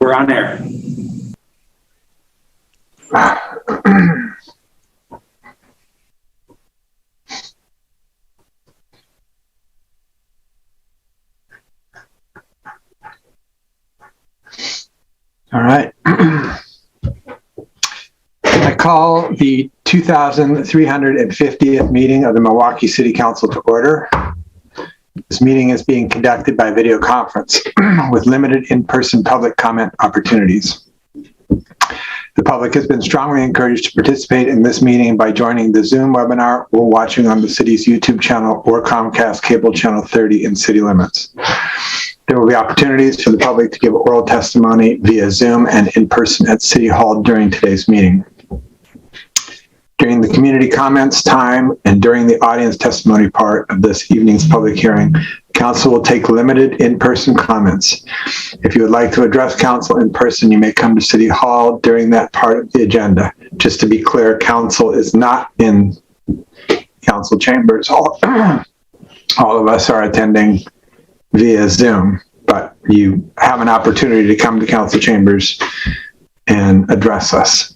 We're on air. All right. I call the 2,350th meeting of the Milwaukee City Council to order. This meeting is being conducted by video conference with limited in-person public comment opportunities. The public has been strongly encouraged to participate in this meeting by joining the Zoom webinar or watching on the city's YouTube channel or Comcast cable channel 30 in city limits. There will be opportunities for the public to give oral testimony via Zoom and in person at City Hall during today's meeting. During the community comments time and during the audience testimony part of this evening's public hearing, council will take limited in-person comments. If you would like to address council in person, you may come to City Hall during that part of the agenda. Just to be clear, council is not in council chambers. All of us are attending via Zoom, but you have an opportunity to come to council chambers and address us.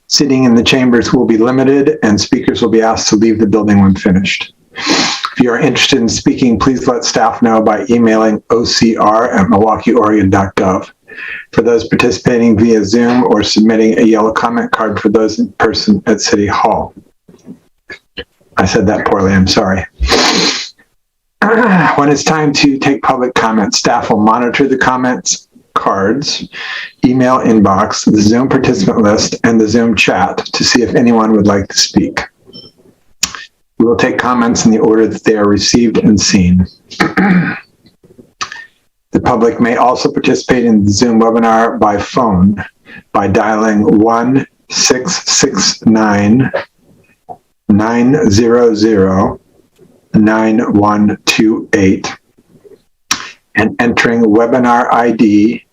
Seating in the chambers will be limited and speakers will be asked to leave the building when finished. If you are interested in speaking, please let staff know by emailing ocr@milwaukieoregon.gov. For those participating via Zoom or submitting a yellow comment card for those in person at City Hall. I said that poorly, I'm sorry. When it's time to take public comments, staff will monitor the comments cards, email inbox, the Zoom participant list, and the Zoom chat to see if anyone would like to speak. We will take comments in the order that they are received and seen. The public may also participate in the Zoom webinar by phone by dialing 1-669-900-9128 and entering webinar ID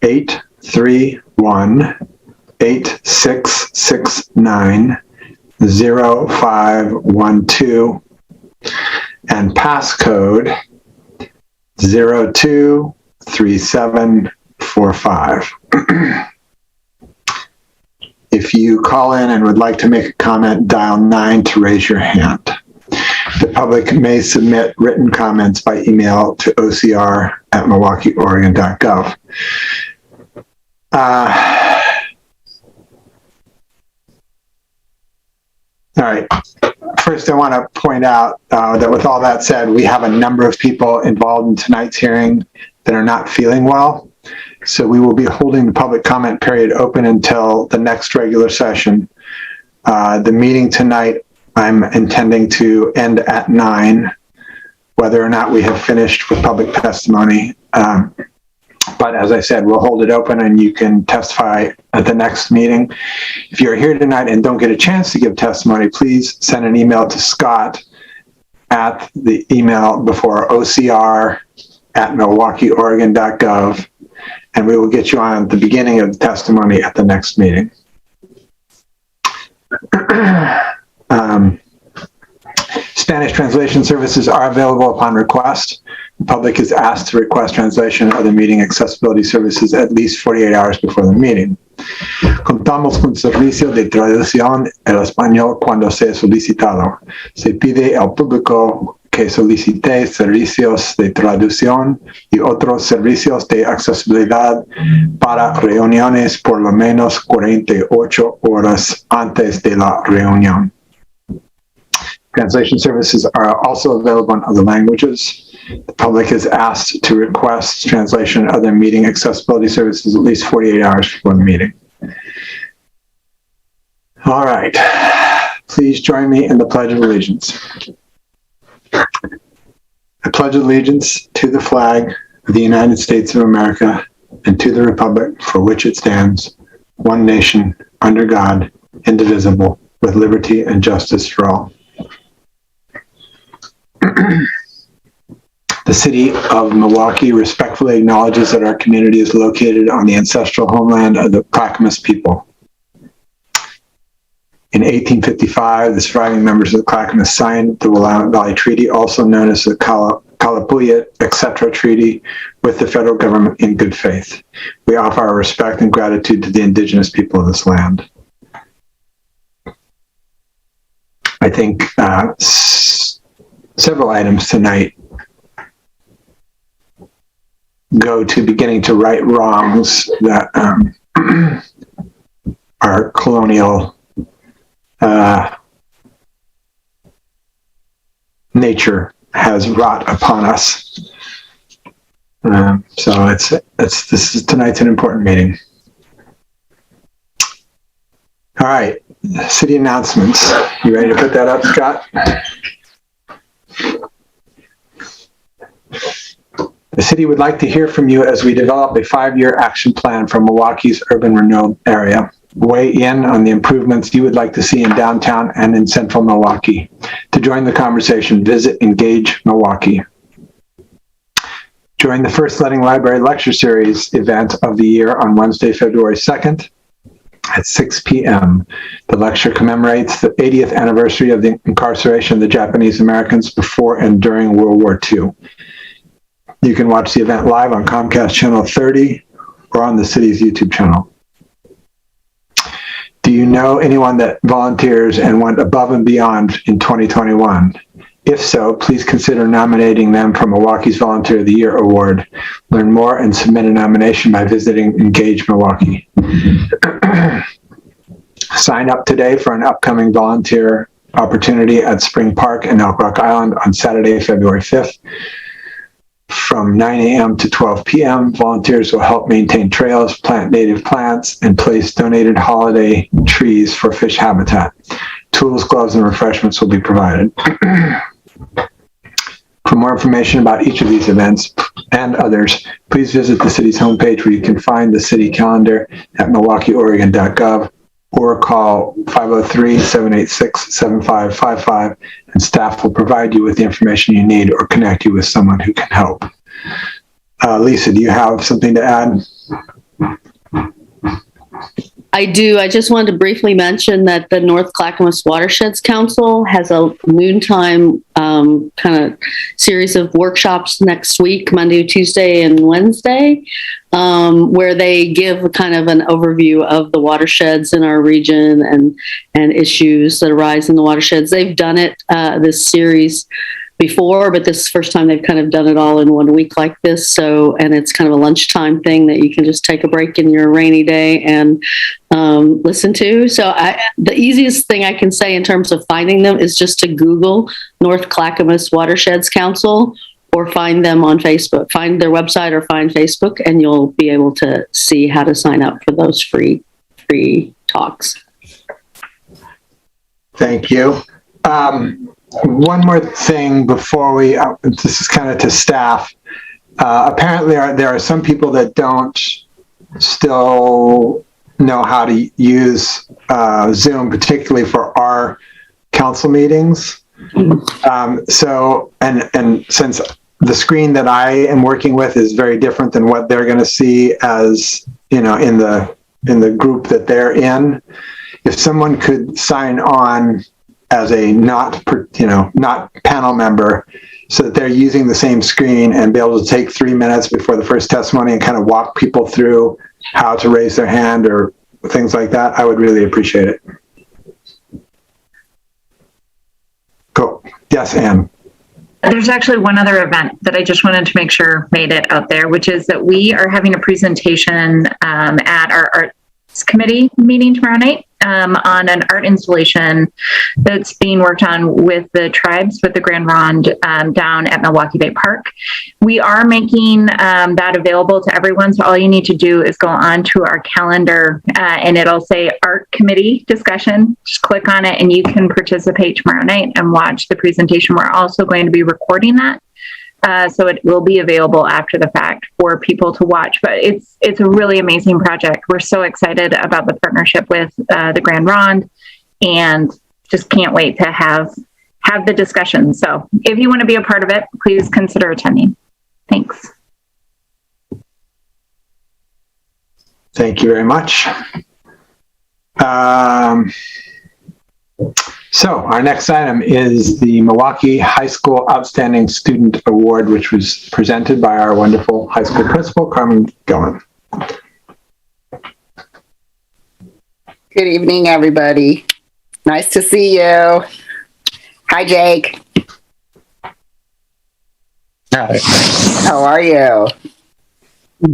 831-8669-0512 and passcode 023745. If you call in and would like to make a comment, dial 9 to raise your hand. The public may submit written comments by email to ocr@milwaukieoregon.gov. All right. First, I want to point out that with all that said, we have a number of people involved in tonight's hearing that are not feeling well. So we will be holding the public comment period open until the next regular session. The meeting tonight, I'm intending to end at 9, whether or not we have finished with public testimony. But as I said, we'll hold it open and you can testify at the next meeting. If you're here tonight and don't get a chance to give testimony, please send an email to Scott at the email before ocr@milwaukieoregon.gov, and we will get you on at the beginning of the testimony at the next meeting. Spanish translation services are available upon request. The public is asked to request translation of the meeting accessibility services at least 48 hours before the meeting. Contamos con servicio de traducción en español cuando sea solicitado. Se pide al público que solicite servicios de traducción y otros servicios de accesibilidad para reuniones por lo menos 48 horas antes de la reunión. Translation services are also available in other languages. The public is asked to request translation of their meeting accessibility services at least 48 hours before the meeting. All right. Please join me in the Pledge of Allegiance. I pledge allegiance to the flag of the United States of America and to the republic for which it stands, one nation, under God, indivisible, with liberty and justice for all. The city of Milwaukee respectfully acknowledges that our community is located on the ancestral homeland of the Clackamas people. In 1855, the surviving members of the Clackamas signed the Willamette Valley Treaty, also known as the Kalapuyat, etc. treaty with the federal government in good faith. We offer our respect and gratitude to the indigenous people of this land. I think several items tonight go to beginning to right wrongs that our colonial nature has wrought upon us. So tonight's an important meeting. All right, city announcements. You ready to put that up, Scott? The city would like to hear from you as we develop a 5-year action plan for Milwaukee's urban renewal area. Weigh in on the improvements you would like to see in downtown and in central Milwaukee. To join the conversation, visit Engage Milwaukie. Join the First Letting Library Lecture Series event of the year on Wednesday, February 2nd at 6 p.m. The lecture commemorates the 80th anniversary of the incarceration of the Japanese Americans before and during World War II. You can watch the event live on Comcast Channel 30 or on the city's YouTube channel. Do you know anyone that volunteers and went above and beyond in 2021? If so, please consider nominating them for Milwaukee's Volunteer of the Year Award. Learn more and submit a nomination by visiting Engage Milwaukie. Sign up today for an upcoming volunteer opportunity at Spring Park in Elk Rock Island on Saturday, February 5th. From 9 a.m. to 12 p.m., volunteers will help maintain trails, plant native plants, and place donated holiday trees for fish habitat. Tools, gloves, and refreshments will be provided. For more information about each of these events and others, please visit the city's homepage where you can find the city calendar at milwaukieoregon.gov or call 503-786-7555 and staff will provide you with the information you need or connect you with someone who can help. Lisa, do you have something to add? I do. I just wanted to briefly mention that the North Clackamas Watersheds Council has a noontime kind of series of workshops next week, Monday, Tuesday, and Wednesday, where they give kind of an overview of the watersheds in our region and issues that arise in the watersheds. They've done it, this series before, but this is the first time they've kind of done it all in 1 week like this. So, and it's kind of a lunchtime thing that you can just take a break in your rainy day and listen to. So the easiest thing I can say in terms of finding them is just to Google North Clackamas Watersheds Council or find them on Facebook. Find their website or find Facebook and you'll be able to see how to sign up for those free talks. Thank you. One more thing before we, this is kind of to staff. Apparently there are some people that don't still know how to use Zoom, particularly for our council meetings. So, and since the screen that I am working with is very different than what they're going to see as, you know, in the group that they're in, if someone could sign on as a not panel member so that they're using the same screen and be able to take 3 minutes before the first testimony and kind of walk people through how to raise their hand or things like that, I would really appreciate it. Cool. Yes, Anne. There's actually one other event that I just wanted to make sure made it out there, which is that we are having a presentation at our Arts Committee meeting tomorrow night on an art installation that's being worked on with the tribes, with the Grand Ronde down at Milwaukie Bay Park. We are making that available to everyone, so all you need to do is go on to our calendar and it'll say Art Committee discussion. Just click on it and you can participate tomorrow night and watch the presentation. We're also going to be recording that. So it will be available after the fact for people to watch, but it's a really amazing project. We're so excited about the partnership with the Grand Ronde and just can't wait to have the discussion. So if you want to be a part of it, please consider attending. Thanks. Thank you very much. So our next item is the Milwaukie High School Outstanding Student Award, which was presented by our wonderful high school principal, Carmen Gillen. Good evening, everybody. Nice to see you. Hi, Jake. Hi. How are you?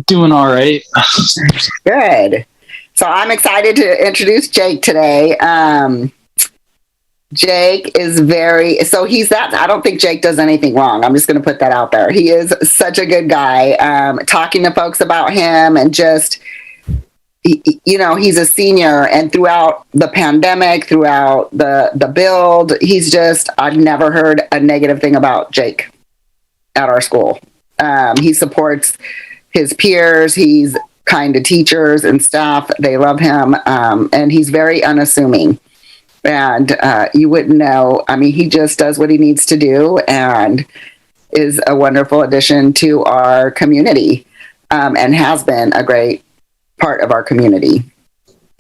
Doing all right. Good. So I'm excited to introduce Jake today. Jake is I don't think Jake does anything wrong. I'm just going to put that out there. He is such a good guy. Talking to folks about him and just, he's a senior, and throughout the pandemic, throughout the build, I've never heard a negative thing about Jake at our school. He supports his peers. He's kind to teachers and staff. They love him. And he's very unassuming. And you wouldn't know. I mean, he just does what he needs to do and is a wonderful addition to our community, and has been a great part of our community.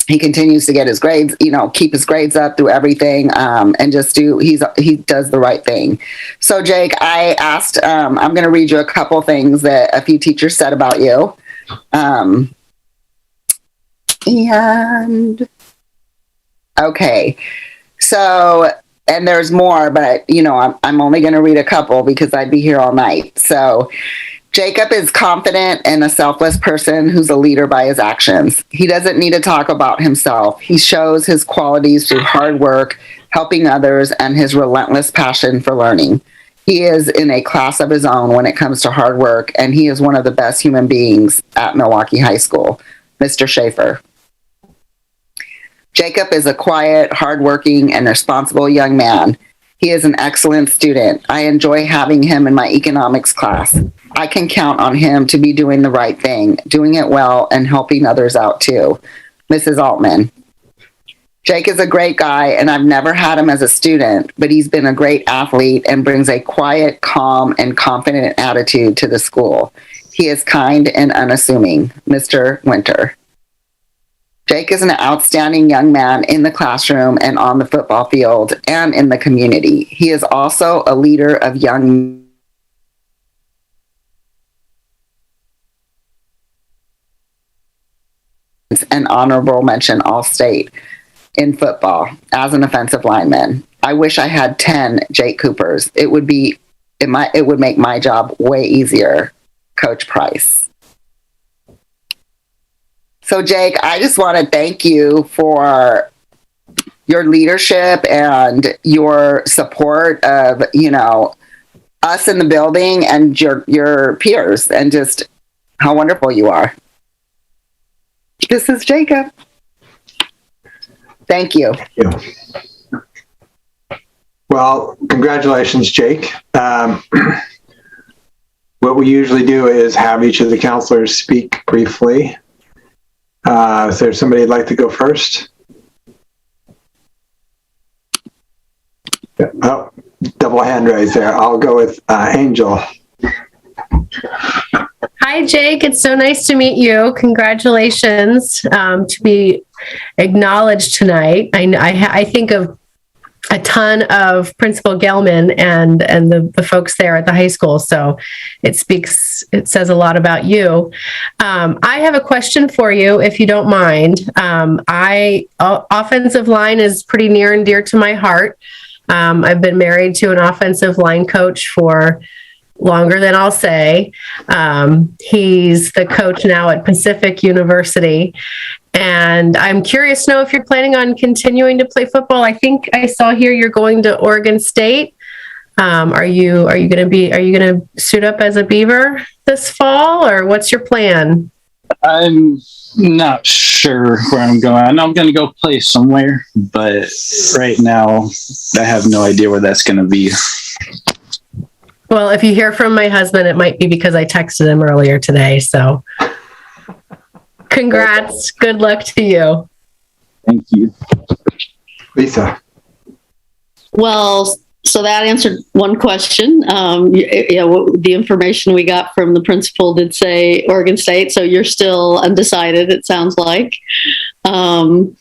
He continues to get his grades, keep his grades up through everything, and just he does the right thing. So Jake, I asked, I'm going to read you a couple things that a few teachers said about you. And okay, so, and there's more, but I'm only going to read a couple because I'd be here all night. So Jacob is confident and a selfless person who's a leader by his actions. He doesn't need to talk about himself. He shows his qualities through hard work, helping others, and his relentless passion for learning. He is in a class of his own when it comes to hard work, and he is one of the best human beings at Milwaukie High School, Mr. Schaefer. Jacob is a quiet, hardworking, and responsible young man. He is an excellent student. I enjoy having him in my economics class. I can count on him to be doing the right thing, doing it well, and helping others out too. Mrs. Altman. Jake is a great guy, and I've never had him as a student, but he's been a great athlete and brings a quiet, calm, and confident attitude to the school. He is kind and unassuming. Mr. Winter. Jake is an outstanding young man in the classroom and on the football field and in the community. He is also a leader of young and honorable mention All-State in football as an offensive lineman. I wish I had 10 Jake Coopers. It would make my job way easier. Coach Price. So Jake, I just want to thank you for your leadership and your support of, us in the building and your peers, and just how wonderful you are. This is Jacob. Thank you. Thank you. Well, congratulations, Jake. What we usually do is have each of the counselors speak briefly. Is there somebody who'd like to go first? Oh, double hand raise there. I'll go with Angel. Hi, Jake. It's so nice to meet you. Congratulations to be acknowledged tonight. I think of a ton of Principal Gelman and the folks there at the high school. So it says a lot about you. I have a question for you, if you don't mind. Offensive line is pretty near and dear to my heart. I've been married to an offensive line coach for longer than I'll say. He's the coach now at Pacific University. And I'm curious to know if you're planning on continuing to play football. I think I saw here you're going to Oregon State. Are you going to suit up as a Beaver this fall, or what's your plan? I'm not sure where I'm going. I know I'm going to go play somewhere, but right now I have no idea where that's going to be. Well, if you hear from my husband, it might be because I texted him earlier today. So congrats. Good luck to you. Thank you. Lisa. Well, so that answered one question. The information we got from the principal did say Oregon State, so you're still undecided, it sounds like. It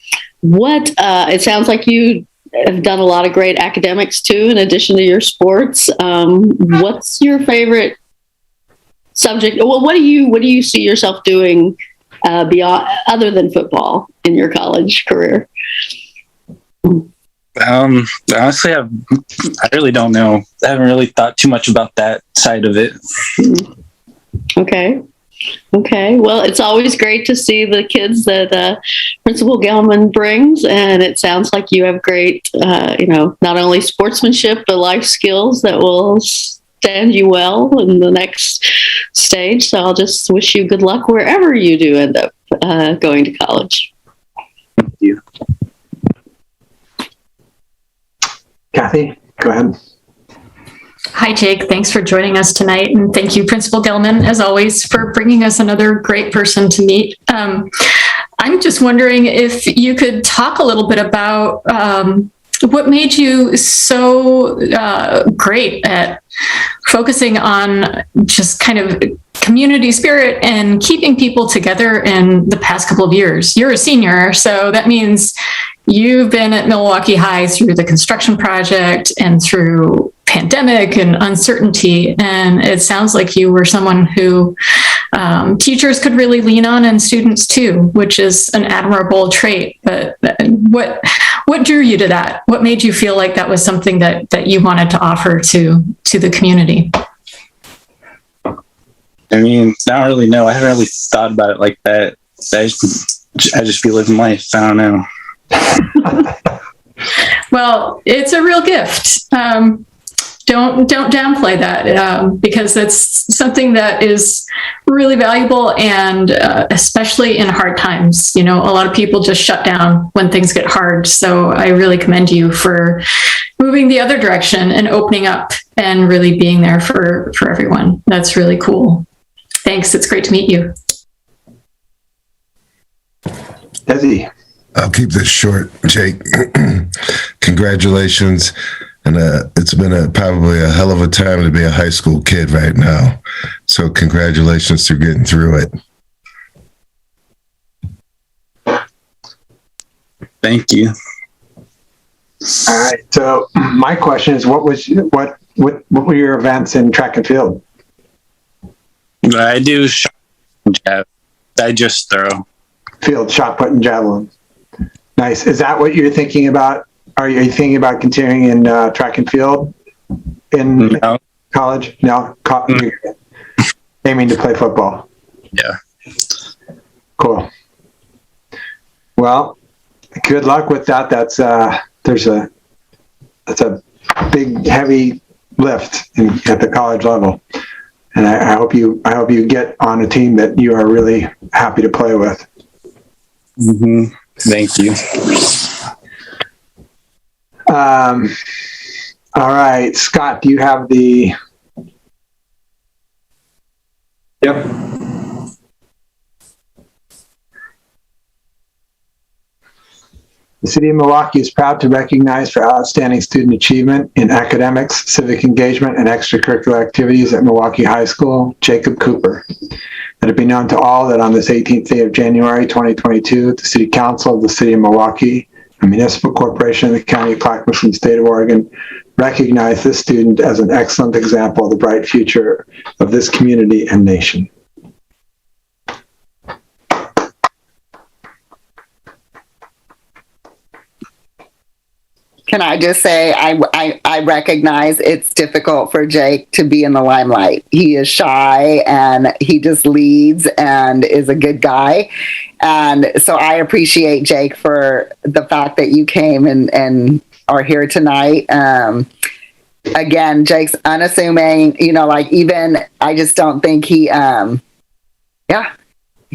sounds like you have done a lot of great academics too, in addition to your sports. What's your favorite subject? Well, what do you see yourself doing beyond, other than football, in your college career? Honestly, I really don't know. I haven't really thought too much about that side of it. Okay. Well, it's always great to see the kids that Principal Gelman brings, and it sounds like you have great, not only sportsmanship, but life skills that will stand you well in the next stage. So I'll just wish you good luck wherever you do end up going to college. Thank you. Kathy, go ahead. Hi, Jake. Thanks for joining us tonight. And thank you, Principal Gelman, as always, for bringing us another great person to meet. I'm just wondering if you could talk a little bit about what made you so great at focusing on just kind of community spirit and keeping people together in the past couple of years. You're a senior, so that means you've been at Milwaukie High through the construction project and through pandemic and uncertainty. And it sounds like you were someone who teachers could really lean on, and students too, which is an admirable trait. But what drew you to that? What made you feel like that was something that you wanted to offer to the community? I mean, I don't really know. I haven't really thought about it like that. I just be living life. I don't know. Well, it's a real gift. Don't downplay that, because that's something that is really valuable, and especially in hard times. A lot of people just shut down when things get hard. So I really commend you for moving the other direction and opening up and really being there for everyone. That's really cool. Thanks. It's great to meet you. Desi. I'll keep this short, Jake. Congratulations. And it's been probably a hell of a time to be a high school kid right now. So congratulations to getting through it. Thank you. All right. So my question is, what were your events in track and field? I do shot and jab. I just throw. Field, shot put, and javelin. Nice. Is that what you're thinking about? Are you thinking about continuing in track and field in college? No. Aiming to play football. Yeah. Cool. Well, good luck with that. That's a big, heavy lift at the college level, and I hope you get on a team that you are really happy to play with. Mm-hmm. Thank you. All right, Scott, do you have the? Yep. The City of Milwaukie is proud to recognize for outstanding student achievement in academics, civic engagement, and extracurricular activities at Milwaukie High School, Jacob Cooper. Let it be known to all that on this 18th day of January 2022, the City Council of the City of Milwaukie, a municipal corporation of the County of Clackamas and the State of Oregon, recognize this student as an excellent example of the bright future of this community and nation. Can I just say, I recognize it's difficult for Jake to be in the limelight. He is shy and he just leads and is a good guy. And so I appreciate Jake for the fact that you came and are here tonight. Again, Jake's unassuming, even, I just don't think he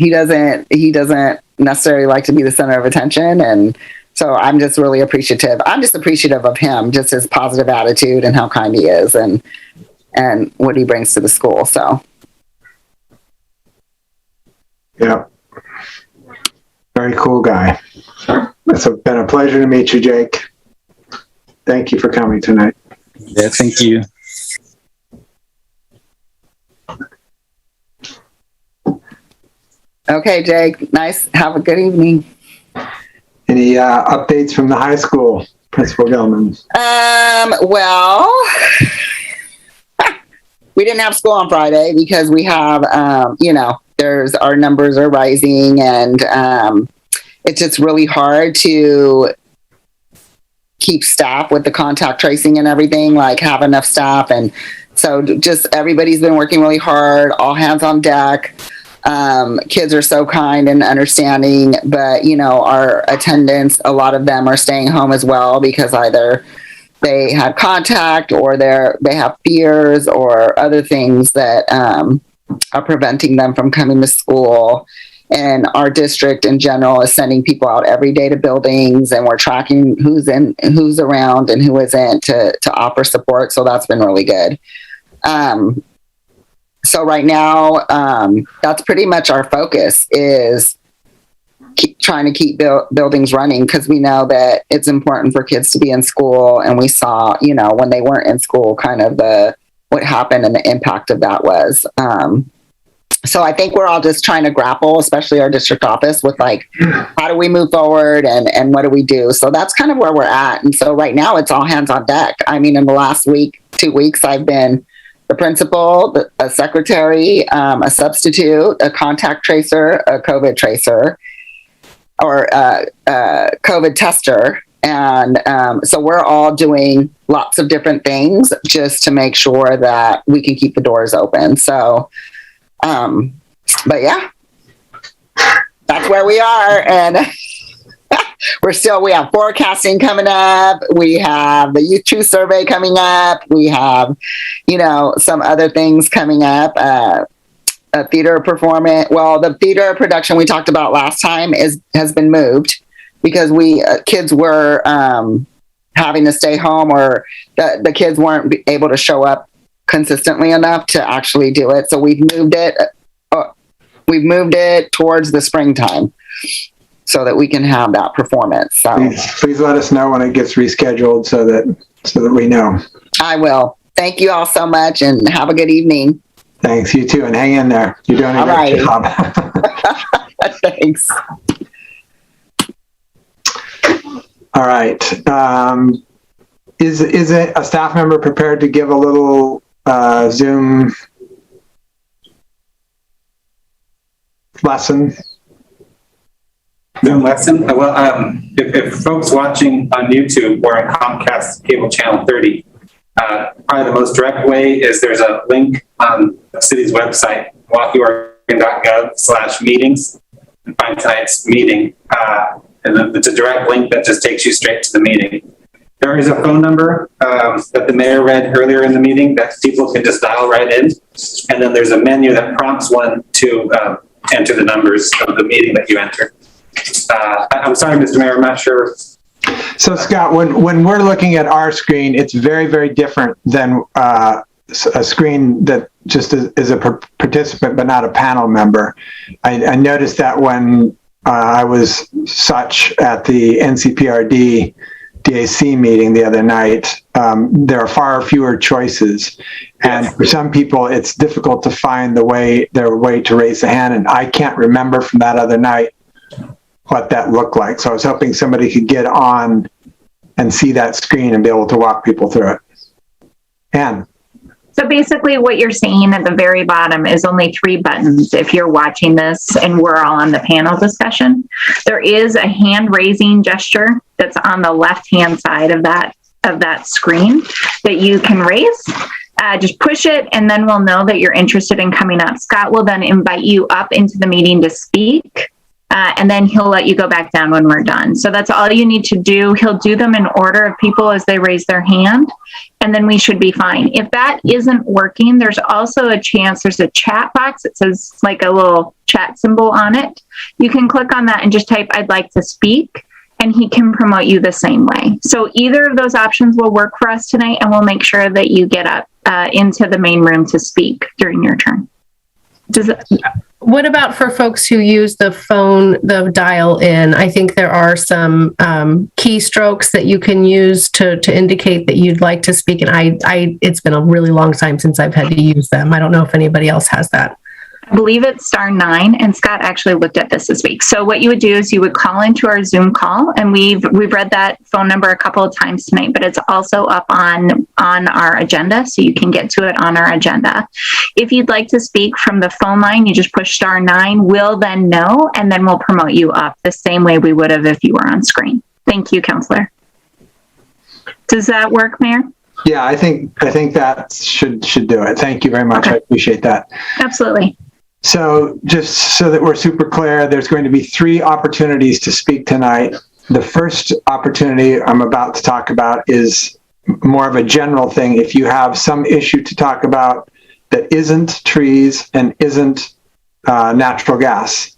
doesn't necessarily like to be the center of attention. And so I'm just really appreciative. I'm just appreciative of him, just his positive attitude and how kind he is and what he brings to the school. So. Yeah. Very cool guy. It's been a pleasure to meet you, Jake. Thank you for coming tonight. Yeah, thank you. Okay, Jake. Nice. Have a good evening. Any updates from the high school? Principal Gilman? Well, we didn't have school on Friday because we have, our numbers are rising, and it's just really hard to keep staff with the contact tracing and everything, like have enough staff. And so just everybody's been working really hard, all hands on deck. Kids are so kind and understanding, but our attendants, a lot of them are staying home as well because either they had contact or they have fears or other things that are preventing them from coming to school. And our district in general is sending people out every day to buildings, and we're tracking who's around and who isn't to offer support. So that's been really good. So right now, that's pretty much our focus, is trying to keep buildings running, because we know that it's important for kids to be in school. And we saw, when they weren't in school, kind of what happened and the impact of that was. So I think we're all just trying to grapple, especially our district office, with how do we move forward and what do we do? So that's kind of where we're at. And so right now it's all hands on deck. I mean, in the last 2 weeks, I've been the principal, a secretary, a substitute, a contact tracer, a COVID tracer, or a COVID tester. And so we're all doing lots of different things just to make sure that we can keep the doors open. So, but yeah, that's where we are. And we have forecasting coming up. We have the Youth Truth Survey coming up. We have, some other things coming up. A theater performance. Well, the theater production we talked about last time has been moved because kids were having to stay home, or the kids weren't able to show up consistently enough to actually do it. So we've moved it. We've moved it towards the springtime so that we can have that performance. So please let us know when it gets rescheduled so that we know. I will. Thank you all so much, and have a good evening. Thanks, you too, and hang in there. You're doing a great job. Thanks. All right. Is it a staff member prepared to give a little Zoom lesson? Zoom lesson? Well, if folks watching on YouTube or on Comcast cable channel 30, probably the most direct way is there's a link on the city's website, milwaukieoregon.gov/meetings, and find tonight's meeting. And then it's a direct link that just takes you straight to the meeting. There is a phone number that the mayor read earlier in the meeting that people can just dial right in. And then there's a menu that prompts one to enter the numbers of the meeting that you enter. I'm sorry, Mr. Mayor, I'm not sure. So Scott, when we're looking at our screen, it's very, very different than a screen that just is a participant but not a panel member. I noticed that when I was at the NCPRD DAC meeting the other night, there are far fewer choices. And for some people, it's difficult to find their way to raise the hand. And I can't remember from that other night what that looked like. So I was hoping somebody could get on and see that screen and be able to walk people through it. Anne. So basically what you're seeing at the very bottom is only 3 buttons if you're watching this and we're all on the panel discussion. There is a hand raising gesture that's on the left-hand side of that screen that you can raise. Just push it, and then we'll know that you're interested in coming up. Scott will then invite you up into the meeting to speak. And then he'll let you go back down when we're done. So that's all you need to do. He'll do them in order of people as they raise their hand, and then we should be fine. If that isn't working, there's also a chance, there's a chat box. It says like a little chat symbol on it. You can click on that and just type, "I'd like to speak," and he can promote you the same way. So either of those options will work for us tonight, and we'll make sure that you get up into the main room to speak during your turn. What about for folks who use the phone, the dial in? I think there are some keystrokes that you can use to indicate that you'd like to speak. And it's been a really long time since I've had to use them. I don't know if anybody else has that. I believe it's *9, and Scott actually looked at this week. So what you would do is you would call into our Zoom call, and we've read that phone number a couple of times tonight, but it's also up on our agenda, so you can get to it on our agenda. If you'd like to speak from the phone line, you just push *9. We'll then know, and then we'll promote you up the same way we would have if you were on screen. Thank you, Counselor. Does that work, Mayor? Yeah, I think that should do it. Thank you very much. Okay. I appreciate that. Absolutely. So just so that we're super clear, there's going to be 3 opportunities to speak tonight. The first opportunity I'm about to talk about is more of a general thing. If you have some issue to talk about that isn't trees and isn't natural gas,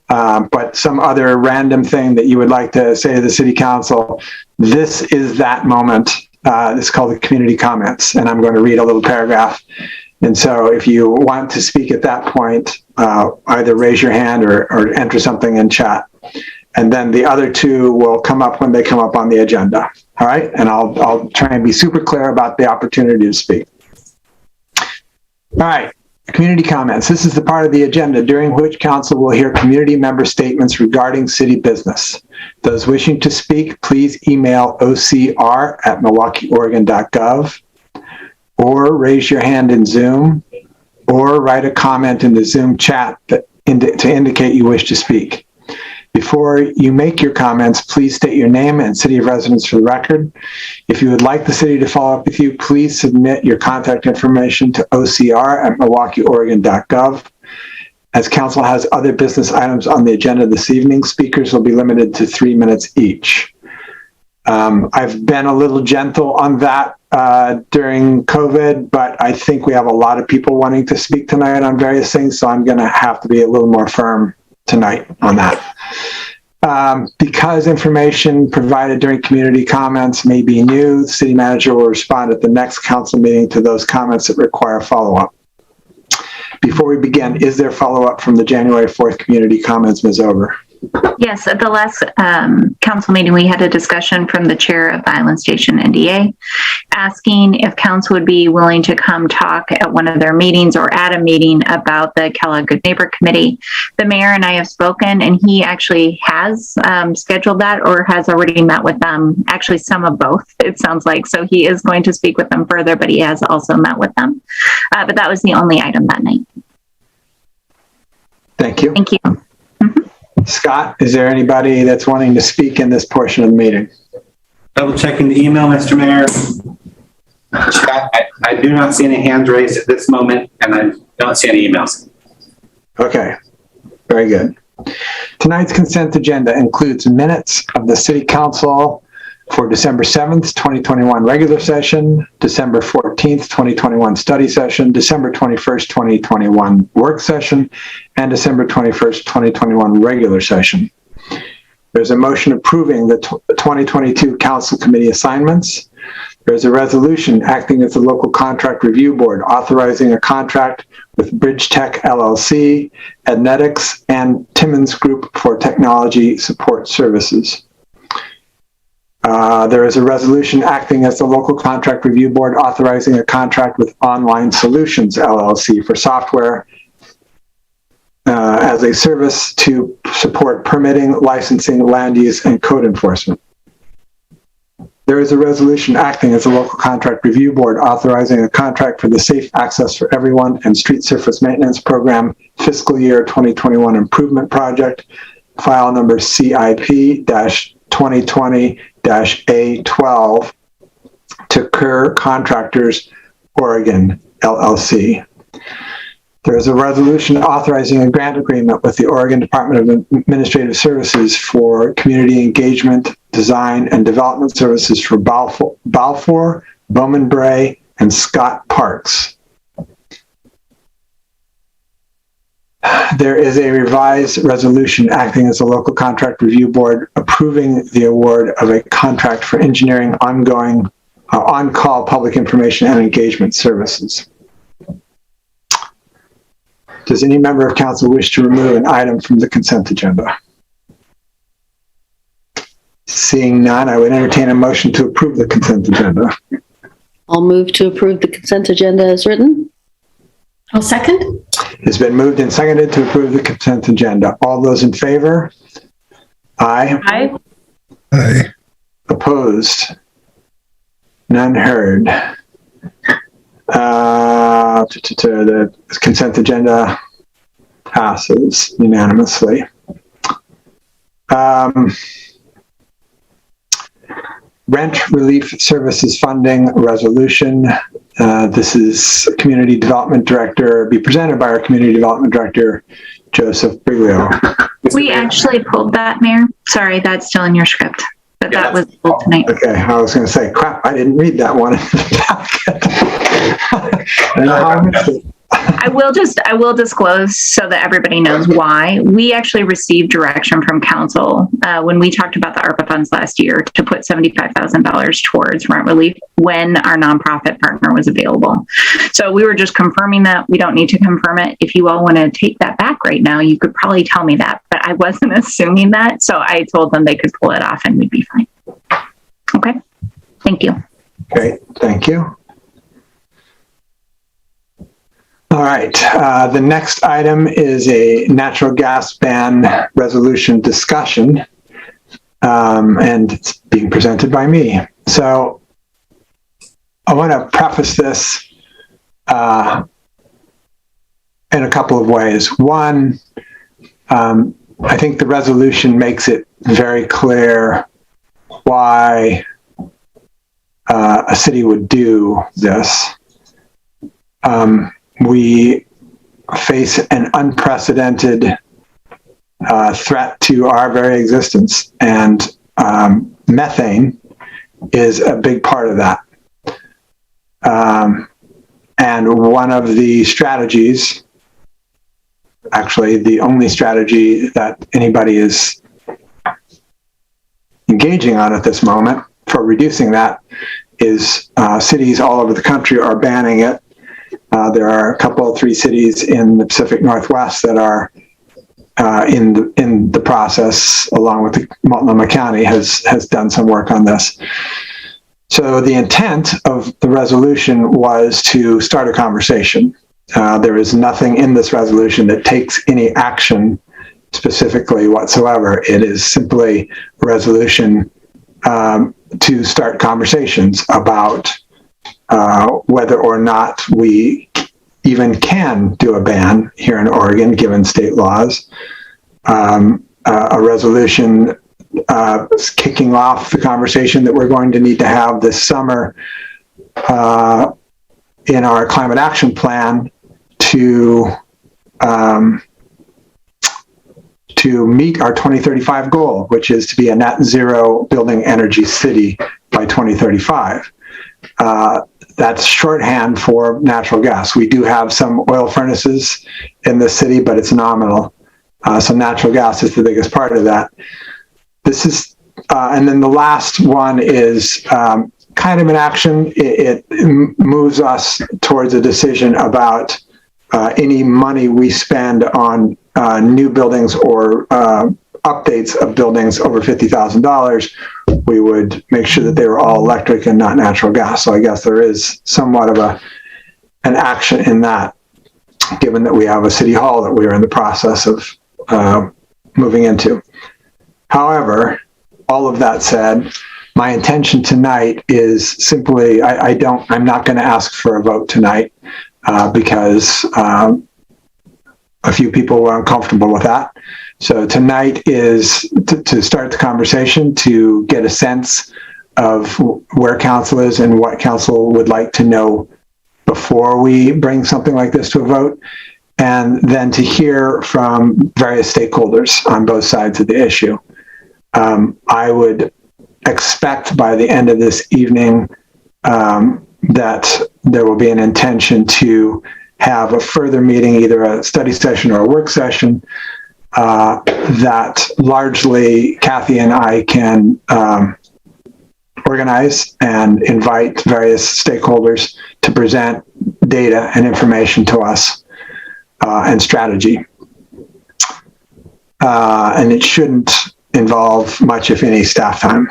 but some other random thing that you would like to say to the city council, this is that moment. It's called the community comments, and I'm going to read a little paragraph. And so if you want to speak at that point, either raise your hand or enter something in chat. And then the other 2 will come up when they come up on the agenda. All right. And I'll try and be super clear about the opportunity to speak. All right. Community comments. This is the part of the agenda during which council will hear community member statements regarding city business. Those wishing to speak, please email ocr@milwaukieoregon.gov. or raise your hand in Zoom, or write a comment in the Zoom chat to indicate you wish to speak. Before you make your comments, please state your name and city of residence for the record. If you would like the city to follow up with you, please submit your contact information to ocr@milwaukieoregon.gov. As council has other business items on the agenda this evening, speakers will be limited to 3 minutes each. I've been a little gentle on that during COVID, but I think we have a lot of people wanting to speak tonight on various things, so I'm going to have to be a little more firm tonight on that. Because information provided during community comments may be new, the city manager will respond at the next council meeting to those comments that require follow-up. Before we begin, is there follow-up from the January 4th community comments, Ms. Over? Yes, at the last council meeting, we had a discussion from the chair of the Island Station NDA asking if council would be willing to come talk at one of their meetings or at a meeting about the Kellogg Good Neighbor Committee. The mayor and I have spoken, and he actually has scheduled that or has already met with them. Actually, some of both, it sounds like. So he is going to speak with them further, but he has also met with them. But that was the only item that night. Thank you. Thank you. Scott, is there anybody that's wanting to speak in this portion of the meeting? Double checking the email, Mr. Mayor. Scott, I do not see any hands raised at this moment, and I don't see any emails. Okay, very good. Tonight's consent agenda includes minutes of the city council for December 7th, 2021 regular session, December 14th, 2021 study session, December 21st, 2021 work session, and December 21st, 2021 regular session. There's a motion approving the 2022 council committee assignments. There's a resolution acting as the local contract review board authorizing a contract with Bridge Tech LLC, Adnetics, and Timmons Group for technology support services. There is a resolution acting as the local contract review board authorizing a contract with Online Solutions LLC for software as a service to support permitting, licensing, land use, and code enforcement. There is a resolution acting as the local contract review board authorizing a contract for the Safe Access for Everyone and Street Surface Maintenance Program fiscal year 2021 improvement project, file number CIP-2020-A12 to Kerr Contractors, Oregon, LLC. There is a resolution authorizing a grant agreement with the Oregon Department of Administrative Services for community engagement, design, and development services for Balfour, Bowman Bray, and Scott Parks. There is a revised resolution acting as a local contract review board approving the award of a contract for engineering ongoing on-call public information and engagement services. Does any member of council wish to remove an item from the consent agenda? Seeing none, I would entertain a motion to approve the consent agenda. I'll move to approve the consent agenda as written. I'll second. It's been moved and seconded to approve the consent agenda. All those in favor? Aye. Aye. Aye. Opposed? None heard. The consent agenda passes unanimously. Rent relief services funding resolution. This is Community Development Director, be presented by our Community Development Director, Joseph Briglio. We actually pulled that, Mayor. Sorry, that's still in your script, but Yeah, that was pulled tonight. Okay, I was going to say, crap, I didn't read that one in the packet. I don't know how I missed it. I will disclose so that everybody knows why. We actually received direction from council when we talked about the ARPA funds last year to put $75,000 towards rent relief when our nonprofit partner was available. So we were just confirming that. We don't need to confirm it. If you all want to take that back right now, you could probably tell me that, but I wasn't assuming that. So I told them they could pull it off and we'd be fine. Okay. Thank you. Great, thank you. All right, the next item is a natural gas ban resolution discussion, and it's being presented by me. So I want to preface this in a couple of ways. One, I think the resolution makes it very clear why a city would do this. We face an unprecedented threat to our very existence, and methane is a big part of that. And one of the strategies, actually the only strategy that anybody is engaging on at this moment for reducing that, is cities all over the country are banning it. There are three cities in the Pacific Northwest that are in the process, along with Multnomah County has done some work on this. So the intent of the resolution was to start a conversation. There is nothing in this resolution that takes any action specifically whatsoever. It is simply a resolution to start conversations about whether or not we even can do a ban here in Oregon, given state laws. A resolution kicking off the conversation that we're going to need to have this summer in our climate action plan to meet our 2035 goal, which is to be a net zero building energy city by 2035. That's shorthand for natural gas. We do have some oil furnaces in the city, but it's nominal. So natural gas is the biggest part of that. This is, and then the last one is kind of an action. It moves us towards a decision about any money we spend on new buildings or updates of buildings over $50,000. We would make sure that they were all electric and not natural gas. So I guess there is somewhat of an action in that, given that we have a city hall that we are in the process of moving into. However, all of that said, my intention tonight is simply, I'm not going to ask for a vote tonight because a few people were uncomfortable with that. So tonight is to start the conversation, to get a sense of where council is and what council would like to know before we bring something like this to a vote, and then to hear from various stakeholders on both sides of the issue. I would expect by the end of this evening that there will be an intention to have a further meeting, either a study session or a work session, that largely Kathy and I can organize and invite various stakeholders to present data and information to us and strategy. And it shouldn't involve much, if any, staff time.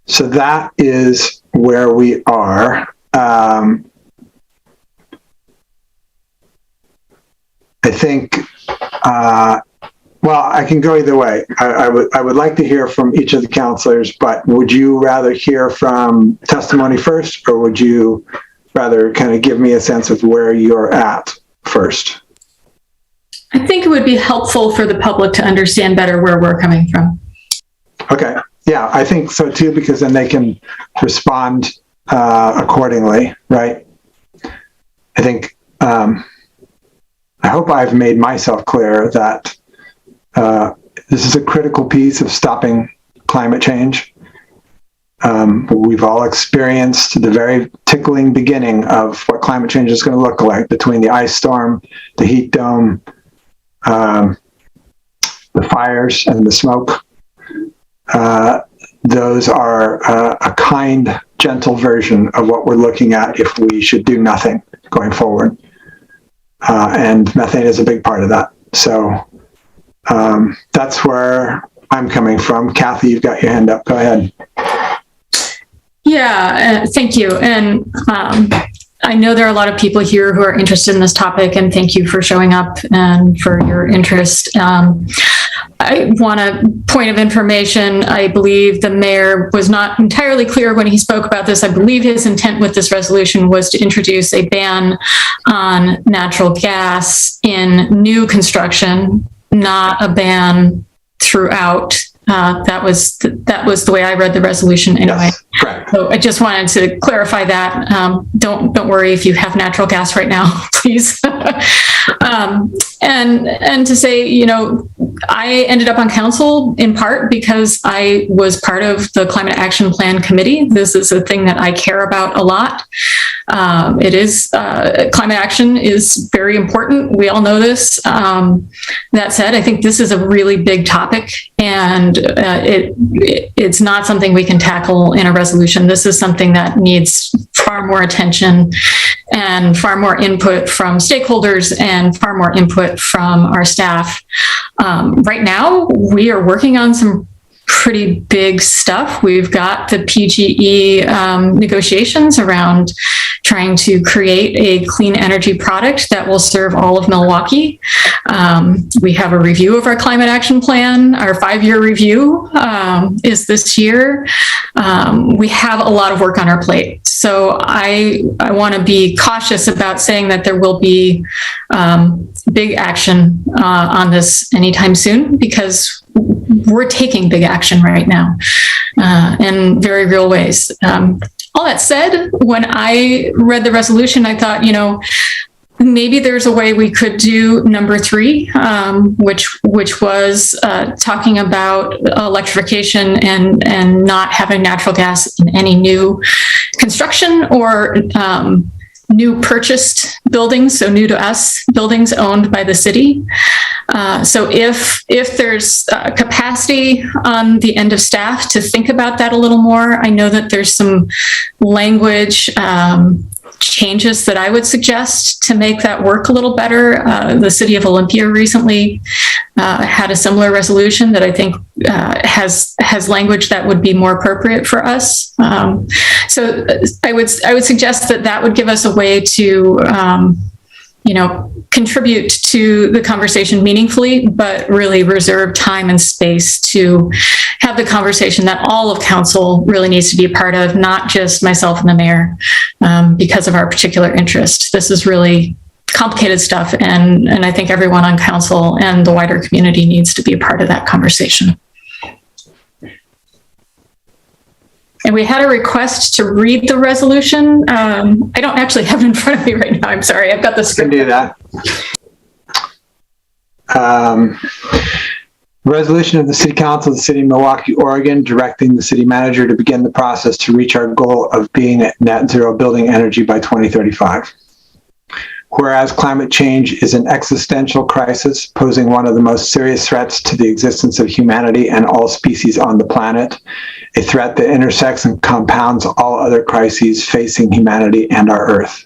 So that is where we are. I think, well, I can go either way. I would like to hear from each of the counselors, but would you rather hear from testimony first, or would you rather kind of give me a sense of where you're at first? I think it would be helpful for the public to understand better where we're coming from. Okay. Yeah, I think so too, because then they can respond accordingly, right? I think, I hope I've made myself clear that this is a critical piece of stopping climate change. We've all experienced the very tickling beginning of what climate change is going to look like between the ice storm, the heat dome, the fires, and the smoke. Those are a kind, gentle version of what we're looking at if we should do nothing going forward. And methane is a big part of that. So that's where I'm coming from. Kathy, you've got your hand up. Go ahead. Yeah, thank you. And I know there are a lot of people here who are interested in this topic, and thank you for showing up and for your interest. I want a point of information. I believe the mayor was not entirely clear when he spoke about this. I believe his intent with this resolution was to introduce a ban on natural gas in new construction, not a ban throughout. That was the way I read the resolution anyway. Yes, correct. So I just wanted to clarify that. Don't worry if you have natural gas right now, please. And to say, you know, I ended up on council in part because I was part of the Climate Action Plan Committee. This is a thing that I care about a lot. It is climate action is very important. We all know this. That said, I think this is a really big topic, and it's not something we can tackle in a resolution. This is something that needs far more attention and far more input from stakeholders and far more input from our staff. Right now, we are working on some pretty big stuff. We've got the PGE negotiations around trying to create a clean energy product that will serve all of Milwaukee. We have a review of our climate action plan. Our 5-year review is this year. We have a lot of work on our plate. So I want to be cautious about saying that there will be big action on this anytime soon, because we're taking big action right now in very real ways. All that said, when I read the resolution, I thought, you know, maybe there's a way we could do number 3, which was talking about electrification and not having natural gas in any new construction or new purchased buildings, so new to us, buildings owned by the city. So if there's capacity on the end of staff to think about that a little more, I know that there's some language changes that I would suggest to make that work a little better. The city of Olympia recently had a similar resolution that I think has language that would be more appropriate for us. So I would suggest that would give us a way to contribute to the conversation meaningfully, but really reserve time and space to have the conversation that all of council really needs to be a part of, not just myself and the mayor, because of our particular interest. This is really complicated stuff, and I think everyone on council and the wider community needs to be a part of that conversation. And we had a request to read the resolution. I don't actually have it in front of me right now. I'm sorry. I've got the script. I can do that. Resolution of the City Council of the City of Milwaukie, Oregon, directing the city manager to begin the process to reach our goal of being at net zero building energy by 2035. Whereas climate change is an existential crisis posing one of the most serious threats to the existence of humanity and all species on the planet, a threat that intersects and compounds all other crises facing humanity and our Earth.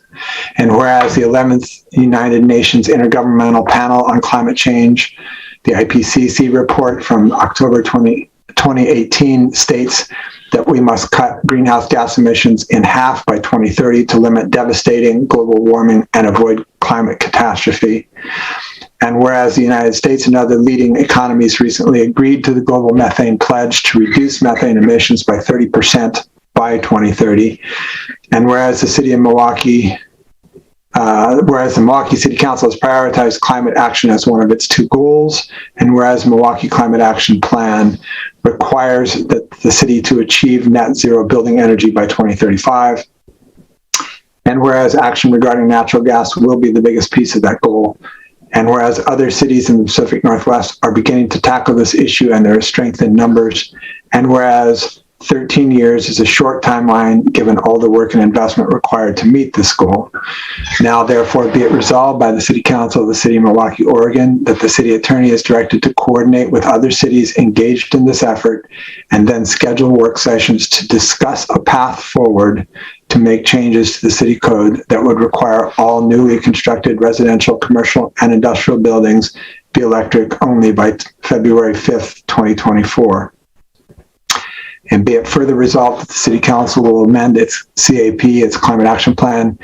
And whereas the 11th United Nations Intergovernmental Panel on Climate Change, the IPCC report from October 2018 states that we must cut greenhouse gas emissions in half by 2030 to limit devastating global warming and avoid climate catastrophe. And whereas the United States and other leading economies recently agreed to the global methane pledge to reduce methane emissions by 30% by 2030, and whereas the city of Milwaukie, whereas the Milwaukee City Council has prioritized climate action as one of its 2 goals, and whereas Milwaukee Climate Action Plan requires that the city to achieve net zero building energy by 2035, and whereas action regarding natural gas will be the biggest piece of that goal, and whereas other cities in the Pacific Northwest are beginning to tackle this issue and there is strength in numbers, and whereas 13 years is a short timeline given all the work and investment required to meet this goal. Now, therefore, be it resolved by the City Council of the City of Milwaukie, Oregon, that the City Attorney is directed to coordinate with other cities engaged in this effort and then schedule work sessions to discuss a path forward to make changes to the city code that would require all newly constructed residential, commercial, and industrial buildings be electric only by February 5th, 2024. And be it further resolved that the City Council will amend its CAP, its Climate Action Plan,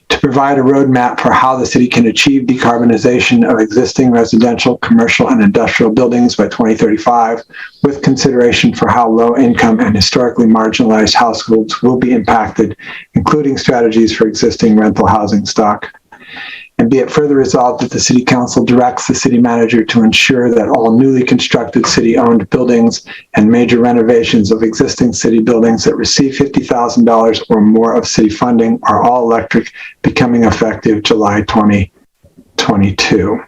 to provide a roadmap for how the city can achieve decarbonization of existing residential, commercial, and industrial buildings by 2035, with consideration for how low-income and historically marginalized households will be impacted, including strategies for existing rental housing stock. And be it further resolved that the City Council directs the city manager to ensure that all newly constructed city-owned buildings and major renovations of existing city buildings that receive $50,000 or more of city funding are all electric, becoming effective July 2022.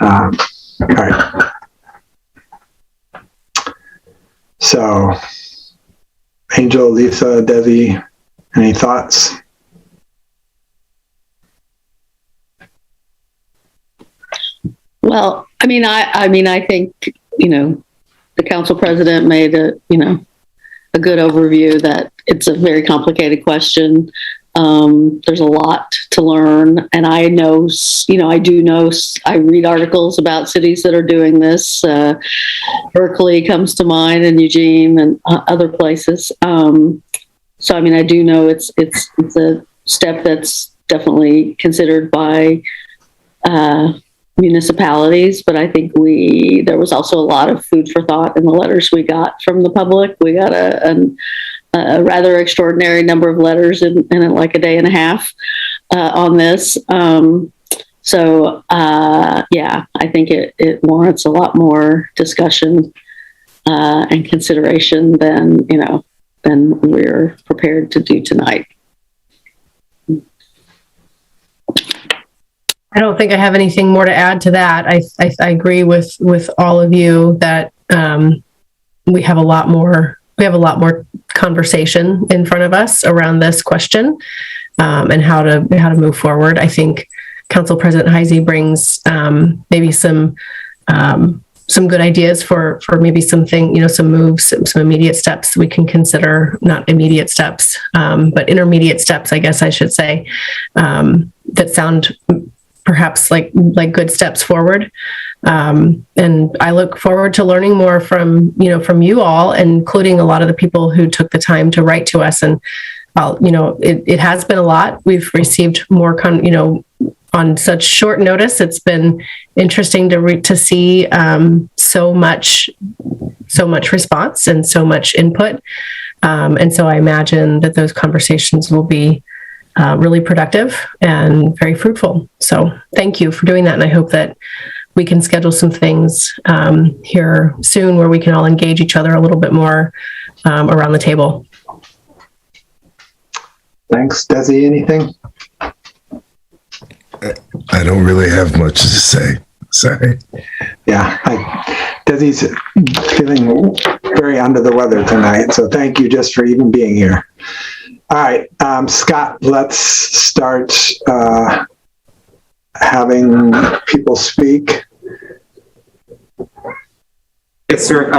All right. So, Angel, Lisa, Desi, any thoughts? Well, I think, the council president made a good overview that it's a very complicated question. There's a lot to learn. And I know, I read articles about cities that are doing this. Berkeley comes to mind, and Eugene and other places. So, I do know it's a step that's definitely considered by municipalities, but I think there was also a lot of food for thought in the letters we got from the public. We got a rather extraordinary number of letters in like a day and a half on this. So I think it warrants a lot more discussion and consideration than we're prepared to do tonight. I don't think I have anything more to add to that. I agree with all of you that we have a lot more conversation in front of us around this question and how to move forward. I think Council President Heisey brings maybe some good ideas for maybe something, some moves, some immediate steps we can consider, not immediate steps, but intermediate steps, I guess I should say, that sound perhaps like good steps forward. And I look forward to learning more from you all, including a lot of the people who took the time to write to us. And, it has been a lot. We've received more, on such short notice. It's been interesting to see so much response and so much input. And so I imagine that those conversations will be really productive and very fruitful. So thank you for doing that. And I hope that we can schedule some things here soon where we can all engage each other a little bit more around the table. Thanks. Desi, anything? I don't really have much to say. Sorry. Yeah, Desi's feeling very under the weather tonight, so thank you just for even being here. All right, Scott, let's start having people speak. Yes, sir.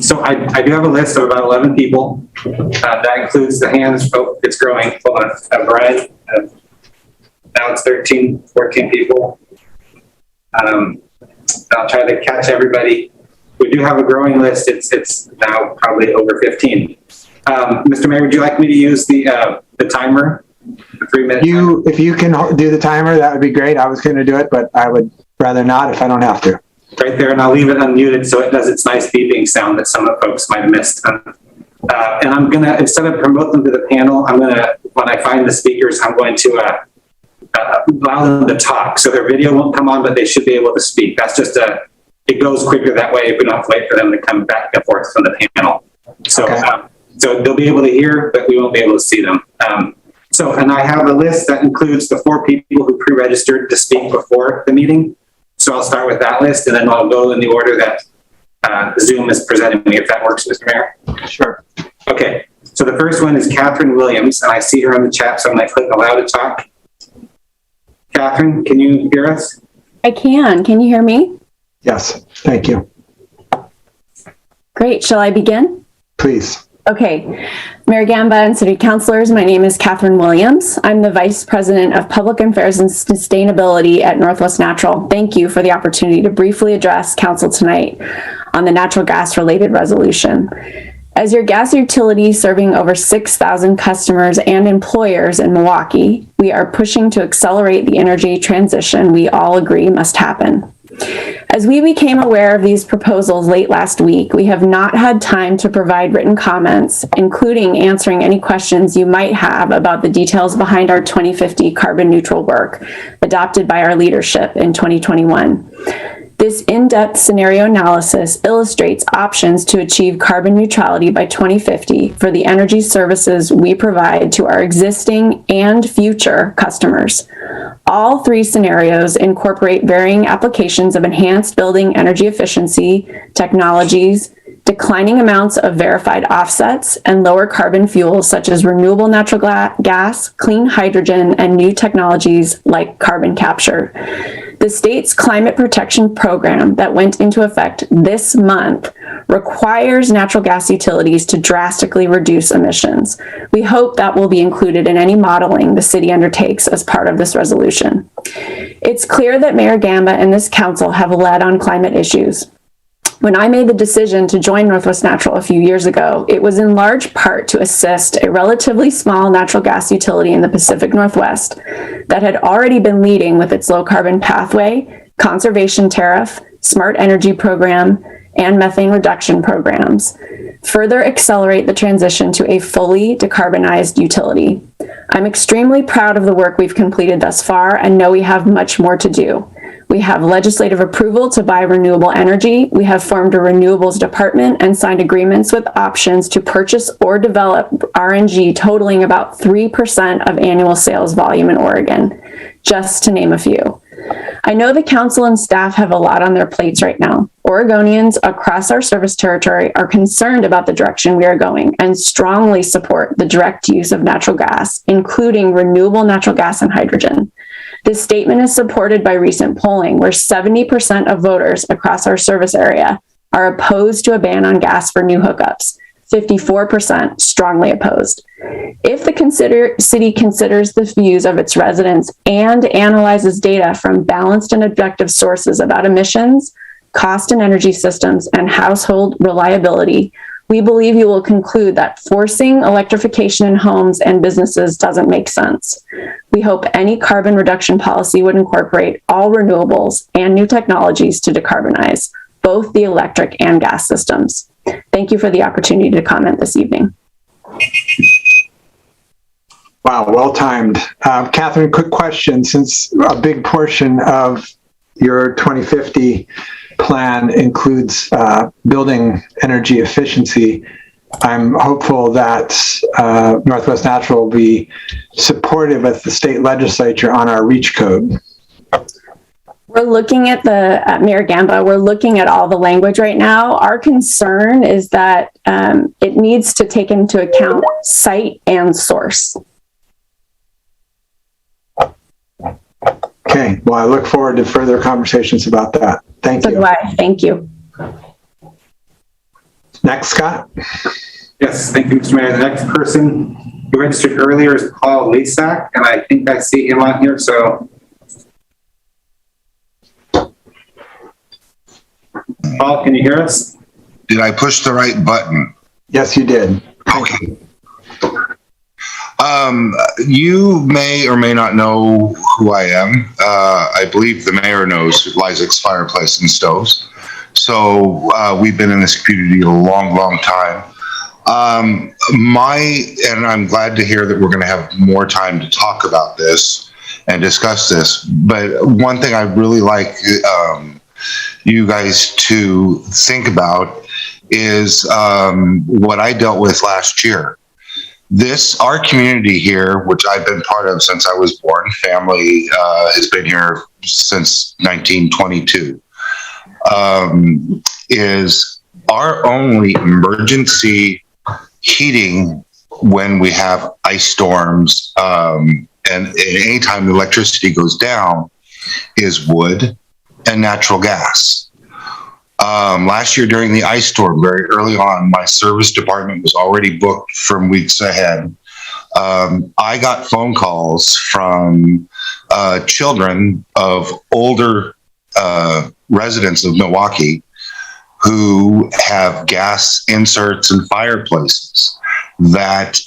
So I do have a list of about 11 people. That includes the hands. Oh, it's growing. Hold on. Brian. Now it's 13, 14 people. I'll try to catch everybody. We do have a growing list. It's now probably over 15. Mr. Mayor, would you like me to use the timer 3-minute. If you can do the timer, that would be great. I was going to do it, but I would rather not if I don't have to. Right there, and I'll leave it unmuted so it does its nice beeping sound that some of the folks might have missed. And I'm going to, instead of promote them to the panel, I'm going to, when I find the speakers, I'm going to allow them to talk. So their video won't come on, but they should be able to speak. That's just it goes quicker that way if we don't have to wait for them to come back and forth from the panel. So, okay. So they'll be able to hear, but we won't be able to see them. And I have a list that includes the 4 people who pre-registered to speak before the meeting. So I'll start with that list, and then I'll go in the order that Zoom is presenting me, if that works, Mr. Mayor. Sure. Okay, so the first one is Catherine Williams, and I see her in the chat, so I'm going to click allow to talk. Catherine, can you hear us? I can. Can you hear me? Yes, thank you. Great. Shall I begin? Please. Okay. Mayor Gamba and City Councilors, my name is Catherine Williams. I'm the Vice President of Public Affairs and Sustainability at Northwest Natural. Thank you for the opportunity to briefly address Council tonight on the natural gas related resolution. As your gas utility serving over 6,000 customers and employers in Milwaukie, we are pushing to accelerate the energy transition we all agree must happen. As we became aware of these proposals late last week, we have not had time to provide written comments, including answering any questions you might have about the details behind our 2050 carbon neutral work adopted by our leadership in 2021. This in-depth scenario analysis illustrates options to achieve carbon neutrality by 2050 for the energy services we provide to our existing and future customers. All 3 scenarios incorporate varying applications of enhanced building energy efficiency technologies, declining amounts of verified offsets, and lower carbon fuels such as renewable natural gas, clean hydrogen, and new technologies like carbon capture. The state's climate protection program that went into effect this month requires natural gas utilities to drastically reduce emissions. We hope that will be included in any modeling the city undertakes as part of this resolution. It's clear that Mayor Gamba and this council have led on climate issues. When I made the decision to join Northwest Natural a few years ago, it was in large part to assist a relatively small natural gas utility in the Pacific Northwest that had already been leading with its low carbon pathway, conservation tariff, smart energy program, and methane reduction programs, further accelerate the transition to a fully decarbonized utility. I'm extremely proud of the work we've completed thus far and know we have much more to do. We have legislative approval to buy renewable energy. We have formed a renewables department and signed agreements with options to purchase or develop RNG totaling about 3% of annual sales volume in Oregon, just to name a few. I know the council and staff have a lot on their plates right now. Oregonians across our service territory are concerned about the direction we are going and strongly support the direct use of natural gas, including renewable natural gas and hydrogen. This statement is supported by recent polling where 70% of voters across our service area are opposed to a ban on gas for new hookups. 54% strongly opposed. If the city considers the views of its residents and analyzes data from balanced and objective sources about emissions, cost and energy systems, and household reliability, we believe you will conclude that forcing electrification in homes and businesses doesn't make sense. We hope any carbon reduction policy would incorporate all renewables and new technologies to decarbonize both the electric and gas systems. Thank you for the opportunity to comment this evening. Wow, well timed. Catherine, quick question. Since a big portion of your 2050 plan includes building energy efficiency, I'm hopeful that Northwest Natural will be supportive with the state legislature on our REACH code. We're looking at Mayor Gamba, we're looking at all the language right now. Our concern is that it needs to take into account site and source. Okay, well, I look forward to further conversations about that. Thank you. So do I. Thank you. Next, Scott. Yes, thank you, Mr. Mayor. The next person who registered earlier is Paul Lisak, and I think I see him on here, so. Paul, can you hear us? Did I push the right button? Yes, you did. Okay. You may or may not know who I am. I believe the mayor knows Lysek's Fireplace and Stoves. So we've been in this community a long, long time. And I'm glad to hear that we're going to have more time to talk about this and discuss this. But one thing I really like you guys to think about is what I dealt with last year. Our community here, which I've been part of since I was born, family has been here since 1922, is our only emergency heating when we have ice storms, and anytime the electricity goes down, is wood and natural gas. Last year during the ice storm, very early on, my service department was already booked from weeks ahead. I got phone calls from children of older residents of Milwaukie who have gas inserts and fireplaces that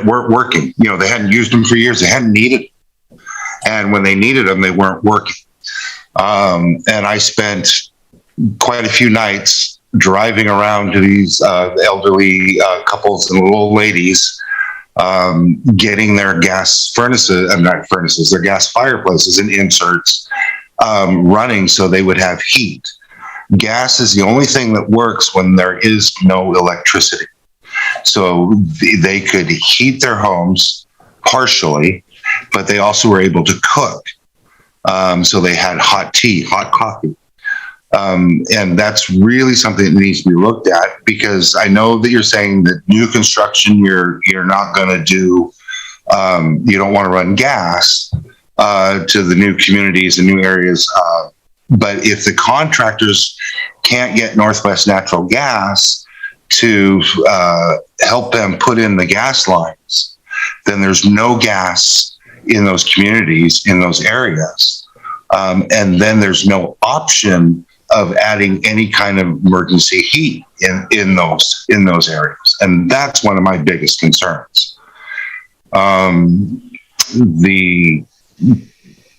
weren't working. You know, they hadn't used them for years. They hadn't needed them. And when they needed them, they weren't working. And I spent quite a few nights driving around to these elderly couples and little ladies, getting their gas their gas fireplaces and inserts running so they would have heat. Gas is the only thing that works when there is no electricity. So they could heat their homes partially, but they also were able to cook. So they had hot tea, hot coffee. And that's really something that needs to be looked at, because I know that you're saying that new construction, you're not going to do, you don't want to run gas to the new communities and new areas. But if the contractors can't get Northwest Natural Gas to help them put in the gas lines, then there's no gas in those communities, in those areas. And then there's no option of adding any kind of emergency heat in those areas. And that's one of my biggest concerns.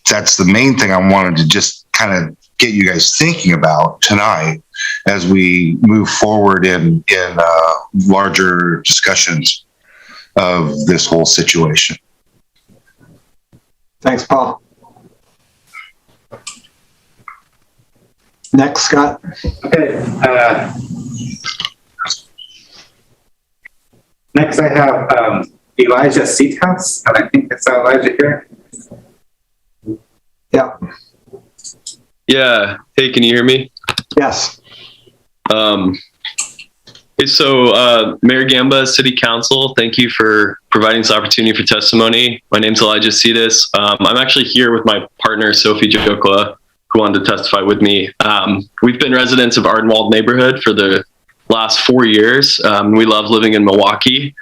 That's the main thing I wanted to just kind of get you guys thinking about tonight as we move forward in larger discussions of this whole situation. Thanks, Paul. Next, Scott. Okay. Next, I have Elijah Seathouse, and I think it's Elijah here. Yeah. Yeah. Hey, can you hear me? Yes. So Mayor Gamba, City Council, thank you for providing this opportunity for testimony. My name's Elijah Seathouse. I'm actually here with my partner, Sophie Jokla, who wanted to testify with me. We've been residents of Ardenwald neighborhood for the last 4 years. We love living in Milwaukie.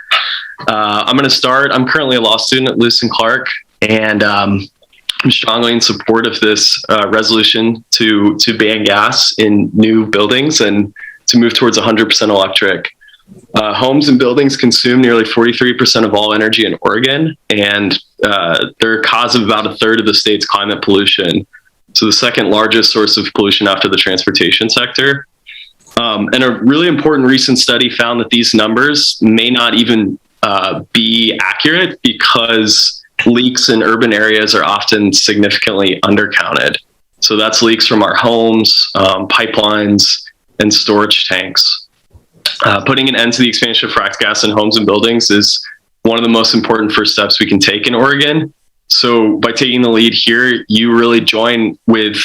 I'm going to start. I'm currently a law student at Lewis and Clark, and I'm strongly in support of this resolution to ban gas in new buildings and to move towards 100% electric. Homes and buildings consume nearly 43% of all energy in Oregon, and they're a cause of about a third of the state's climate pollution. So the second largest source of pollution after the transportation sector. And a really important recent study found that these numbers may not even be accurate because leaks in urban areas are often significantly undercounted. So that's leaks from our homes, pipelines, and storage tanks. Putting an end to the expansion of fracked gas in homes and buildings is one of the most important first steps we can take in Oregon. So by taking the lead here, you really join with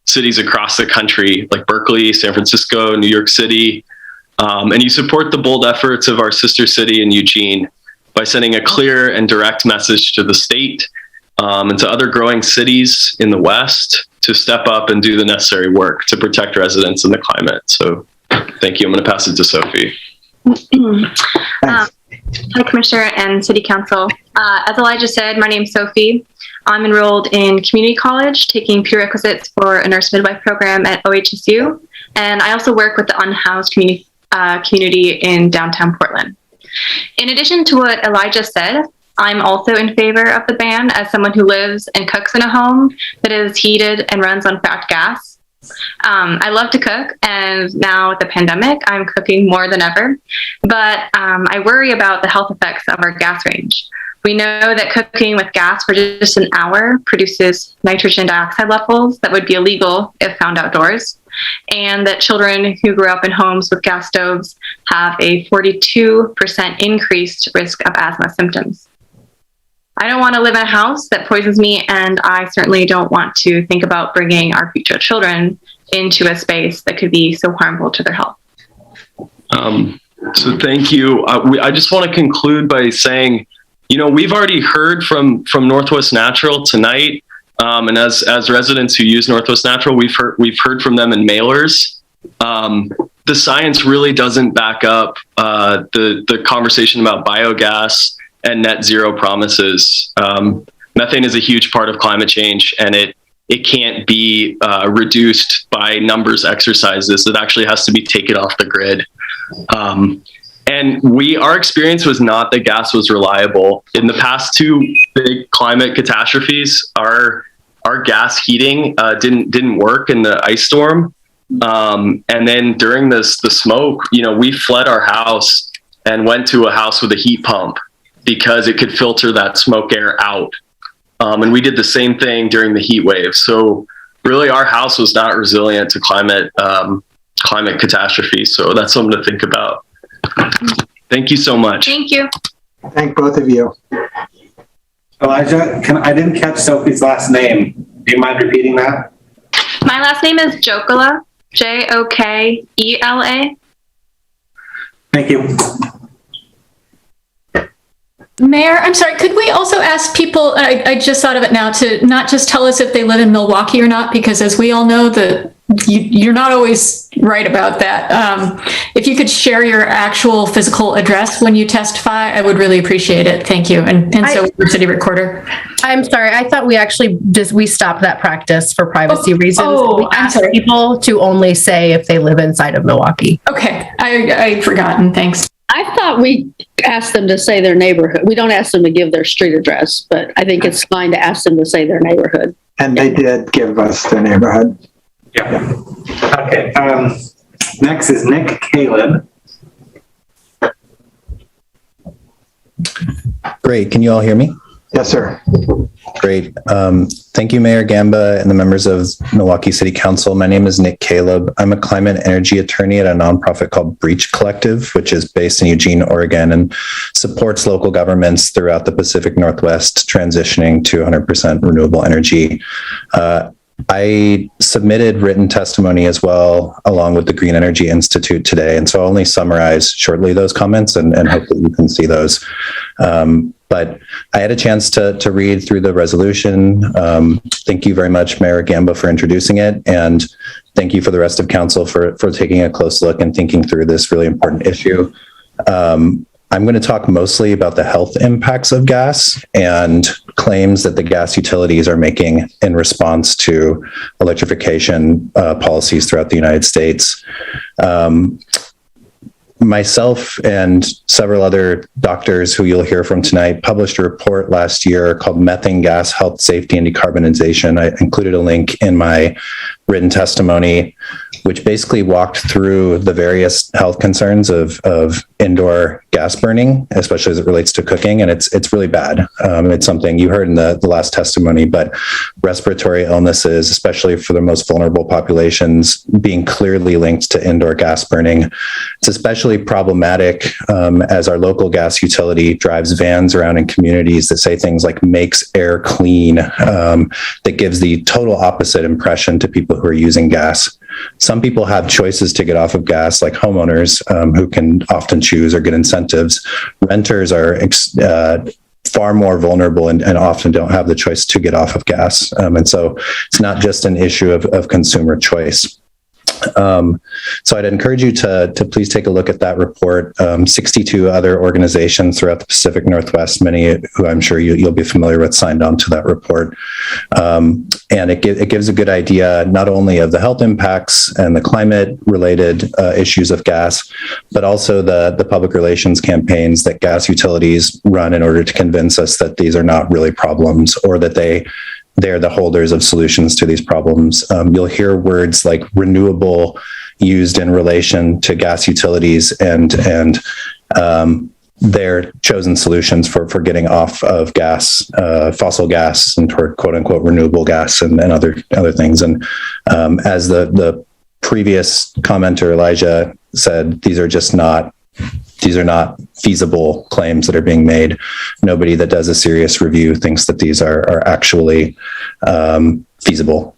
cities across the country like Berkeley, San Francisco, New York City, and you support the bold efforts of our sister city in Eugene by sending a clear and direct message to the state and to other growing cities in the West to step up and do the necessary work to protect residents and the climate. So thank you. I'm going to pass it to Sophie. Hi, Commissioner and City Council. As Elijah said, my name's Sophie. I'm enrolled in community college, taking prerequisites for a nurse midwife program at OHSU. And I also work with the unhoused community in downtown Portland. In addition to what Elijah said, I'm also in favor of the ban as someone who lives and cooks in a home that is heated and runs on fracked gas. I love to cook, and now with the pandemic, I'm cooking more than ever. But I worry about the health effects of our gas range. We know that cooking with gas for just an hour produces nitrogen dioxide levels that would be illegal if found outdoors, and that children who grew up in homes with gas stoves have a 42% increased risk of asthma symptoms. I don't want to live in a house that poisons me, and I certainly don't want to think about bringing our future children into a space that could be so harmful to their health. So thank you. I just want to conclude by saying, we've already heard from Northwest Natural tonight, and as residents who use Northwest Natural, we've heard from them in mailers. The science really doesn't back up the conversation about biogas and net zero promises. Methane is a huge part of climate change, and it can't be reduced by numbers exercises. It actually has to be taken off the grid. And our experience was not that gas was reliable. In the past two big climate catastrophes, our gas heating didn't work in the ice storm. And then during the smoke, we fled our house and went to a house with a heat pump because it could filter that smoke air out. And we did the same thing during the heat wave. So really our house was not resilient to climate catastrophe. So that's something to think about. Thank you so much. Thank you. Thank both of you. Elijah, I didn't catch Sophie's last name. Do you mind repeating that? My last name is Jokela, Jokela. Thank you. Mayor, I'm sorry, could we also ask people, I just thought of it now, to not just tell us if they live in Milwaukie or not, because as we all know, you're not always right about that. If you could share your actual physical address when you testify, I would really appreciate it. Thank you. And so your city recorder. I'm sorry. I thought we actually we stopped that practice for privacy reasons. We asked people to only say if they live inside of Milwaukie. Okay. I'd forgotten. Thanks. I thought we asked them to say their neighborhood. We don't ask them to give their street address, but I think it's fine to ask them to say their neighborhood. And they did give us their neighborhood. Yeah. Okay. Next is Nick Caleb. Great. Can you all hear me? Yes, sir. Great. Thank you, Mayor Gamba and the members of Milwaukie City Council. My name is Nick Caleb. I'm a climate energy attorney at a nonprofit called Breach Collective, which is based in Eugene, Oregon, and supports local governments throughout the Pacific Northwest transitioning to 100% renewable energy. I submitted written testimony as well, along with the Green Energy Institute today. And so I'll only summarize shortly those comments and hope that you can see those. But I had a chance to read through the resolution. Thank you very much, Mayor Gamba, for introducing it. And thank you for the rest of council for taking a close look and thinking through this really important issue. I'm going to talk mostly about the health impacts of gas and claims that the gas utilities are making in response to electrification policies throughout the United States. Myself and several other doctors who you'll hear from tonight published a report last year called Methane Gas Health, Safety, and Decarbonization. I included a link in my written testimony, which basically walked through the various health concerns of indoor gas burning, especially as it relates to cooking. And it's really bad. It's something you heard in the last testimony, but respiratory illnesses, especially for the most vulnerable populations, being clearly linked to indoor gas burning. It's especially problematic as our local gas utility drives vans around in communities that say things like makes air clean, that gives the total opposite impression to people who are using gas. Some people have choices to get off of gas, like homeowners who can often choose or get incentives. Renters are far more vulnerable and often don't have the choice to get off of gas. And so it's not just an issue of consumer choice. So I'd encourage you to please take a look at that report. 62 other organizations throughout the Pacific Northwest, many who I'm sure you'll be familiar with, signed on to that report. And it gives a good idea not only of the health impacts and the climate-related issues of gas, but also the public relations campaigns that gas utilities run in order to convince us that these are not really problems, or that they're the holders of solutions to these problems. You'll hear words like renewable used in relation to gas utilities and their chosen solutions for getting off of gas, fossil gas, and toward quote unquote renewable gas and other things. And as the previous commenter Elijah said, these are not feasible claims that are being made. Nobody that does a serious review thinks that these are actually feasible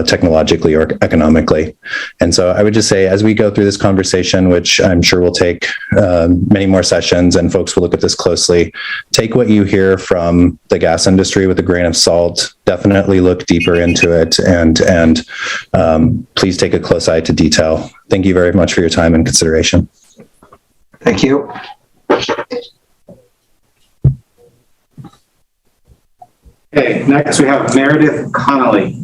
technologically or economically. And so I would just say, as we go through this conversation, which I'm sure will take many more sessions and folks will look at this closely, take what you hear from the gas industry with a grain of salt. Definitely look deeper into it, and please take a close eye to detail. Thank you very much for your time and consideration. Thank you. Okay, next we have Meredith Connolly.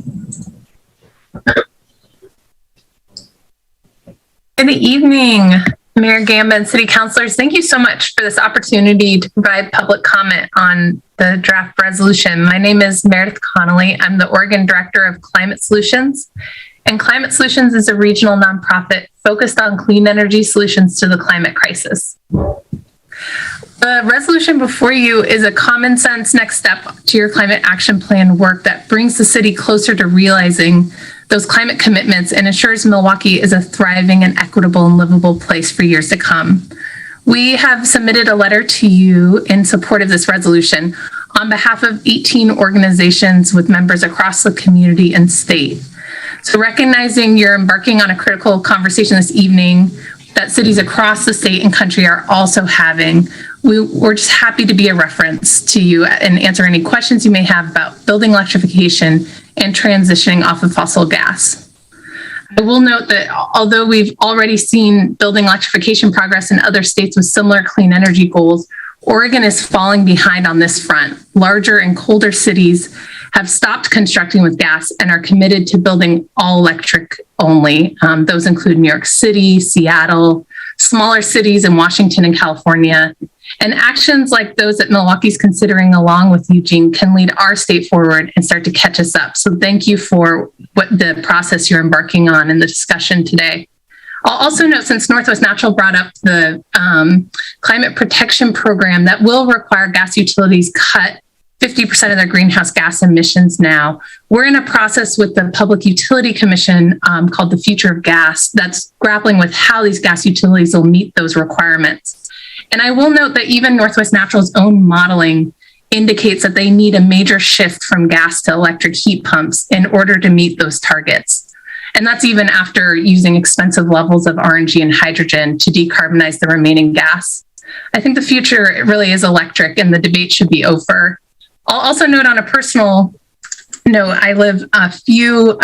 Good evening, Mayor Gamba and City Councilors. Thank you so much for this opportunity to provide public comment on the draft resolution. My name is Meredith Connolly. I'm the Oregon Director of Climate Solutions. And Climate Solutions is a regional nonprofit focused on clean energy solutions to the climate crisis. The resolution before you is a common sense next step to your climate action plan work that brings the city closer to realizing those climate commitments and ensures Milwaukie is a thriving and equitable and livable place for years to come. We have submitted a letter to you in support of this resolution on behalf of 18 organizations with members across the community and state. So recognizing you're embarking on a critical conversation this evening that cities across the state and country are also having, we're just happy to be a reference to you and answer any questions you may have about building electrification and transitioning off of fossil gas. I will note that although we've already seen building electrification progress in other states with similar clean energy goals, Oregon is falling behind on this front. Larger and colder cities have stopped constructing with gas and are committed to building all electric only. Those include New York City, Seattle, smaller cities in Washington and California. And actions like those that Milwaukee's considering along with Eugene can lead our state forward and start to catch us up. So thank you for what the process you're embarking on in the discussion today. I'll also note, since Northwest Natural brought up the climate protection program that will require gas utilities cut 50% of their greenhouse gas emissions now. We're in a process with the Public Utility Commission called the Future of Gas that's grappling with how these gas utilities will meet those requirements. And I will note that even Northwest Natural's own modeling indicates that they need a major shift from gas to electric heat pumps in order to meet those targets. And that's even after using expensive levels of RNG and hydrogen to decarbonize the remaining gas. I think the future really is electric and the debate should be over. I'll also note on a personal note, I live a few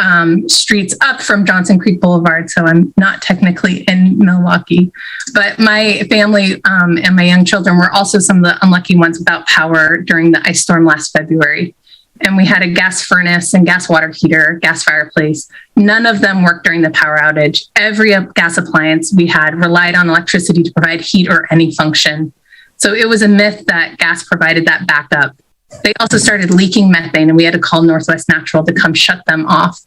streets up from Johnson Creek Boulevard, so I'm not technically in Milwaukie, but my family and my young children were also some of the unlucky ones without power during the ice storm last February. And we had a gas furnace and gas water heater, gas fireplace. None of them worked during the power outage. Every gas appliance we had relied on electricity to provide heat or any function. So it was a myth that gas provided that backup. They also started leaking methane and we had to call Northwest Natural to come shut them off.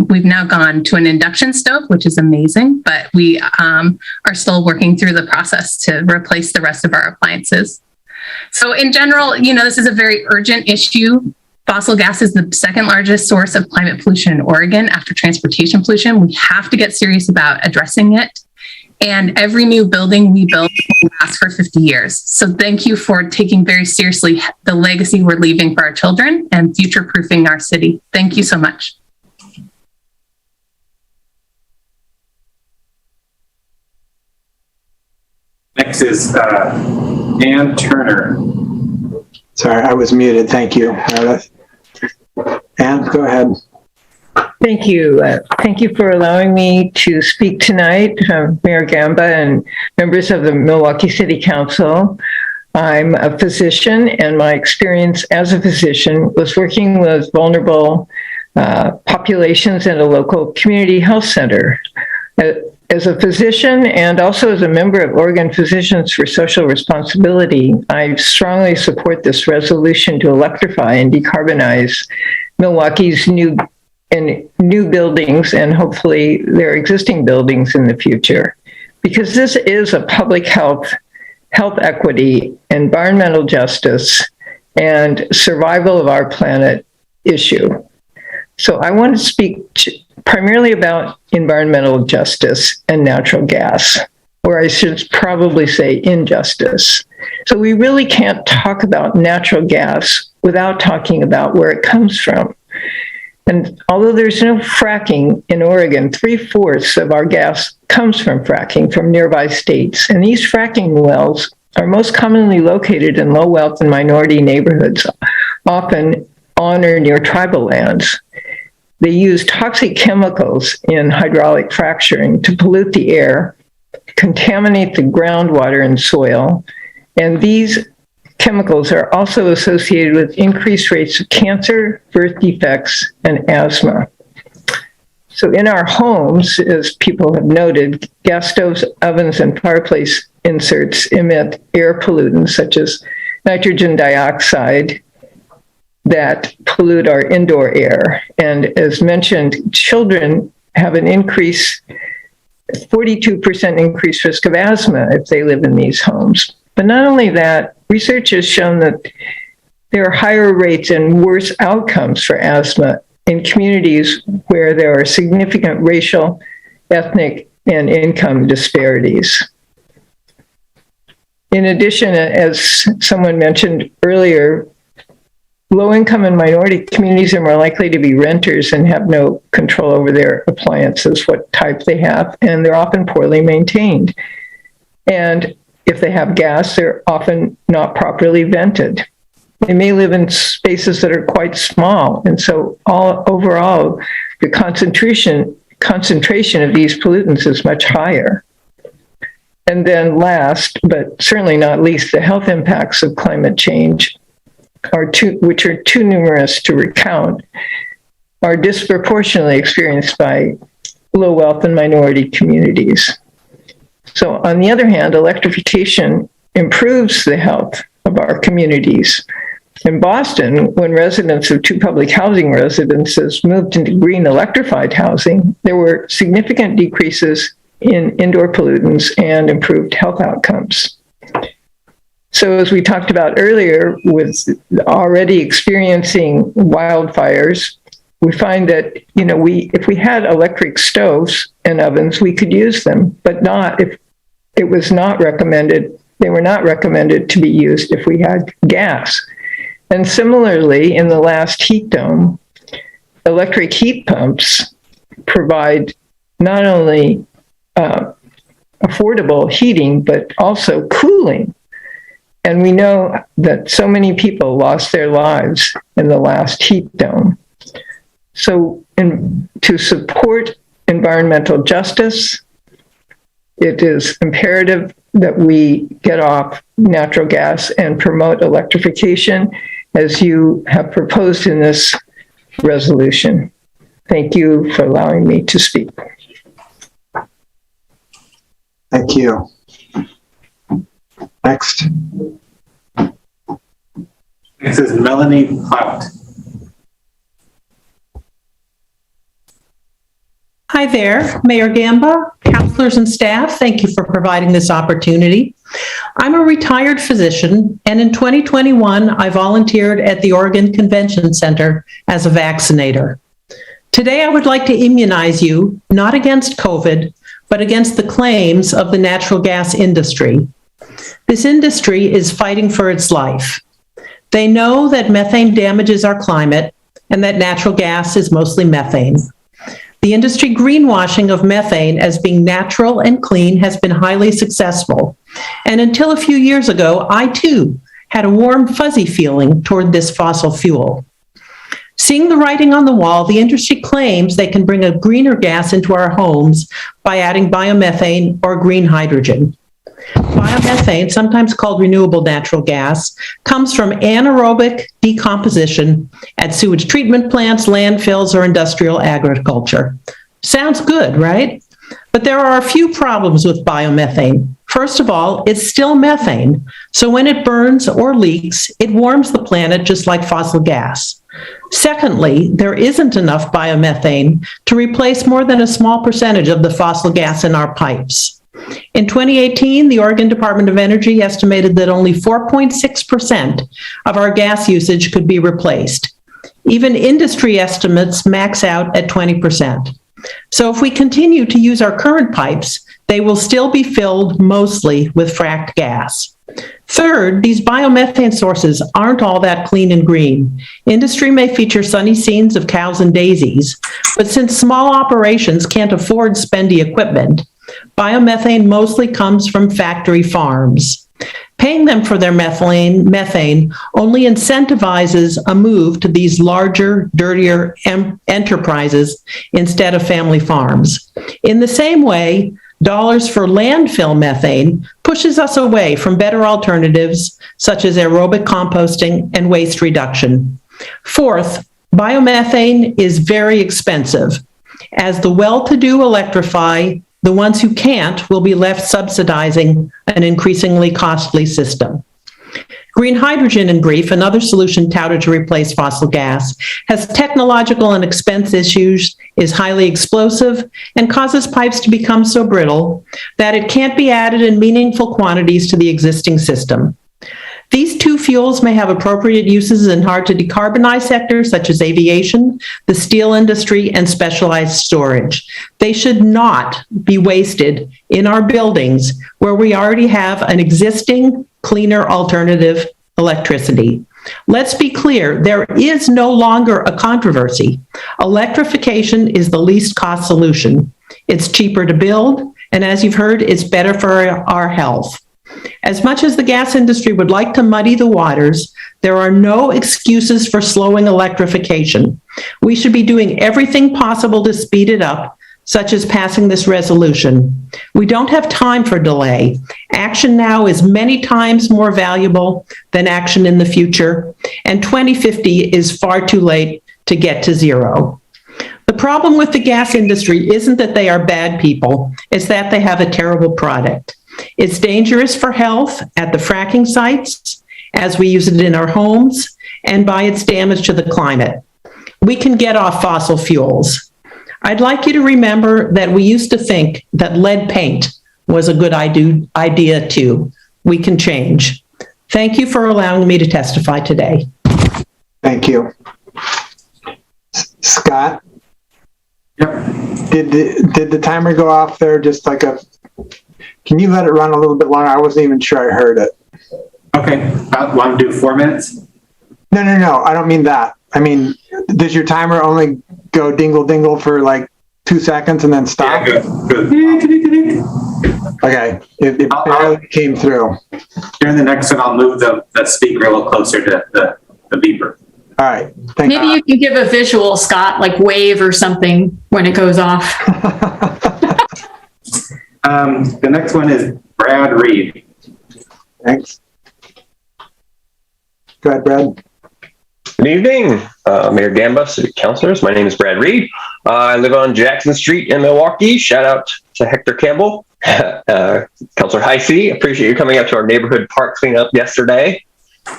We've now gone to an induction stove, which is amazing, but we are still working through the process to replace the rest of our appliances. So in general, this is a very urgent issue. Fossil gas is the second largest source of climate pollution in Oregon after transportation pollution. We have to get serious about addressing it. And every new building we build will last for 50 years. So thank you for taking very seriously the legacy we're leaving for our children and future-proofing our city. Thank you so much. Next is Ann Turner. Sorry, I was muted. Thank you. Ann, go ahead. Thank you. Thank you for allowing me to speak tonight, Mayor Gamba and members of the Milwaukie City Council. I'm a physician, and my experience as a physician was working with vulnerable populations in a local community health center. As a physician and also as a member of Oregon Physicians for Social Responsibility, I strongly support this resolution to electrify and decarbonize Milwaukee's new buildings and hopefully their existing buildings in the future, because this is a public health equity, environmental justice, and survival of our planet issue. So I want to speak primarily about environmental justice and natural gas, or I should probably say injustice. So we really can't talk about natural gas without talking about where it comes from. And although there's no fracking in Oregon, 3/4 of our gas comes from fracking from nearby states. And these fracking wells are most commonly located in low wealth and minority neighborhoods, often on or near tribal lands. They use toxic chemicals in hydraulic fracturing to pollute the air, contaminate the groundwater and soil, and these chemicals are also associated with increased rates of cancer, birth defects, and asthma. So in our homes, as people have noted, gas stoves, ovens, and fireplace inserts emit air pollutants such as nitrogen dioxide that pollute our indoor air. And as mentioned, children have an 42% increased risk of asthma if they live in these homes. But not only that, research has shown that there are higher rates and worse outcomes for asthma in communities where there are significant racial, ethnic, and income disparities. In addition, as someone mentioned earlier, low-income and minority communities are more likely to be renters and have no control over their appliances, what type they have, and they're often poorly maintained. And if they have gas, they're often not properly vented. They may live in spaces that are quite small, and so overall, the concentration of these pollutants is much higher. And then last, but certainly not least, the health impacts of climate change, which are too numerous to recount, are disproportionately experienced by low wealth and minority communities. So on the other hand, electrification improves the health of our communities. In Boston, when residents of 2 public housing residences moved into green electrified housing, there were significant decreases in indoor pollutants and improved health outcomes. So as we talked about earlier, with already experiencing wildfires, we find that, if we had electric stoves and ovens, we could use them, but not if it was not recommended. They were not recommended to be used if we had gas. And similarly, in the last heat dome, electric heat pumps provide not only affordable heating, but also cooling. And we know that so many people lost their lives in the last heat dome. So to support environmental justice, it is imperative that we get off natural gas and promote electrification, as you have proposed in this resolution. Thank you for allowing me to speak. Thank you. Next. This is Melanie Clout. Hi there, Mayor Gamba, councilors and staff. Thank you for providing this opportunity. I'm a retired physician, and in 2021, I volunteered at the Oregon Convention Center as a vaccinator. Today, I would like to immunize you, not against COVID, but against the claims of the natural gas industry. This industry is fighting for its life. They know that methane damages our climate and that natural gas is mostly methane. The industry greenwashing of methane as being natural and clean has been highly successful. And until a few years ago, I too had a warm, fuzzy feeling toward this fossil fuel. Seeing the writing on the wall, the industry claims they can bring a greener gas into our homes by adding biomethane or green hydrogen. Biomethane, sometimes called renewable natural gas, comes from anaerobic decomposition at sewage treatment plants, landfills, or industrial agriculture. Sounds good, right? But there are a few problems with biomethane. First of all, it's still methane, so when it burns or leaks, it warms the planet just like fossil gas. Secondly, there isn't enough biomethane to replace more than a small percentage of the fossil gas in our pipes. In 2018, the Oregon Department of Energy estimated that only 4.6% of our gas usage could be replaced. Even industry estimates max out at 20%. So if we continue to use our current pipes, they will still be filled mostly with fracked gas. Third, these biomethane sources aren't all that clean and green. Industry may feature sunny scenes of cows and daisies, but since small operations can't afford spendy equipment, biomethane mostly comes from factory farms. Paying them for their methane only incentivizes a move to these larger, dirtier enterprises instead of family farms. In the same way, dollars for landfill methane pushes us away from better alternatives such as aerobic composting and waste reduction. Fourth, biomethane is very expensive. As the well-to-do electrify, the ones who can't will be left subsidizing an increasingly costly system. Green hydrogen, in brief, another solution touted to replace fossil gas, has technological and expense issues, is highly explosive, and causes pipes to become so brittle that it can't be added in meaningful quantities to the existing system. These two fuels may have appropriate uses in hard to decarbonize sectors such as aviation, the steel industry, and specialized storage. They should not be wasted in our buildings where we already have an existing cleaner alternative, electricity. Let's be clear, there is no longer a controversy. Electrification is the least cost solution. It's cheaper to build, and as you've heard, it's better for our health. As much as the gas industry would like to muddy the waters, there are no excuses for slowing electrification. We should be doing everything possible to speed it up, such as passing this resolution. We don't have time for delay. Action now is many times more valuable than action in the future, and 2050 is far too late to get to zero. The problem with the gas industry isn't that they are bad people, it's that they have a terrible product. It's dangerous for health at the fracking sites, as we use it in our homes, and by its damage to the climate. We can get off fossil fuels. I'd like you to remember that we used to think that lead paint was a good idea too. We can change. Thank you for allowing me to testify today. Thank you. Scott? Yep. Did the timer go off there? Just like can you let it run a little bit longer? I wasn't even sure I heard it. Okay. Want to do 4 minutes? No. I don't mean that. I mean, does your timer only go dingle dingle for like 2 seconds and then stop? Yeah, good. Okay. It barely came through. During the next one, I'll move the speaker a little closer to the beeper. All right. Thank Maybe you can give a visual, Scott, like wave or something when it goes off. The next one is Brad Reed. Thanks. Go ahead, Brad. Good evening, Mayor Gamba, City Councilors. My name is Brad Reed. I live on Jackson Street in Milwaukie. Shout out to Hector Campbell. Councilor Heisey, appreciate you coming out to our neighborhood park cleanup yesterday.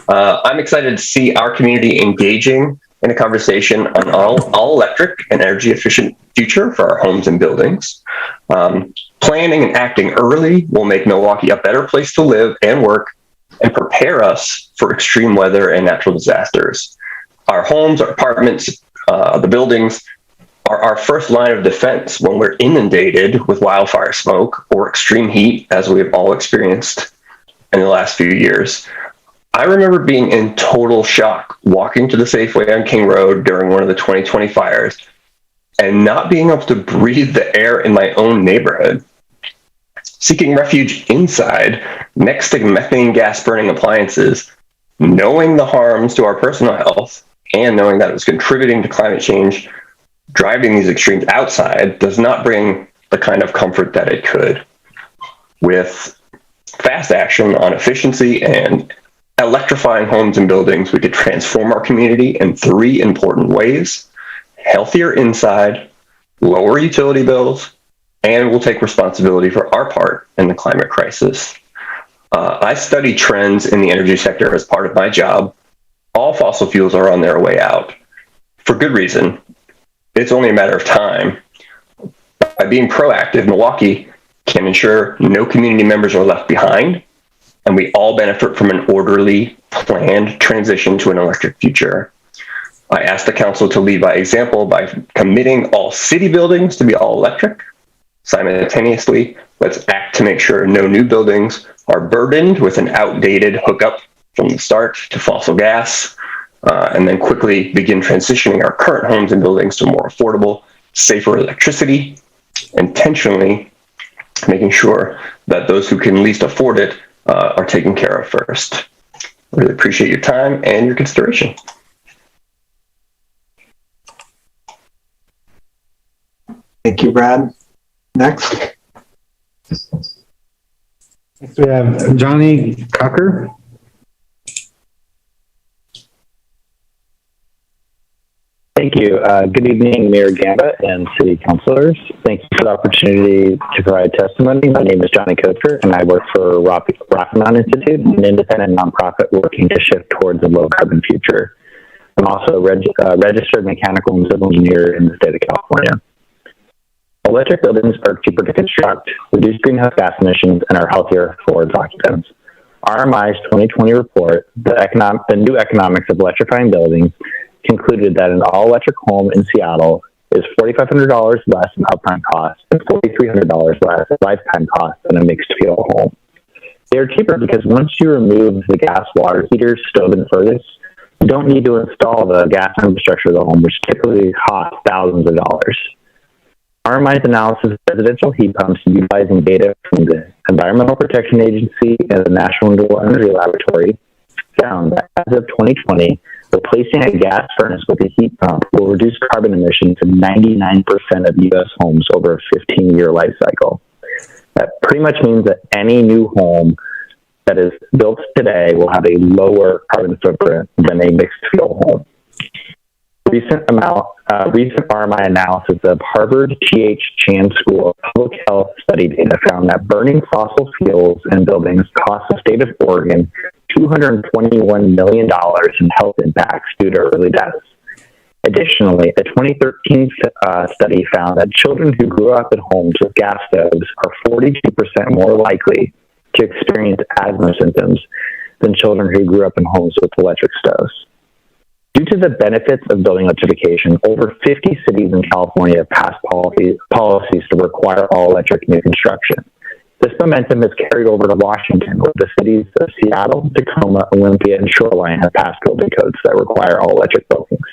I'm excited to see our community engaging in a conversation on all electric and energy efficient future for our homes and buildings. Planning and acting early will make Milwaukie a better place to live and work and prepare us for extreme weather and natural disasters. Our homes, our apartments, the buildings are our first line of defense when we're inundated with wildfire smoke or extreme heat, as we've all experienced in the last few years. I remember being in total shock walking to the Safeway on King Road during one of the 2020 fires and not being able to breathe the air in my own neighborhood. Seeking refuge inside, next to methane gas burning appliances, knowing the harms to our personal health and knowing that it was contributing to climate change, driving these extremes outside does not bring the kind of comfort that it could. With fast action on efficiency and electrifying homes and buildings, we could transform our community in 3 important ways: healthier inside, lower utility bills, and we'll take responsibility for our part in the climate crisis. I study trends in the energy sector as part of my job. All fossil fuels are on their way out. For good reason. It's only a matter of time. By being proactive, Milwaukie can ensure no community members are left behind, and we all benefit from an orderly, planned transition to an electric future. I ask the council to lead by example by committing all city buildings to be all electric. Simultaneously, let's act to make sure no new buildings are burdened with an outdated hookup from the start to fossil gas, and then quickly begin transitioning our current homes and buildings to more affordable, safer electricity, intentionally making sure that those who can least afford it are taken care of first. I really appreciate your time and your consideration. Thank you, Brad. Next. Next we have Johnny Cocker. Thank you. Good evening, Mayor Gamba and City Councilors. Thank you for the opportunity to provide testimony. My name is Johnny Coker, and I work for Rafferman Institute, an independent nonprofit working to shift towards a low-carbon future. I'm also a registered mechanical and civil engineer in the state of California. Electric buildings are cheaper to construct, reduce greenhouse gas emissions, and are healthier for its occupants. RMI's 2020 report, the new economics of electrifying buildings, concluded that an all-electric home in Seattle is $4,500 less in upfront cost and $4,300 less in lifetime cost than a mixed-fuel home. They are cheaper because once you remove the gas, water heaters, stove, and furnace, you don't need to install the gas infrastructure of the home, which typically costs thousands of dollars. RMI's analysis of residential heat pumps utilizing data from the Environmental Protection Agency and the National Renewable Energy Laboratory found that as of 2020, replacing a gas furnace with a heat pump will reduce carbon emissions in 99% of U.S. homes over a 15-year life cycle. That pretty much means that any new home that is built today will have a lower carbon footprint than a mixed-fuel home. Recent RMI analysis of Harvard T.H. Chan School of Public Health study data found that burning fossil fuels in buildings cost the state of Oregon $221 million in health impacts due to early deaths. Additionally, a 2013 study found that children who grew up in homes with gas stoves are 42% more likely to experience asthma symptoms than children who grew up in homes with electric stoves. Due to the benefits of building electrification, over 50 cities in California have passed policies to require all-electric new construction. This momentum has carried over to Washington, where the cities of Seattle, Tacoma, Olympia, and Shoreline have passed building codes that require all-electric buildings.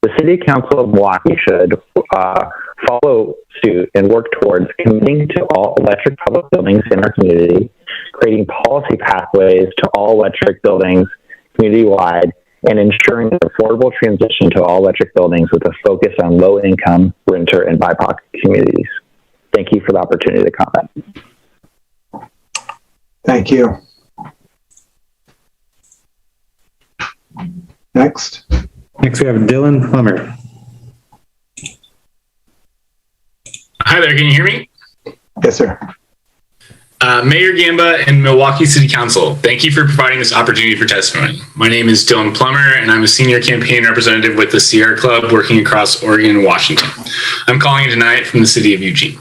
The City Council of Milwaukie should follow suit and work towards committing to all-electric public buildings in our community, creating policy pathways to all-electric buildings community-wide, and ensuring an affordable transition to all-electric buildings with a focus on low-income, renter, and BIPOC communities. Thank you for the opportunity to comment. Thank you. Next. Next we have Dylan Plummer. Hi there, can you hear me? Yes, sir. Mayor Gamba and Milwaukie City Council, thank you for providing this opportunity for testimony. My name is Dylan Plummer, and I'm a senior campaign representative with the Sierra Club working across Oregon and Washington. I'm calling you tonight from the city of Eugene.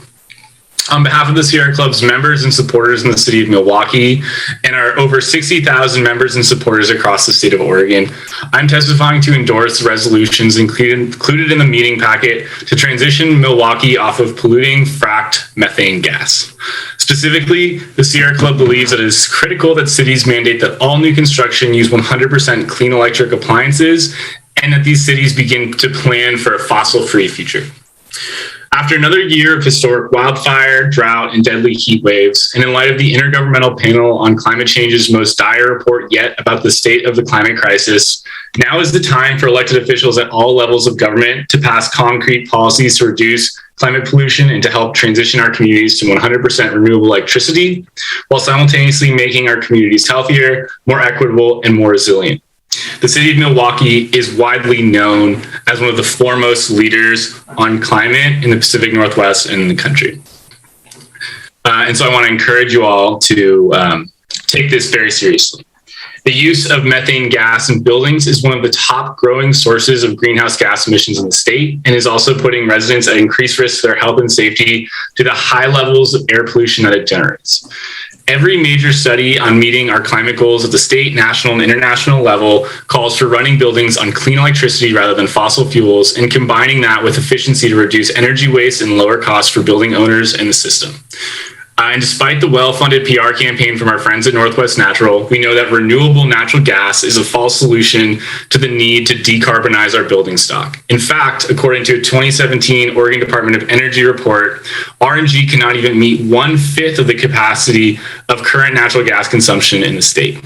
On behalf of the Sierra Club's members and supporters in the city of Milwaukie and our over 60,000 members and supporters across the state of Oregon, I'm testifying to endorse the resolutions included in the meeting packet to transition Milwaukie off of polluting fracked methane gas. Specifically, the Sierra Club believes that it is critical that cities mandate that all new construction use 100% clean electric appliances and that these cities begin to plan for a fossil-free future. After another year of historic wildfire, drought, and deadly heat waves, and in light of the Intergovernmental Panel on Climate Change's most dire report yet about the state of the climate crisis, Now is the time for elected officials at all levels of government to pass concrete policies to reduce climate pollution and to help transition our communities to 100% renewable electricity, while simultaneously making our communities healthier, more equitable, and more resilient. The city of Milwaukee is widely known as one of the foremost leaders on climate in the Pacific Northwest and in the country. And so I want to encourage you all to take this very seriously. The use of methane gas in buildings is one of the top growing sources of greenhouse gas emissions in the state and is also putting residents at increased risk to their health and safety due to high levels of air pollution that it generates. Every major study on meeting our climate goals at the state, national, and international level calls for running buildings on clean electricity rather than fossil fuels and combining that with efficiency to reduce energy waste and lower costs for building owners and the system. And despite the well-funded PR campaign from our friends at Northwest Natural, we know that renewable natural gas is a false solution to the need to decarbonize our building stock. In fact, according to a 2017 Oregon Department of Energy report, RNG cannot even meet 1/5 of the capacity of current natural gas consumption in the state.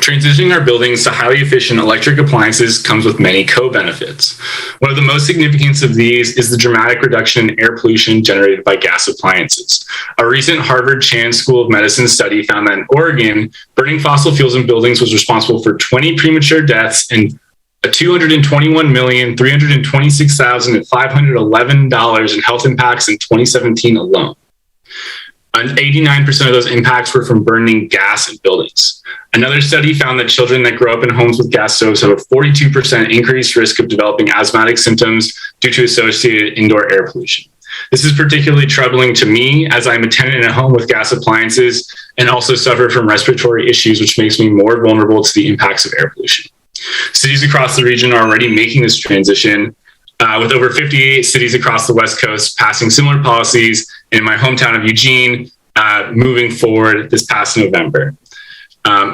Transitioning our buildings to highly efficient electric appliances comes with many co-benefits. One of the most significant of these is the dramatic reduction in air pollution generated by gas appliances. A recent Harvard Chan School of Medicine study found that in Oregon, burning fossil fuels in buildings was responsible for 20 premature deaths and $221,326,511 in health impacts in 2017 alone. And 89% of those impacts were from burning gas in buildings. Another study found that children that grow up in homes with gas stoves have a 42% increased risk of developing asthmatic symptoms due to associated indoor air pollution. This is particularly troubling to me as I'm a tenant in a home with gas appliances and also suffer from respiratory issues, which makes me more vulnerable to the impacts of air pollution. Cities across the region are already making this transition, with over 58 cities across the West Coast passing similar policies, and in my hometown of Eugene, moving forward this past November.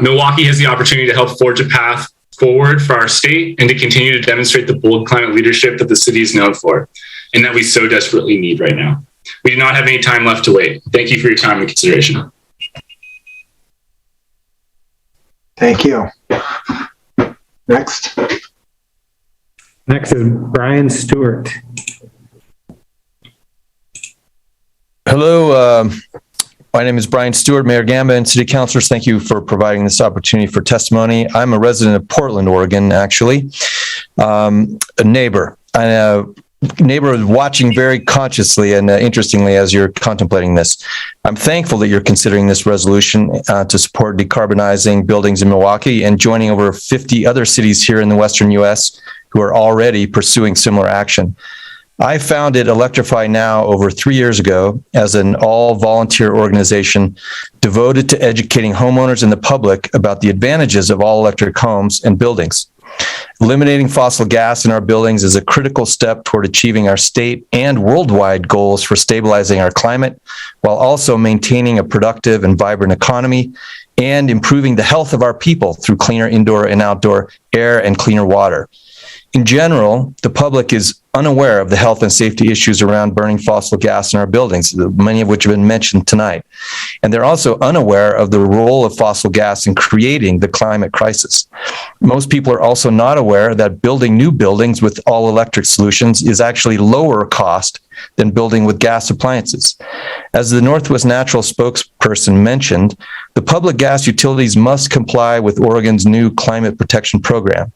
Milwaukee has the opportunity to help forge a path forward for our state and to continue to demonstrate the bold climate leadership that the city is known for and that we so desperately need right now. We do not have any time left to wait. Thank you for your time and consideration. Thank you. Next. Next is Brian Stewart. Hello, my name is Brian Stewart, Mayor Gamba, and City Councilors. Thank you for providing this opportunity for testimony. I'm a resident of Portland, Oregon, actually, a neighbor. A neighbor watching very consciously and interestingly as you're contemplating this. I'm thankful that you're considering this resolution to support decarbonizing buildings in Milwaukee and joining over 50 other cities here in the Western U.S. who are already pursuing similar action. I founded Electrify Now over 3 years ago as an all-volunteer organization devoted to educating homeowners and the public about the advantages of all-electric homes and buildings. Eliminating fossil gas in our buildings is a critical step toward achieving our state and worldwide goals for stabilizing our climate, while also maintaining a productive and vibrant economy and improving the health of our people through cleaner indoor and outdoor air and cleaner water. In general, the public is unaware of the health and safety issues around burning fossil gas in our buildings, many of which have been mentioned tonight. And they're also unaware of the role of fossil gas in creating the climate crisis. Most people are also not aware that building new buildings with all-electric solutions is actually lower cost than building with gas appliances. As the Northwest Natural spokesperson mentioned, the public gas utilities must comply with Oregon's new climate protection program.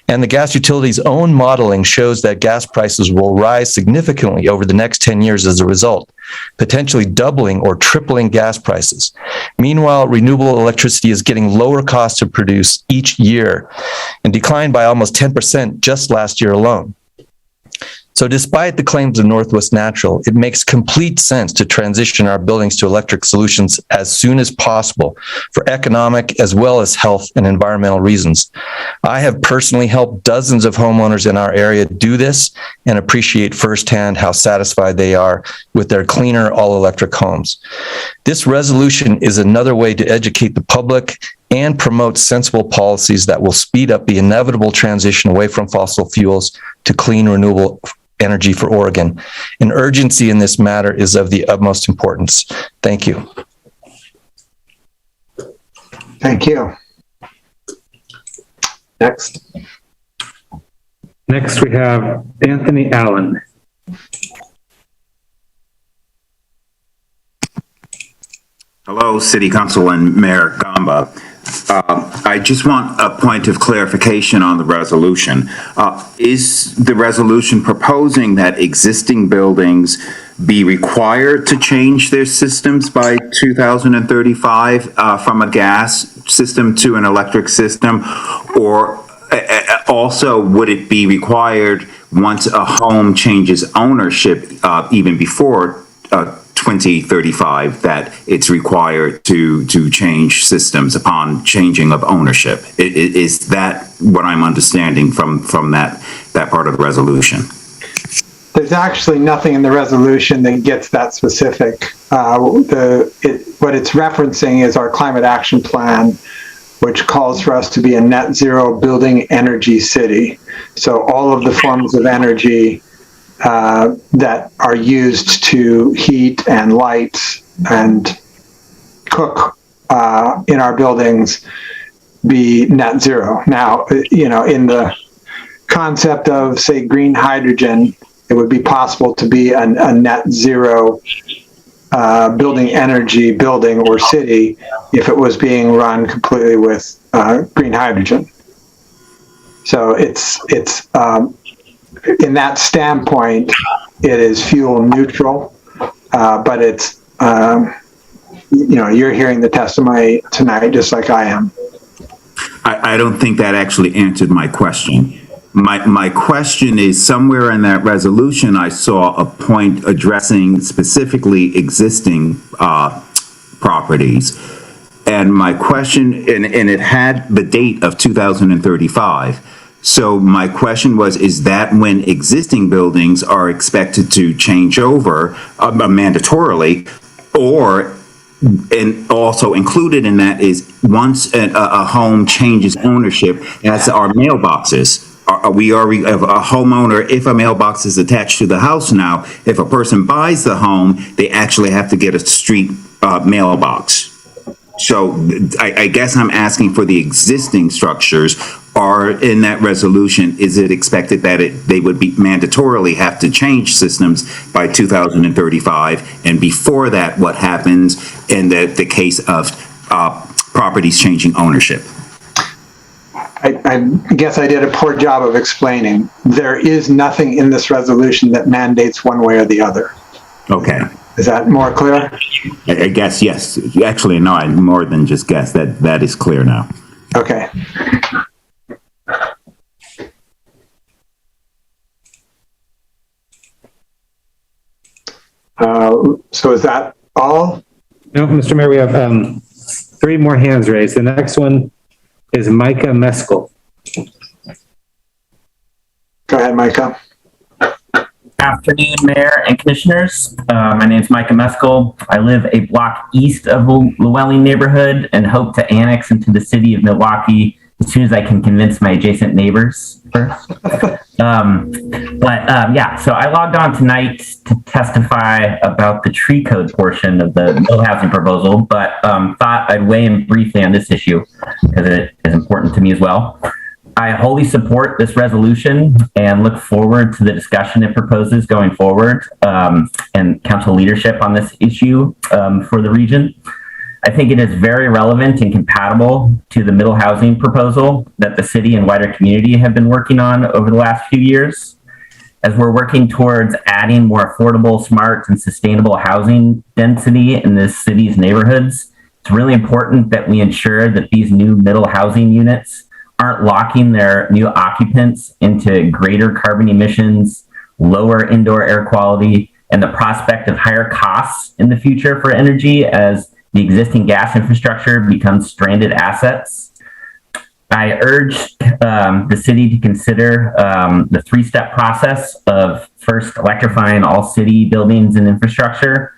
And the gas utilities' own modeling shows that gas prices will rise significantly over the next 10 years as a result, potentially doubling or tripling gas prices. Meanwhile, renewable electricity is getting lower cost to produce each year and declined by almost 10% just last year alone. So despite the claims of Northwest Natural, it makes complete sense to transition our buildings to electric solutions as soon as possible for economic as well as health and environmental reasons. I have personally helped dozens of homeowners in our area do this and appreciate firsthand how satisfied they are with their cleaner all-electric homes. This resolution is another way to educate the public and promote sensible policies that will speed up the inevitable transition away from fossil fuels to clean, renewable energy for Oregon. An urgency in this matter is of the utmost importance. Thank you. Thank you. Next. Next, we have Anthony Allen. Hello, City Council and Mayor Gamba. I just want a point of clarification on the resolution. Is the resolution proposing that existing buildings be required to change their systems by 2035 from a gas system to an electric system? Or also, would it be required once a home changes ownership, even before 2035, that it's required to change systems upon changing of ownership? Is that what I'm understanding from that part of the resolution? There's actually nothing in the resolution that gets that specific. What it's referencing is our climate action plan, which calls for us to be a net zero building energy city. So all of the forms of energy that are used to heat and light and cook in our buildings be net zero. Now, in the concept of, say, green hydrogen, it would be possible to be a net zero building energy building or city if it was being run completely with green hydrogen. So it's in that standpoint, it is fuel neutral, but it's, you're hearing the testimony tonight just like I am. I don't think that actually answered my question. My question is, somewhere in that resolution, I saw a point addressing specifically existing properties. And my question, and it had the date of 2035. So my question was, is that when existing buildings are expected to change over mandatorily, or, and also included in that is once a home changes ownership, as our mailboxes. We are a homeowner. If a mailbox is attached to the house now, if a person buys the home, they actually have to get a street mailbox. So I guess I'm asking for the existing structures. Are in that resolution, is it expected that they would be mandatorily have to change systems by 2035? And before that, what happens in the case of properties changing ownership? I guess I did a poor job of explaining. There is nothing in this resolution that mandates one way or the other. Okay. Is that more clear? I guess, yes. Actually, no, I more than just guess. That is clear now. Okay. So is that all? No, Mr. Mayor, we have 3 more hands raised. The next one is Micah Meskel. Go ahead, Micah. Afternoon, Mayor and Commissioners. My name is Micah Meskel. I live a block east of Llewellyn neighborhood and hope to annex into the city of Milwaukie as soon as I can convince my adjacent neighbors first. So I logged on tonight to testify about the tree code portion of the mill housing proposal, but thought I'd weigh in briefly on this issue because it is important to me as well. I wholly support this resolution and look forward to the discussion it proposes going forward and council leadership on this issue for the region. I think it is very relevant and compatible to the middle housing proposal that the city and wider community have been working on over the last few years. As we're working towards adding more affordable, smart, and sustainable housing density in this city's neighborhoods, it's really important that we ensure that these new middle housing units aren't locking their new occupants into greater carbon emissions, lower indoor air quality, and the prospect of higher costs in the future for energy as the existing gas infrastructure becomes stranded assets. I urge the city to consider the 3-step process of first electrifying all city buildings and infrastructure,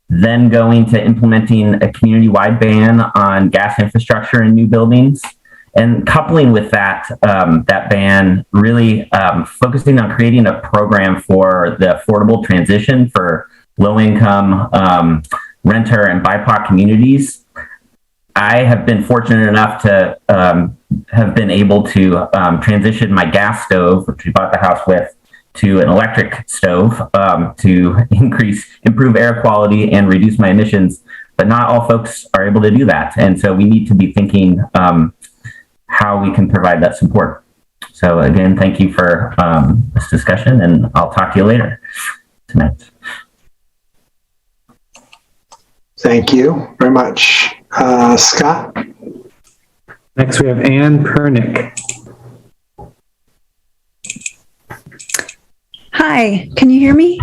then going to implementing a community-wide ban on gas infrastructure in new buildings, and coupling with that ban, really focusing on creating a program for the affordable transition for low-income renter and BIPOC communities. I have been fortunate enough to have been able to transition my gas stove, which we bought the house with, to an electric stove to improve air quality and reduce my emissions. But not all folks are able to do that. And so we need to be thinking how we can provide that support. So again, thank you for this discussion, and I'll talk to you later tonight. Thank you very much. Scott? Next, we have Ann Pernick. Hi, can you hear me?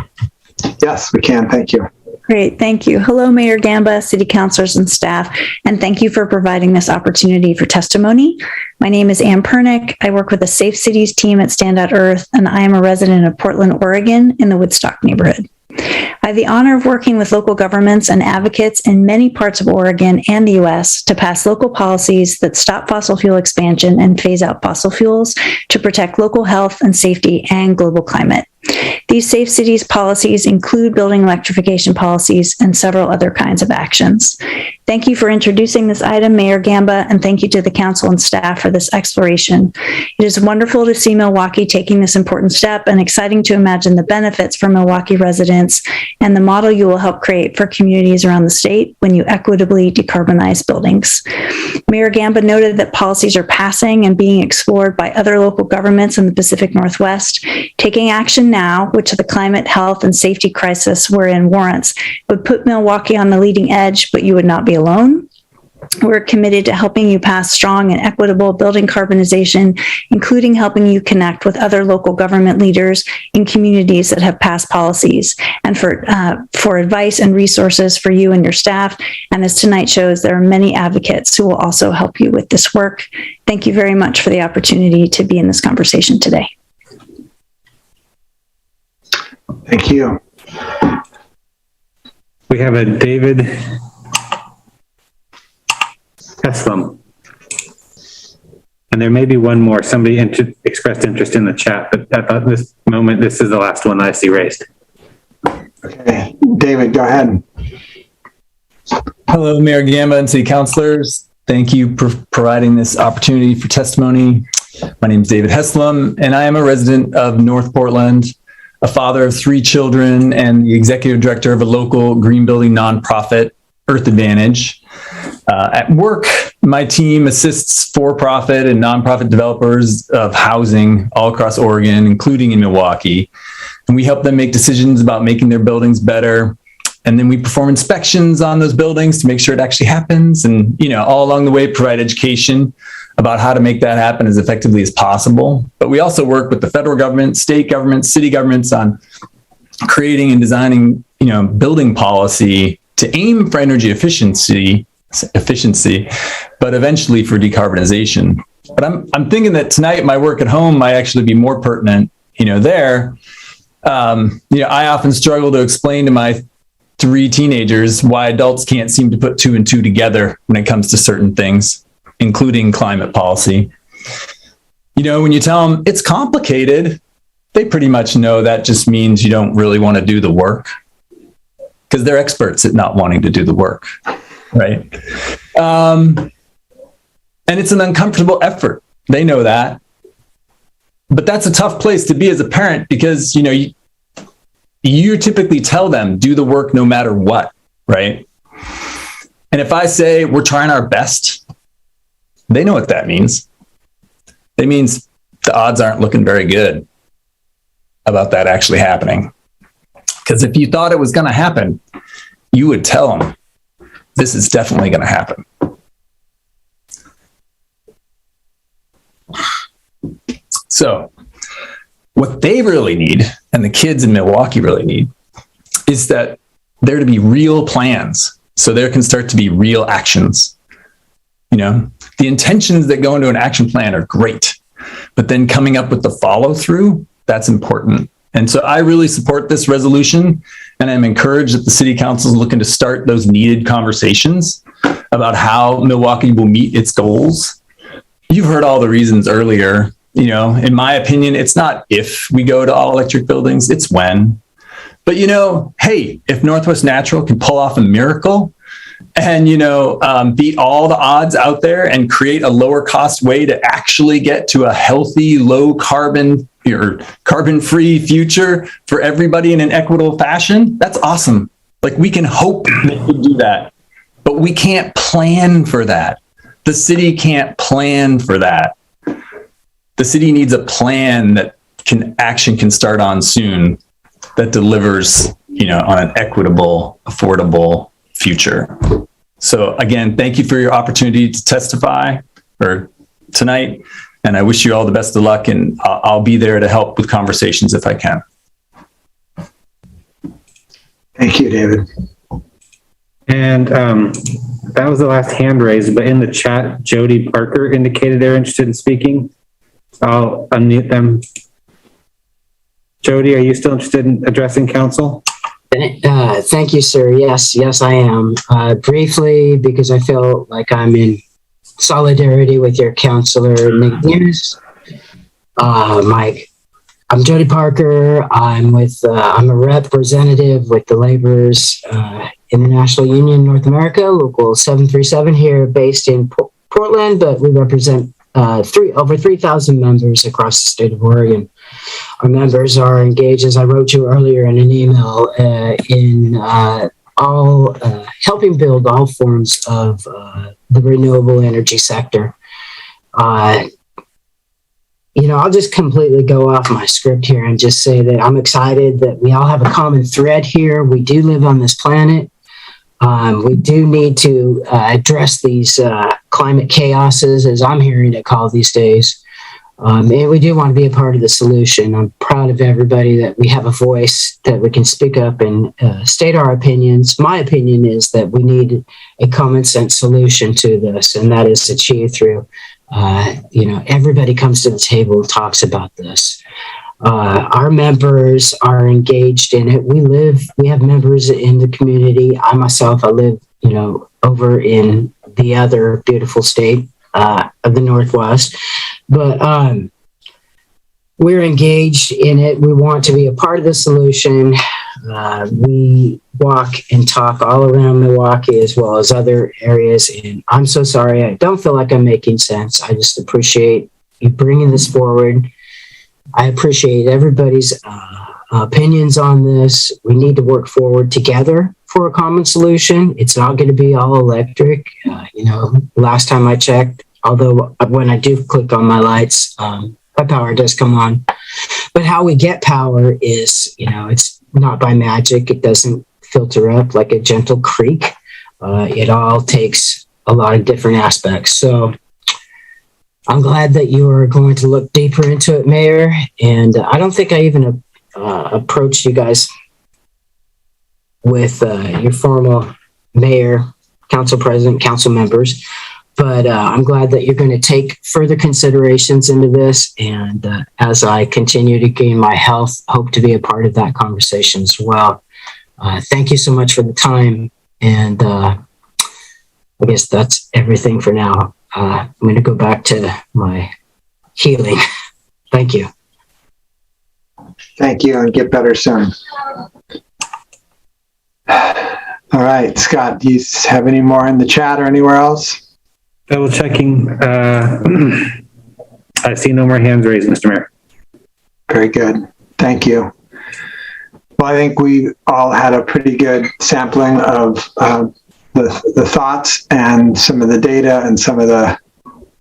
Yes, we can. Thank you. Great, thank you. Hello, Mayor Gamba, city councilors and staff, and thank you for providing this opportunity for testimony. My name is Ann Pernick. I work with the Safe Cities team at Stand Out Earth, and I am a resident of Portland, Oregon in the Woodstock neighborhood. I have the honor of working with local governments and advocates in many parts of Oregon and the U.S. to pass local policies that stop fossil fuel expansion and phase out fossil fuels to protect local health and safety and global climate. These Safe Cities policies include building electrification policies and several other kinds of actions. Thank you for introducing this item, Mayor Gamba, and thank you to the council and staff for this exploration. It is wonderful to see Milwaukie taking this important step and exciting to imagine the benefits for Milwaukie residents and the model you will help create for communities around the state when you equitably decarbonize buildings. Mayor Gamba noted that policies are passing and being explored by other local governments in the Pacific Northwest. Taking action now, which the climate, health, and safety crisis we're in warrants, would put Milwaukie on the leading edge, but you would not be alone. We're committed to helping you pass strong and equitable building carbonization, including helping you connect with other local government leaders in communities that have passed policies, and for advice and resources for you and your staff. And as tonight shows, there are many advocates who will also help you with this work. Thank you very much for the opportunity to be in this conversation today. Thank you. We have a David Heslem. And there may be one more. Somebody expressed interest in the chat, but at this moment, this is the last one I see raised. Okay, David, go ahead. Hello, Mayor Gamba and city councilors. Thank you for providing this opportunity for testimony. My name is David Heslem, and I am a resident of North Portland, a father of 3 children, and the executive director of a local green building nonprofit, Earth Advantage. At work, my team assists for-profit and nonprofit developers of housing all across Oregon, including in Milwaukie. And we help them make decisions about making their buildings better. And then we perform inspections on those buildings to make sure it actually happens. And, all along the way, provide education about how to make that happen as effectively as possible. But we also work with the federal government, state governments, city governments on creating and designing, building policy to aim for energy efficiency, but eventually for decarbonization. But I'm thinking that tonight my work at home might actually be more pertinent, there. I often struggle to explain to my 3 teenagers why adults can't seem to put 2 and 2 together when it comes to certain things, including climate policy. When you tell them it's complicated, they pretty much know that just means you don't really want to do the work, because they're experts at not wanting to do the work, right? And it's an uncomfortable effort. They know that. But that's a tough place to be as a parent, because, you typically tell them, do the work no matter what, right? And if I say we're trying our best, they know what that means. It means the odds aren't looking very good about that actually happening. Because if you thought it was going to happen, you would tell them, this is definitely going to happen. So what they really need, and the kids in Milwaukie really need, is that there to be real plans, so there can start to be real actions. The intentions that go into an action plan are great, but then coming up with the follow through, that's important. And so I really support this resolution, and I'm encouraged that the city council is looking to start those needed conversations about how Milwaukie will meet its goals. You've heard all the reasons earlier. In my opinion, it's not if we go to all electric buildings, it's when. But hey, if Northwest Natural can pull off a miracle and, beat all the odds out there and create a lower cost way to actually get to a healthy, low carbon or carbon free future for everybody in an equitable fashion, that's awesome. Like, we can hope they could do that, but we can't plan for that. The city can't plan for that. The city needs a plan that action can start on soon, that delivers, on an equitable, affordable future. So again, thank you for your opportunity to testify tonight. And I wish you all the best of luck, and I'll be there to help with conversations if I can. Thank you, David. And that was the last hand raised, but in the chat, Jody Parker indicated they're interested in speaking. I'll unmute them. Jody, are you still interested in addressing council? Thank you, sir. Yes, I am. Briefly, because I feel like I'm in solidarity with your councilor, Nick Dennis. Mike, I'm Jody Parker. I'm a representative with the Laborers International Union North America, Local 737 here, based in Portland, but we represent over 3,000 members across the state of Oregon. Our members are engaged, as I wrote you earlier in an email, in helping build all forms of the renewable energy sector. I'll just completely go off my script here and just say that I'm excited that we all have a common thread here. We do live on this planet. We do need to address these climate chaoses, as I'm hearing it called these days. And we do want to be a part of the solution. I'm proud of everybody that we have a voice, that we can speak up and state our opinions. My opinion is that we need a common sense solution to this, and that is achieved through, everybody comes to the table and talks about this. Our members are engaged in it. We have members in the community. I live, over in the other beautiful state of the Northwest, but we're engaged in it. We want to be a part of the solution. We walk and talk all around Milwaukee as well as other areas. And I'm so sorry. I don't feel like I'm making sense. I just appreciate you bringing this forward. I appreciate everybody's opinions on this. We need to work forward together for a common solution. It's not going to be all electric. Last time I checked, although when I do click on my lights, my power does come on. But how we get power is, it's not by magic. It doesn't filter up like a gentle creek. It all takes a lot of different aspects. So I'm glad that you are going to look deeper into it, Mayor. And I don't think I even approached you guys with your formal mayor, council president, council members. But I'm glad that you're going to take further considerations into this. And as I continue to gain my health, hope to be a part of that conversation as well. Thank you so much for the time. And I guess that's everything for now. I'm going to go back to my healing. Thank you. Thank you, and get better soon. All right, Scott, do you have any more in the chat or anywhere else? Double checking. I see no more hands raised, Mr. Mayor. Very good. Thank you. Well, I think we all had a pretty good sampling of the thoughts and some of the data and some of the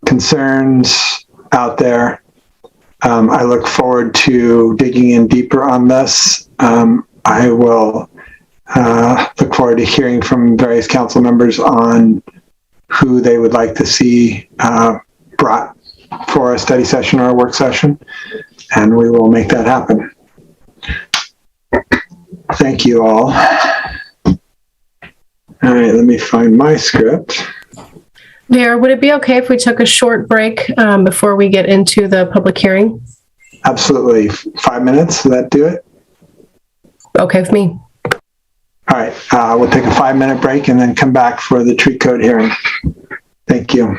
concerns out there. I look forward to digging in deeper on this. I will look forward to hearing from various council members on who they would like to see brought for a study session or a work session, and we will make that happen. Thank you all. All right, let me find my script. Mayor, would it be okay if we took a short break before we get into the public hearing? Absolutely. 5 minutes, will that do it? Okay with me. All right, we'll take a 5-minute break and then come back for the tree code hearing. Thank you.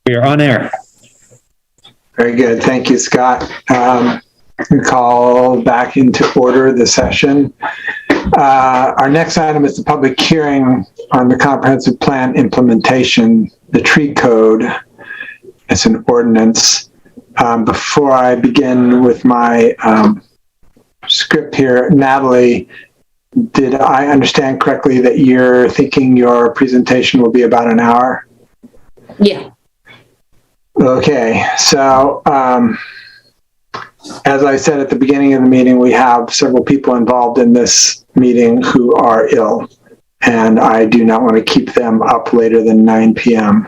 We are on air. Very good. Thank you, Scott. We call back into order the session. Our next item is the public hearing on the comprehensive plan implementation, the tree code. It's an ordinance. Before I begin with my script here, Natalie, did I understand correctly that you're thinking your presentation will be about an hour? Yeah. Okay, so as I said at the beginning of the meeting, we have several people involved in this meeting who are ill, and I do not want to keep them up later than 9 p.m.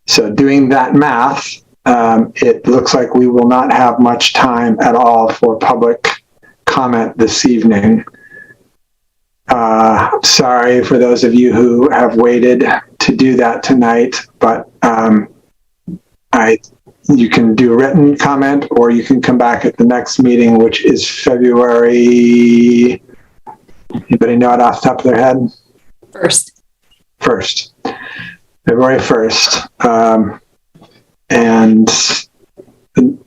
So doing that math, it looks like we will not have much time at all for public comment this evening. Sorry for those of you who have waited to do that tonight, but you can do written comment, or you can come back at the next meeting, which is February. Anybody know it off the top of their head? First. February 1st. And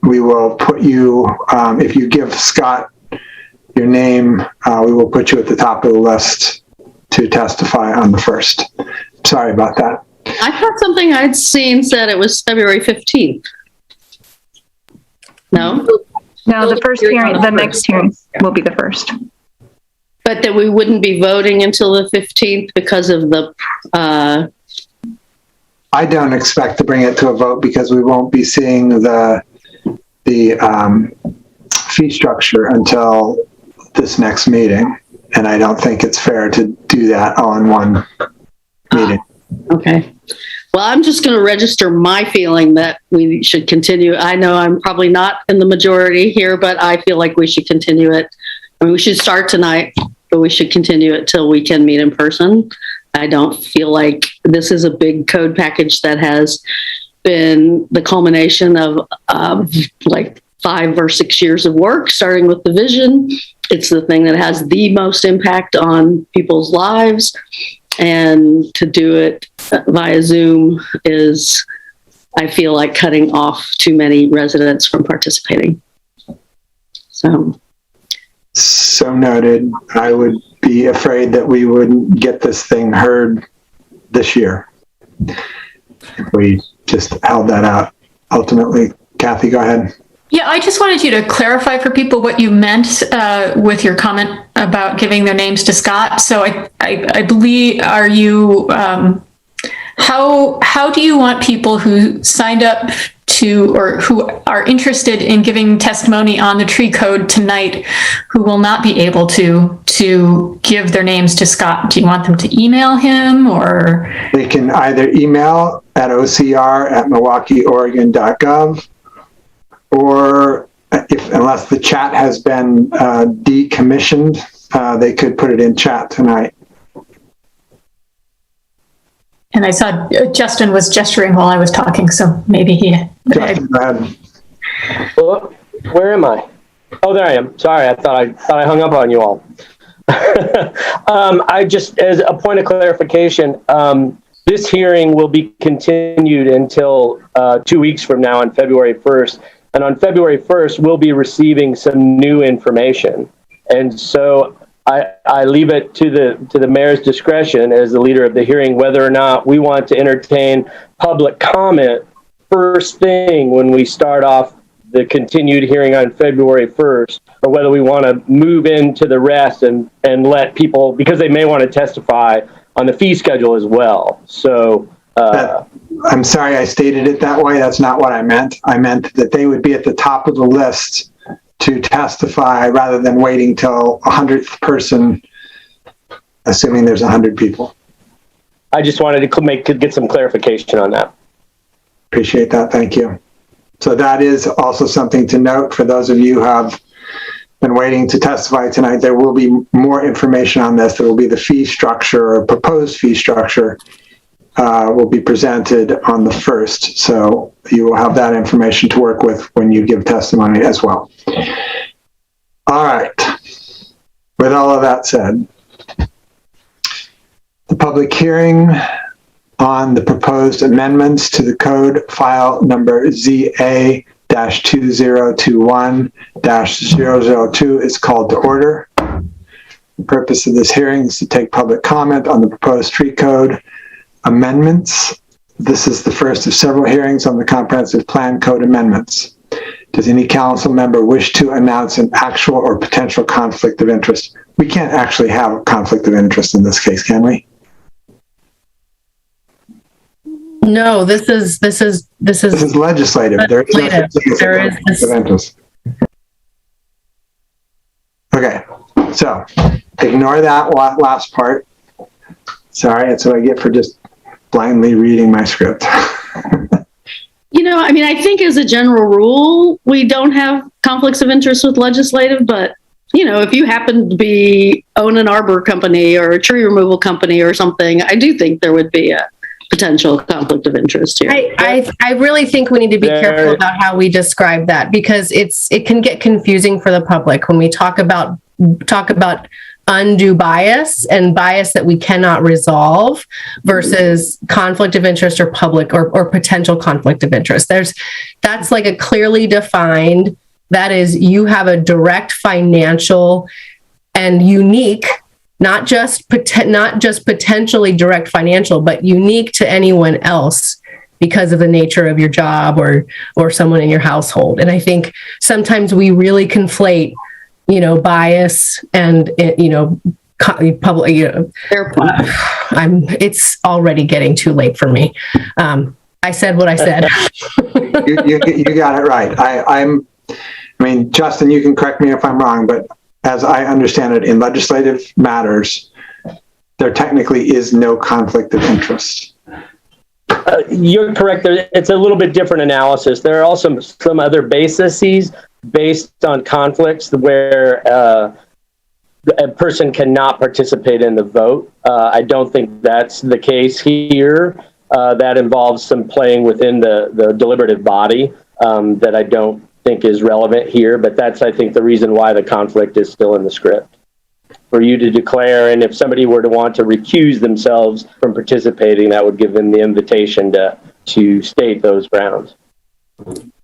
we will put you, if you give Scott your name, we will put you at the top of the list to testify on the 1st. Sorry about that. I thought something I'd seen said it was February 15th. No? No, the first hearing, the next hearing will be the 1st. But that we wouldn't be voting until the 15th because of the... I don't expect to bring it to a vote because we won't be seeing the fee structure until this next meeting. And I don't think it's fair to do that all in one meeting. Okay. Well, I'm just going to register my feeling that we should continue. I know I'm probably not in the majority here, but I feel like we should continue it. I mean, we should start tonight, but we should continue it till we can meet in person. I don't feel like this is a big code package that has been the culmination of like 5 or 6 years of work, starting with the vision. It's the thing that has the most impact on people's lives. And to do it via Zoom is, I feel like, cutting off too many residents from participating. So noted. I would be afraid that we wouldn't get this thing heard this year if we just held that out. Ultimately, Kathy, go ahead. Yeah, I just wanted you to clarify for people what you meant with your comment about giving their names to Scott. So I believe, are you, how do you want people who signed up to, or who are interested in giving testimony on the tree code tonight, who will not be able to give their names to Scott? Do you want them to email him, or? They can either email at ocr@milwaukieoregon.gov, or unless the chat has been decommissioned, they could put it in chat tonight. And I saw Justin was gesturing while I was talking, so maybe he... Justin, go ahead. Well, where am I? Oh, there I am. Sorry, I thought I hung up on you all. I just, as a point of clarification, this hearing will be continued until 2 weeks from now on February 1st. And on February 1st, we'll be receiving some new information. And so I leave it to the mayor's discretion as the leader of the hearing whether or not we want to entertain public comment first thing when we start off the continued hearing on February 1st, or whether we want to move into the rest and let people, because they may want to testify on the fee schedule as well. So I'm sorry I stated it that way. That's not what I meant. I meant that they would be at the top of the list to testify rather than waiting till 100th person, assuming there's 100 people. I just wanted to get some clarification on that. Appreciate that. Thank you. So that is also something to note for those of you who have been waiting to testify tonight. There will be more information on this. There will be the fee structure, or proposed fee structure, will be presented on the 1st. So you will have that information to work with when you give testimony as well. All right. With all of that said, the public hearing on the proposed amendments to the code file number ZA-2021-002 is called to order. The purpose of this hearing is to take public comment on the proposed tree code amendments. This is the first of several hearings on the comprehensive plan code amendments. Does any council member wish to announce an actual or potential conflict of interest? We can't actually have a conflict of interest in this case, can we? No, this is legislative. There is no conflict of interest. Okay, so ignore that last part. Sorry, that's what I get for just blindly reading my script. I think as a general rule, we don't have conflicts of interest with legislative, but, if you happen to own an arbor company or a tree removal company or something, I do think there would be a potential conflict of interest here. I really think we need to be careful about how we describe that, because it can get confusing for the public when we talk about undue bias and bias that we cannot resolve versus conflict of interest or public or potential conflict of interest. That's like a clearly defined, that is, you have a direct financial and unique, not just potentially direct financial, but unique to anyone else because of the nature of your job or someone in your household. And I think sometimes we really conflate bias and, public, it's already getting too late for me. I said what I said. you got it right. Justin, you can correct me if I'm wrong, but as I understand it, in legislative matters, there technically is no conflict of interest. You're correct. It's a little bit different analysis. There are also some other bases based on conflicts where a person cannot participate in the vote. I don't think that's the case here. That involves some playing within the deliberative body that I don't think is relevant here, but that's, I think, the reason why the conflict is still in the script. For you to declare, and if somebody were to want to recuse themselves from participating, that would give them the invitation to state those grounds.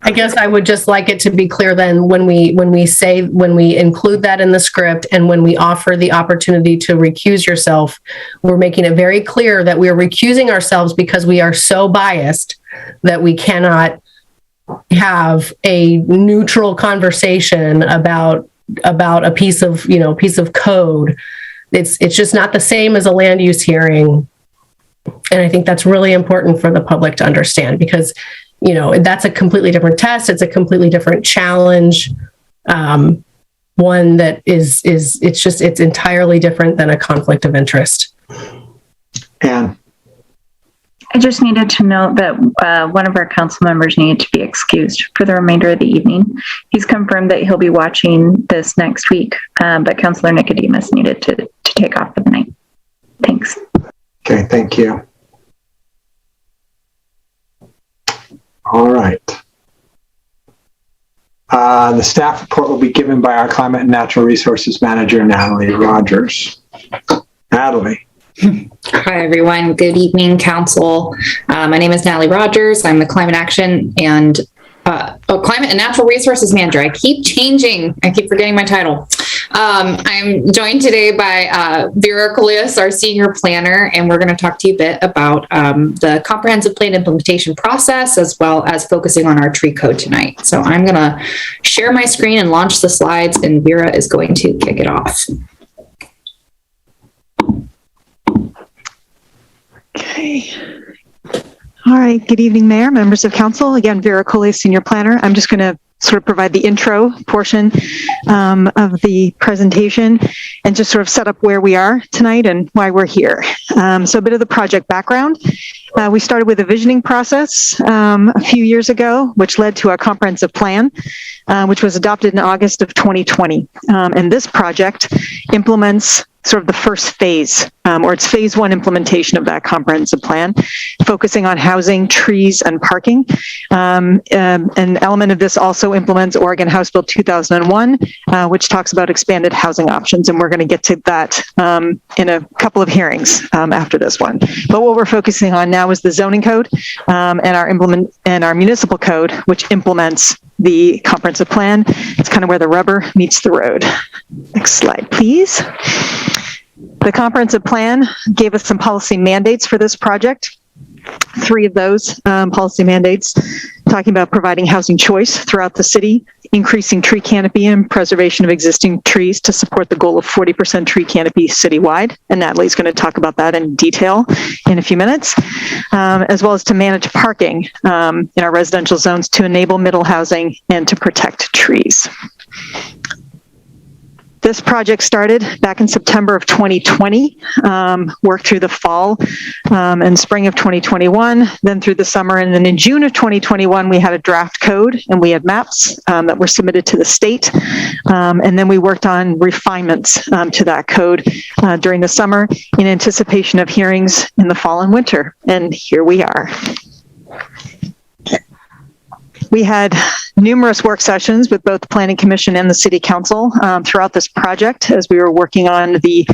I guess I would just like it to be clear then when we include that in the script and when we offer the opportunity to recuse yourself, we're making it very clear that we are recusing ourselves because we are so biased that we cannot have a neutral conversation about a piece of code. It's just not the same as a land use hearing. And I think that's really important for the public to understand, because that's a completely different test. It's a completely different challenge. One that it's entirely different than a conflict of interest. And I just needed to note that one of our council members needed to be excused for the remainder of the evening. He's confirmed that he'll be watching this next week, but Councilor Nicodemus needed to take off for the night. Thanks. Okay, thank you. All right. The staff report will be given by our Climate and Natural Resources Manager, Natalie Rogers. Natalie. Hi, everyone. Good evening, Council. My name is Natalie Rogers. I'm the Climate and Natural Resources Manager. I keep changing. I keep forgetting my title. I'm joined today by Vera Colias, our Senior Planner, and we're going to talk to you a bit about the comprehensive plan implementation process, as well as focusing on our tree code tonight. So I'm going to share my screen and launch the slides, and Vera is going to kick it off. Okay. All right. Good evening, Mayor, members of Council. Again, Vera Coley, Senior Planner. I'm just going to sort of provide the intro portion of the presentation and just sort of set up where we are tonight and why we're here. So a bit of the project background. We started with a visioning process a few years ago, which led to a comprehensive plan, which was adopted in August of 2020. And this project implements sort of the first phase, or it's phase one implementation of that comprehensive plan, focusing on housing, trees, and parking. An element of this also implements Oregon House Bill 2001, which talks about expanded housing options, and we're going to get to that in a couple of hearings after this one. But what we're focusing on now is the zoning code and our municipal code, which implements the comprehensive plan. It's kind of where the rubber meets the road. Next slide, please. The comprehensive plan gave us some policy mandates for this project. 3 of those policy mandates talking about providing housing choice throughout the city, increasing tree canopy and preservation of existing trees to support the goal of 40% tree canopy citywide. And Natalie's going to talk about that in detail in a few minutes, as well as to manage parking in our residential zones to enable middle housing and to protect trees. This project started back in September of 2020, worked through the fall and spring of 2021, then through the summer. And then in June of 2021, we had a draft code and we had maps that were submitted to the state. And then we worked on refinements to that code during the summer in anticipation of hearings in the fall and winter. And here we are. We had numerous work sessions with both the Planning Commission and the City Council throughout this project as we were working on the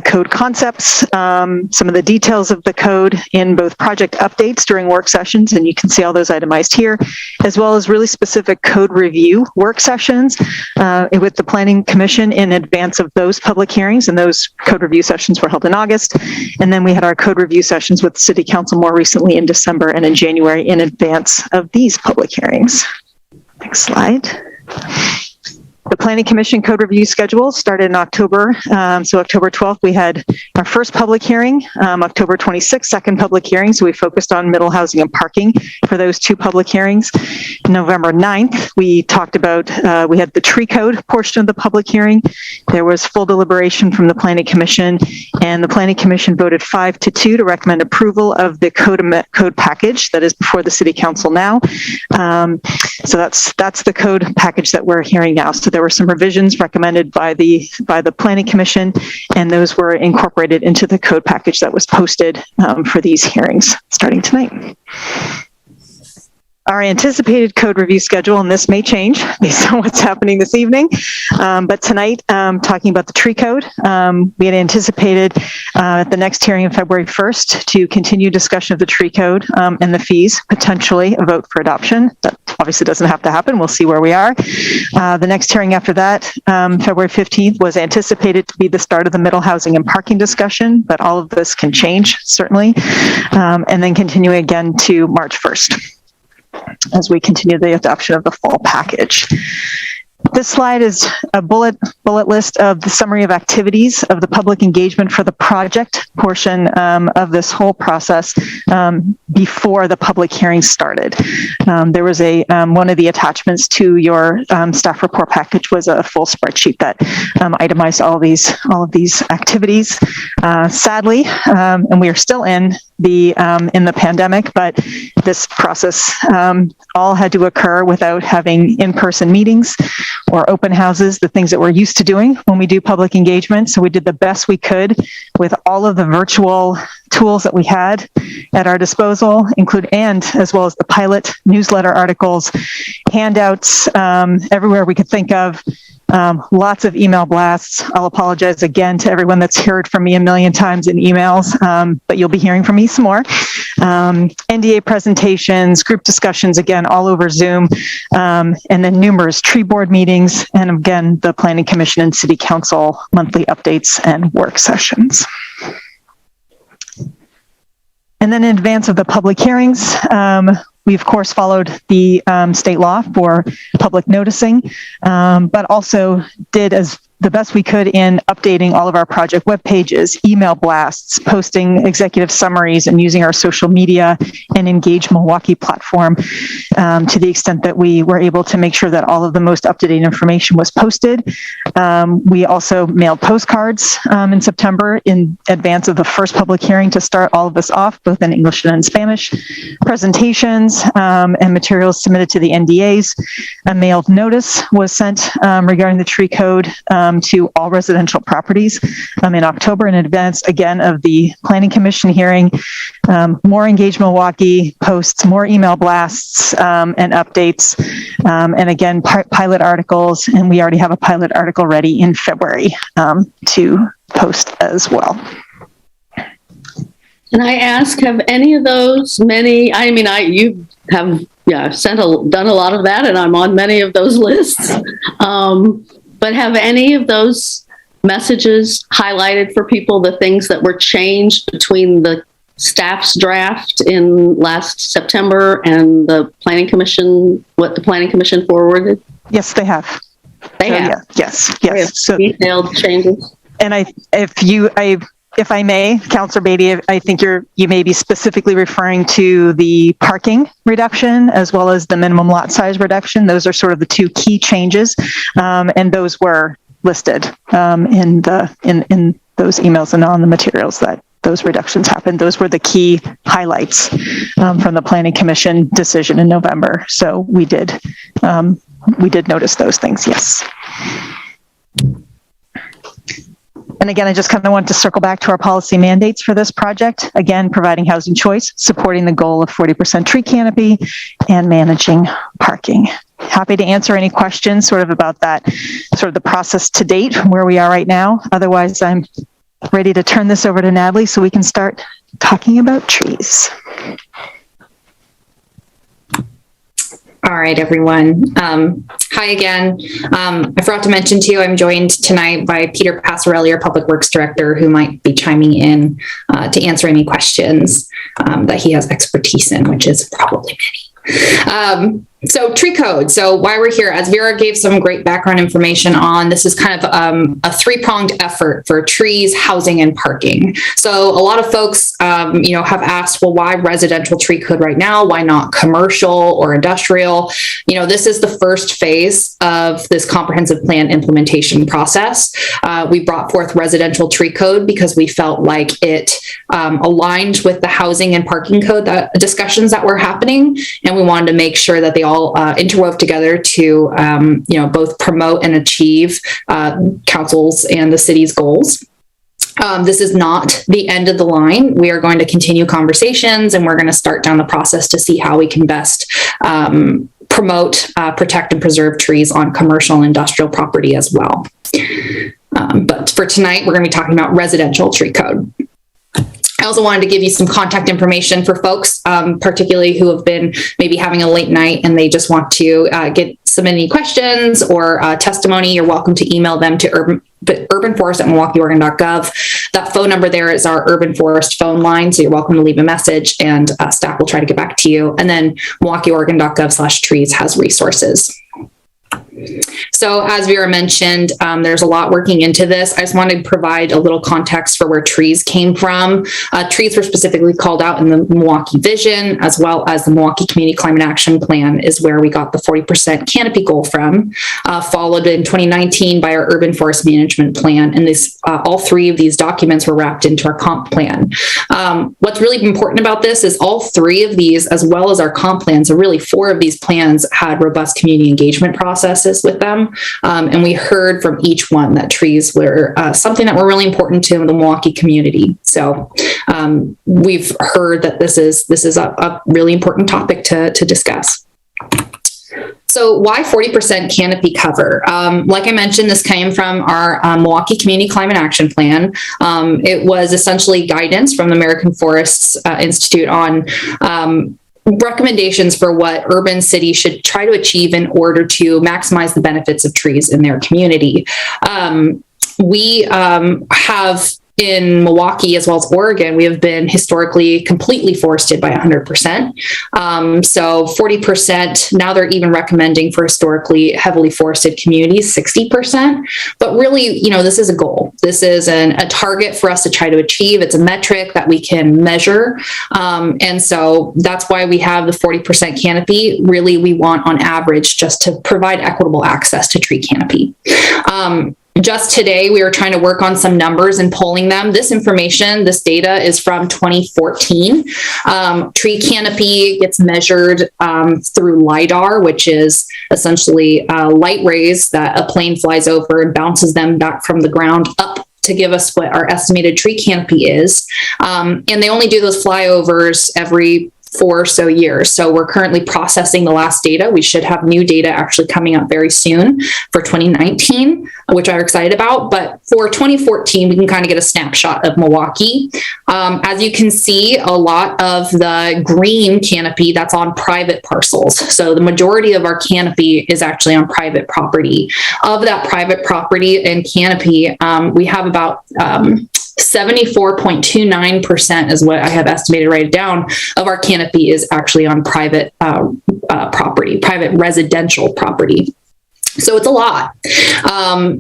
code concepts, some of the details of the code in both project updates during work sessions, and you can see all those itemized here, as well as really specific code review work sessions with the Planning Commission in advance of those public hearings, and those code review sessions were held in August. And then we had our code review sessions with the City Council more recently in December and in January in advance of these public hearings. Next slide. The Planning Commission code review schedule started in October. So October 12th, we had our first public hearing. October 26th, second public hearing. So we focused on middle housing and parking for those 2 public hearings. November 9th, we talked about, we had the tree code portion of the public hearing. There was full deliberation from the Planning Commission, and the Planning Commission voted 5-2 to recommend approval of the code package that is before the City Council now. So that's the code package that we're hearing now. So there were some revisions recommended by the Planning Commission, and those were incorporated into the code package that was posted for these hearings starting tonight. Our anticipated code review schedule, and this may change based on what's happening this evening, but tonight, talking about the tree code, we had anticipated at the next hearing on February 1st to continue discussion of the tree code and the fees, potentially a vote for adoption. That obviously doesn't have to happen. We'll see where we are. The next hearing after that, February 15th, was anticipated to be the start of the middle housing and parking discussion, but all of this can change, certainly, and then continuing again to March 1st. As we continue the adoption of the fall package. This slide is a bullet list of the summary of activities of the public engagement for the project portion of this whole process before the public hearing started. There was one of the attachments to your staff report package was a full spreadsheet that itemized all of these activities. Sadly, and we are still in the pandemic, but this process all had to occur without having in-person meetings or open houses, the things that we're used to doing when we do public engagement. So we did the best we could with all of the virtual tools that we had at our disposal, and as well as the pilot newsletter articles, handouts, everywhere we could think of. Lots of email blasts. I'll apologize again to everyone that's heard from me a million times in emails, but you'll be hearing from me some more. NDA presentations, group discussions, again, all over Zoom, and then numerous tree board meetings, and again, the Planning Commission and City Council monthly updates and work sessions. And then in advance of the public hearings, we, of course, followed the state law for public noticing, but also did as the best we could in updating all of our project web pages, email blasts, posting executive summaries, and using our social media and Engage Milwaukie platform to the extent that we were able to make sure that all of the most up-to-date information was posted. We also mailed postcards in September in advance of the first public hearing to start all of this off, both in English and in Spanish. Presentations and materials submitted to the NDAs. A mailed notice was sent regarding the tree code to all residential properties in October in advance, again, of the Planning Commission hearing. More Engage Milwaukie posts, more email blasts and updates, and again, pilot articles, and we already have a pilot article ready in February to post as well. Can I ask, have any of those you have done a lot of that, and I'm on many of those lists. But have any of those messages highlighted for people the things that were changed between the staff's draft in last September and the Planning Commission, what the Planning Commission forwarded? Yes, they have. They have. Yeah, yes. So detailed changes. And if I may, Councilor Beatty, I think you may be specifically referring to the parking reduction as well as the minimum lot size reduction. Those are sort of the two key changes, and those were listed in those emails and on the materials that those reductions happened. Those were the key highlights from the Planning Commission decision in November. So we did notice those things. Yes. And again, I just kind of want to circle back to our policy mandates for this project. Again, providing housing choice, supporting the goal of 40% tree canopy, and managing parking. Happy to answer any questions sort of about that, sort of the process to date, where we are right now. Otherwise, I'm ready to turn this over to Natalie so we can start talking about trees. All right, everyone. Hi again. I forgot to mention to you, I'm joined tonight by Peter Passarelli, our Public Works Director, who might be chiming in to answer any questions that he has expertise in, which is probably many. So tree code. So why we're here, as Vera gave some great background information on, this is kind of a three-pronged effort for trees, housing, and parking. So a lot of folks, have asked, well, why residential tree code right now? Why not commercial or industrial? This is the first phase of this comprehensive plan implementation process. We brought forth residential tree code because we felt like it aligned with the housing and parking code discussions that were happening, and we wanted to make sure that they all interwove together to, both promote and achieve council's and the city's goals. This is not the end of the line. We are going to continue conversations, and we're going to start down the process to see how we can best promote, protect, and preserve trees on commercial and industrial property as well. But for tonight, we're going to be talking about residential tree code. I also wanted to give you some contact information for folks, particularly who have been maybe having a late night and they just want to submit any questions or testimony. You're welcome to email them to urbanforest@milwaukeeoregon.gov. That phone number there is our Urban Forest phone line, so you're welcome to leave a message, and staff will try to get back to you. And then milwaukeeoregon.gov/trees has resources. So as Vera mentioned, there's a lot working into this. I just wanted to provide a little context for where trees came from. Trees were specifically called out in the Milwaukie Vision, as well as the Milwaukie Community Climate Action Plan is where we got the 40% canopy goal from, followed in 2019 by our Urban Forest Management Plan. And all three of these documents were wrapped into our comp plan. What's really important about this is all three of these, as well as our comp plans, so really four of these plans had robust community engagement processes with them. And we heard from each one that trees were something that were really important to the Milwaukie community. So we've heard that this is a really important topic to discuss. So why 40% canopy cover? Like I mentioned, this came from our Milwaukie Community Climate Action Plan. It was essentially guidance from the American Forests Institute on recommendations for what urban cities should try to achieve in order to maximize the benefits of trees in their community. We have in Milwaukie, as well as Oregon, we have been historically completely forested by 100%. So 40%, now they're even recommending for historically heavily forested communities, 60%. But really, this is a goal. This is a target for us to try to achieve. It's a metric that we can measure. And so that's why we have the 40% canopy. Really, we want on average just to provide equitable access to tree canopy. just today, we were trying to work on some numbers and pulling them. This information, this data is from 2014. Tree canopy gets measured through LIDAR, which is essentially light rays that a plane flies over and bounces them back from the ground up to give us what our estimated tree canopy is. And they only do those flyovers every 4 or so years. So we're currently processing the last data. We should have new data actually coming up very soon for 2019, which I'm excited about. But for 2014, we can kind of get a snapshot of Milwaukie. As you can see, a lot of the green canopy, that's on private parcels. So the majority of our canopy is actually on private property. Of that private property and canopy, we have about 74.29% is what I have estimated right down of our canopy is actually on private property, private residential property. So it's a lot.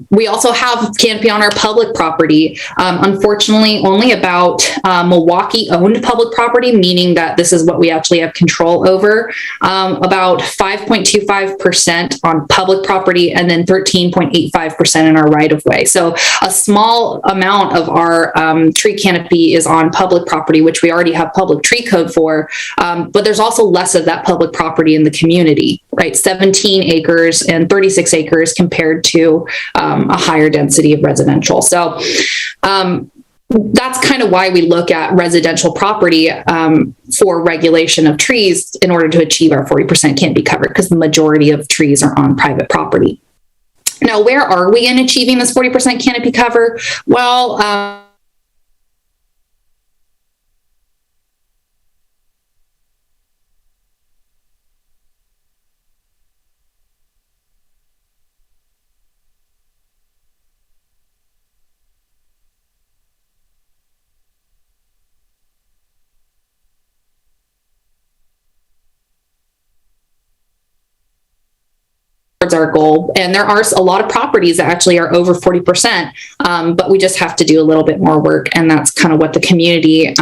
We also have canopy on our public property. Unfortunately, only about Milwaukie owned public property, meaning that this is what we actually have control over. About 5.25% on public property and then 13.85% in our right of way. So a small amount of our tree canopy is on public property, which we already have public tree code for. But there's also less of that public property in the community, right? 17 acres and 36 acres compared to a higher density of residential. So that's kind of why we look at residential property for regulation of trees in order to achieve our 40% can't be covered, because the majority of trees are on private property. Now, where are we in achieving this 40% canopy cover? Well, our goal. And there are a lot of properties that actually are over 40%, but we just have to do a little bit more work. And that's kind of what the community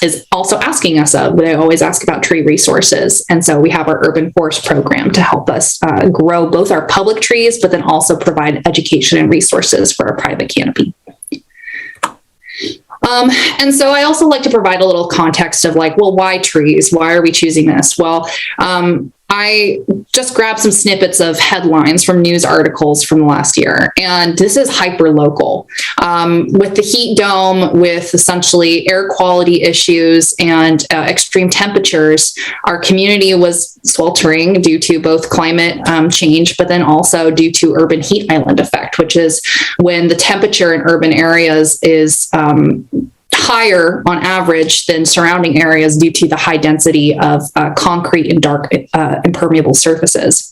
is also asking us of. They always ask about tree resources. And so we have our urban forest program to help us grow both our public trees, but then also provide education and resources for our private canopy. And so I also like to provide a little context of like, well, why trees? Why are we choosing this? Well, I just grabbed some snippets of headlines from news articles from last year, and this is hyper local. With the heat dome, with essentially air quality issues and extreme temperatures, our community was sweltering due to both climate change, but then also due to urban heat island effect, which is when the temperature in urban areas is higher on average than surrounding areas due to the high density of concrete and dark impermeable surfaces.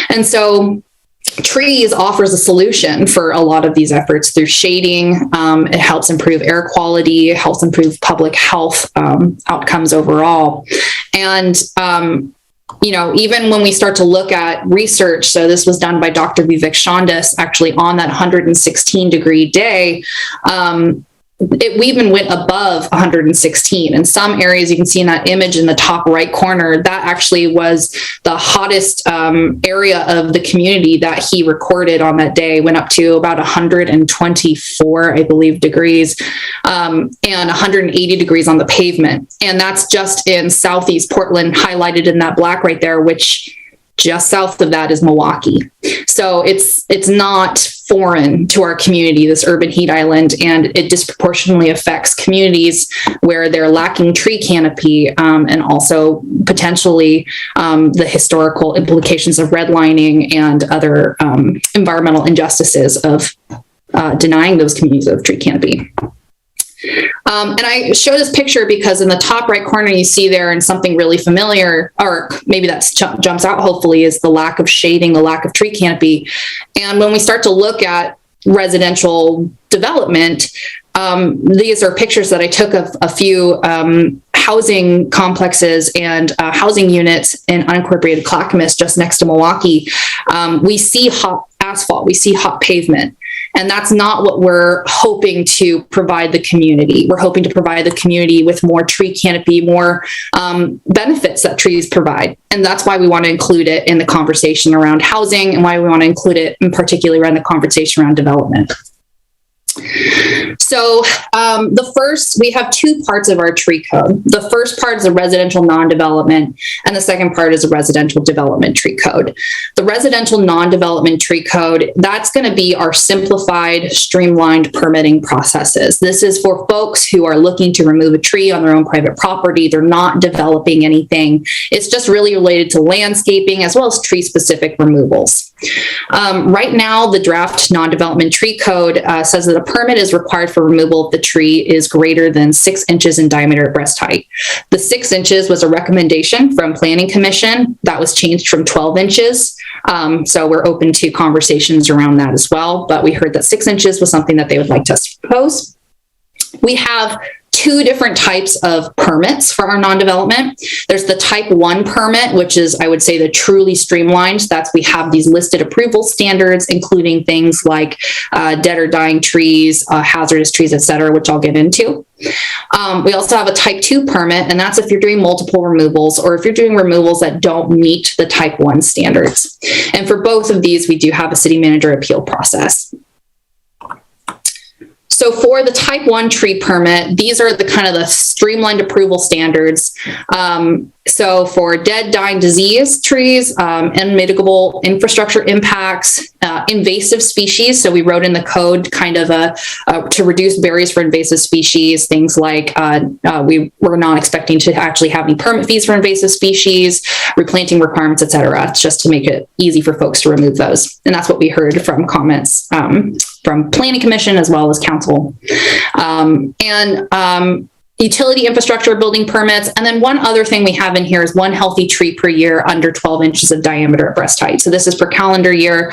And so trees offers a solution for a lot of these efforts through shading. It helps improve air quality, it helps improve public health outcomes overall. And you know, even when we start to look at research, so this was done by Dr. Vivek Shandis actually on that 116-degree day, we even went above 116. In some areas, you can see in that image in the top right corner, that actually was the hottest area of the community that he recorded on that day, went up to about 124, I believe, degrees, and 180 degrees on the pavement. And that's just in Southeast Portland, highlighted in that black right there, which just south of that is Milwaukie. So it's not foreign to our community, this urban heat island, and it disproportionately affects communities where they're lacking tree canopy, and also potentially the historical implications of redlining and other environmental injustices of denying those communities of tree canopy. And I show this picture because in the top right corner, you see there, and something really familiar, or maybe that jumps out, hopefully, is the lack of shading, the lack of tree canopy. And when we start to look at residential development, these are pictures that I took of a few housing complexes and housing units in unincorporated Clackamas just next to Milwaukie. We see hot asphalt, we see hot pavement. And that's not what we're hoping to provide the community. We're hoping to provide the community with more tree canopy, more benefits that trees provide. And that's why we want to include it in the conversation around housing, and why we want to include it in particular around the conversation around development. So we have two parts of our tree code. The first part is a residential non-development, and the second part is a residential development tree code. The residential non-development tree code, that's going to be our simplified, streamlined permitting processes. This is for folks who are looking to remove a tree on their own private property. They're not developing anything. It's just really related to landscaping as well as tree-specific removals. Right now, the draft non-development tree code says that a permit is required for removal if the tree is greater than 6 inches in diameter at breast height. The 6 inches was a recommendation from Planning Commission. That was changed from 12 inches. So we're open to conversations around that as well. But we heard that 6 inches was something that they would like us to propose. We have two different types of permits for our non-development. There's the type 1 permit, which is, I would say, the truly streamlined. That's, we have these listed approval standards, including things like dead or dying trees, hazardous trees, et cetera, which I'll get into. We also have a type 2 permit, and that's if you're doing multiple removals or if you're doing removals that don't meet the type 1 standards. And for both of these, we do have a city manager appeal process. So for the type 1 tree permit, these are the kind of the streamlined approval standards. So for dead, dying, disease trees, unmitigable infrastructure impacts, invasive species. So we wrote in the code kind of to reduce barriers for invasive species, things like we're not expecting to actually have any permit fees for invasive species, replanting requirements, et cetera, just to make it easy for folks to remove those. And that's what we heard from comments from Planning Commission as well as Council. Utility infrastructure building permits. And then one other thing we have in here is 1 healthy tree per year under 12 inches of diameter at breast height. So this is per calendar year.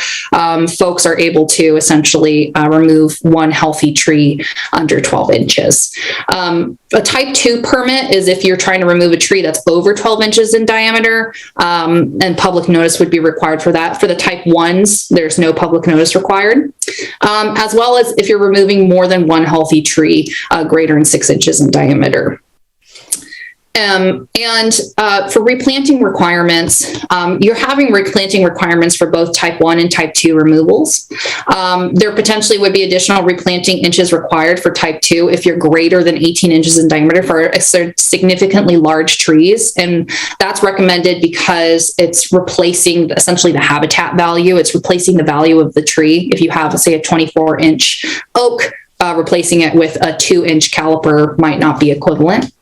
Folks are able to essentially remove 1 healthy tree under 12 inches. A type 2 permit is if you're trying to remove a tree that's over 12 inches in diameter, and public notice would be required for that. For the type 1s, there's no public notice required. As well as if you're removing more than 1 healthy tree greater than 6 inches in diameter. For replanting requirements, you're having replanting requirements for both type 1 and type 2 removals. There potentially would be additional replanting inches required for type 2 if you're greater than 18 inches in diameter for significantly large trees. And that's recommended because it's replacing essentially the habitat value. It's replacing the value of the tree. If you have, say, a 24-inch oak, replacing it with a 2-inch caliper might not be equivalent.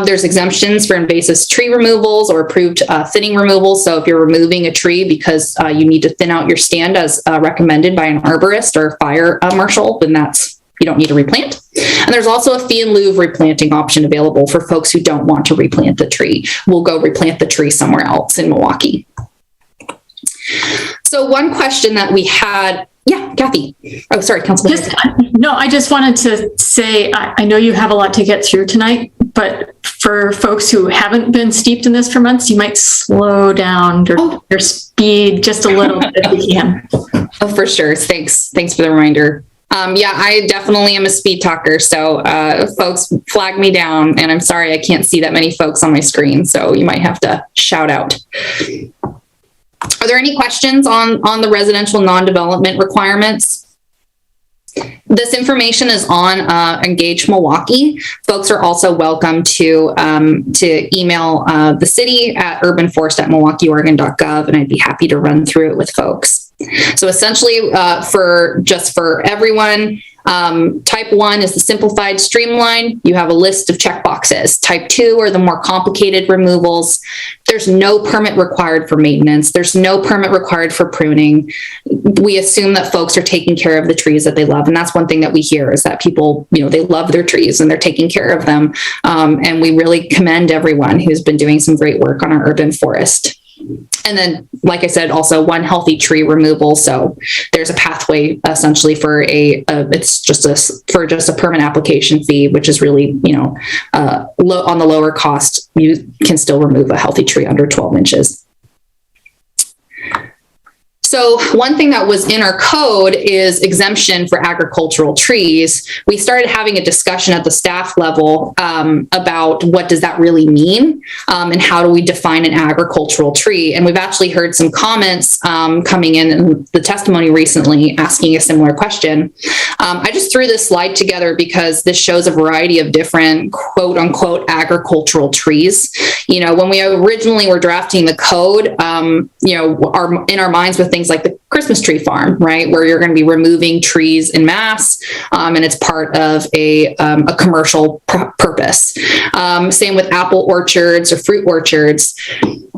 There's exemptions for invasive tree removals or approved thinning removals. So if you're removing a tree because you need to thin out your stand as recommended by an arborist or fire marshal, then you don't need to replant. And there's also a fee in lieu of replanting option available for folks who don't want to replant the tree. We'll go replant the tree somewhere else in Milwaukie. So one question that we had, yeah, Kathy. Oh, sorry, Councilman. I just wanted to say, I know you have a lot to get through tonight, but for folks who haven't been steeped in this for months, you might slow down your speed just a little bit if you can. Oh, for sure. Thanks for the reminder. I definitely am a speed talker. So folks flag me down, and I'm sorry I can't see that many folks on my screen. So you might have to shout out. Are there any questions on the residential non-development requirements? This information is on Engage Milwaukie. Folks are also welcome to email the city at urbanforest@milwaukieoregon.gov, and I'd be happy to run through it with folks. So essentially, for everyone, type 1 is the simplified streamline. You have a list of checkboxes. Type 2 are the more complicated removals. There's no permit required for maintenance. There's no permit required for pruning. We assume that folks are taking care of the trees that they love. And that's one thing that we hear is that people, they love their trees and they're taking care of them. And we really commend everyone who's been doing some great work on our urban forest. And then, like I said, also 1 healthy tree removal. So there's a pathway essentially for it's just a permit application fee, which is really, on the lower cost. You can still remove a healthy tree under 12 inches. So one thing that was in our code is exemption for agricultural trees. We started having a discussion at the staff level about what does that really mean and how do we define an agricultural tree. And we've actually heard some comments coming in the testimony recently asking a similar question. I just threw this slide together because this shows a variety of different quote unquote agricultural trees. You know, when we originally were drafting the code, you know, in our minds with things like the Christmas tree farm, right, where you're going to be removing trees in mass, and it's part of a commercial purpose. Same with apple orchards or fruit orchards.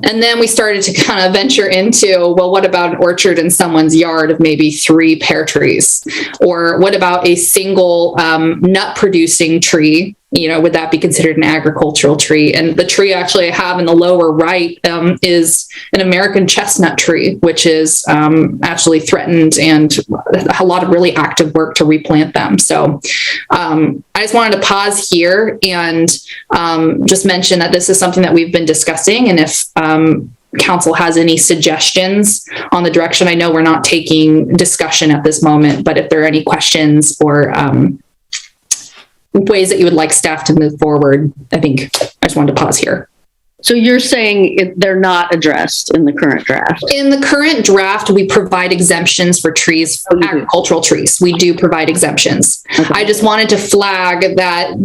And then we started to kind of venture into, well, what about an orchard in someone's yard of maybe 3 pear trees? Or what about a single nut producing tree? You know, would that be considered an agricultural tree? And the tree actually I have in the lower right is an American chestnut tree, which is actually threatened, and a lot of really active work to replant them. So I just wanted to pause here and just mention that this is something that we've been discussing. And if council has any suggestions on the direction, I know we're not taking discussion at this moment, but if there are any questions or ways that you would like staff to move forward, I think I just wanted to pause here. So you're saying they're not addressed in the current draft? In the current draft, we provide exemptions for trees, agricultural trees. We do provide exemptions. Okay. I just wanted to flag that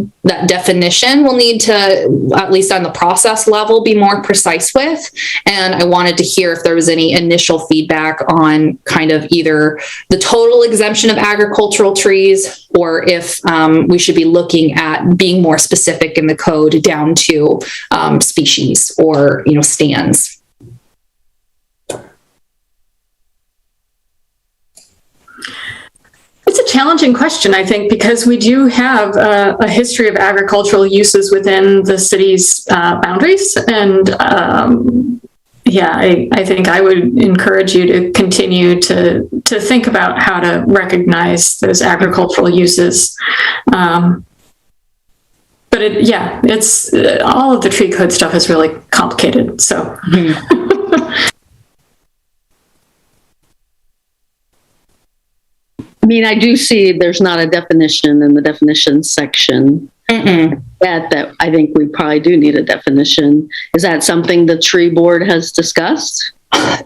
definition will need to, at least on the process level, be more precise with. And I wanted to hear if there was any initial feedback on kind of either the total exemption of agricultural trees, or if we should be looking at being more specific in the code down to species or, you know, stands. It's a challenging question, I think, because we do have a history of agricultural uses within the city's boundaries. And yeah, I think I would encourage you to continue to think about how to recognize those agricultural uses. But it's all of the tree code stuff is really complicated. So. I mean, I do see there's not a definition in the definition section. That I think we probably do need a definition. Is that something the tree board has discussed?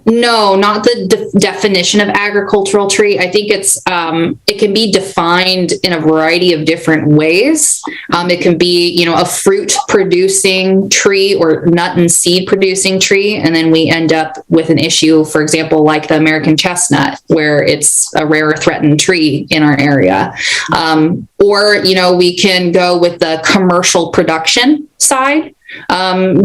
No, not the definition of agricultural tree. I think it's it can be defined in a variety of different ways. It can be, you know, a fruit producing tree or nut and seed producing tree, and then we end up with an issue, for example, like the American chestnut, where it's a rare or threatened tree in our area. Or, you know, we can go with the commercial production side,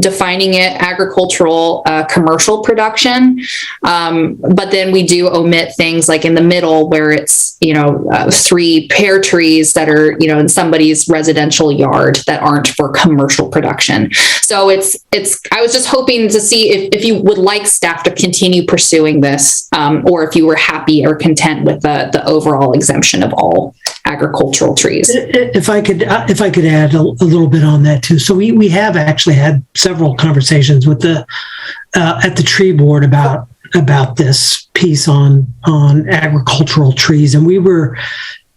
defining it agricultural commercial production, but then we do omit things like in the middle where it's, you know, 3 pear trees that are, you know, in somebody's residential yard that aren't for commercial production. So it's I was just hoping to see if you would like staff to continue pursuing this, or if you were happy or content with the overall exemption of all agricultural trees. If I could add a little bit on that too. So we have actually had several conversations with the at the tree board about this piece on agricultural trees, and we were,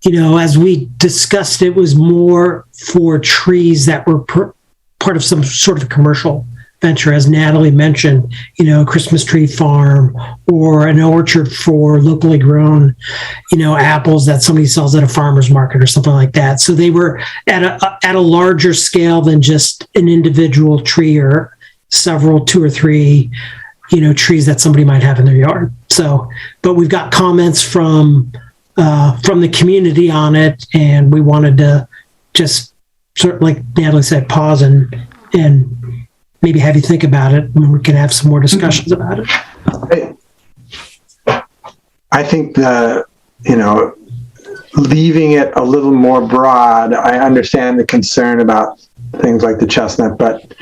you know, as we discussed, it was more for trees that were part of some sort of commercial venture, as Natalie mentioned, you know, a Christmas tree farm or an orchard for locally grown, you know, apples that somebody sells at a farmer's market or something like that. So they were at a larger scale than just an individual tree or several, 2 or 3, you know, trees that somebody might have in their yard. So, but we've got comments from the community on it, and we wanted to just sort of, like Natalie said, pause and maybe have you think about it, and we can have some more discussions about it. I think you know, leaving it a little more broad, I understand the concern about things like the chestnut, but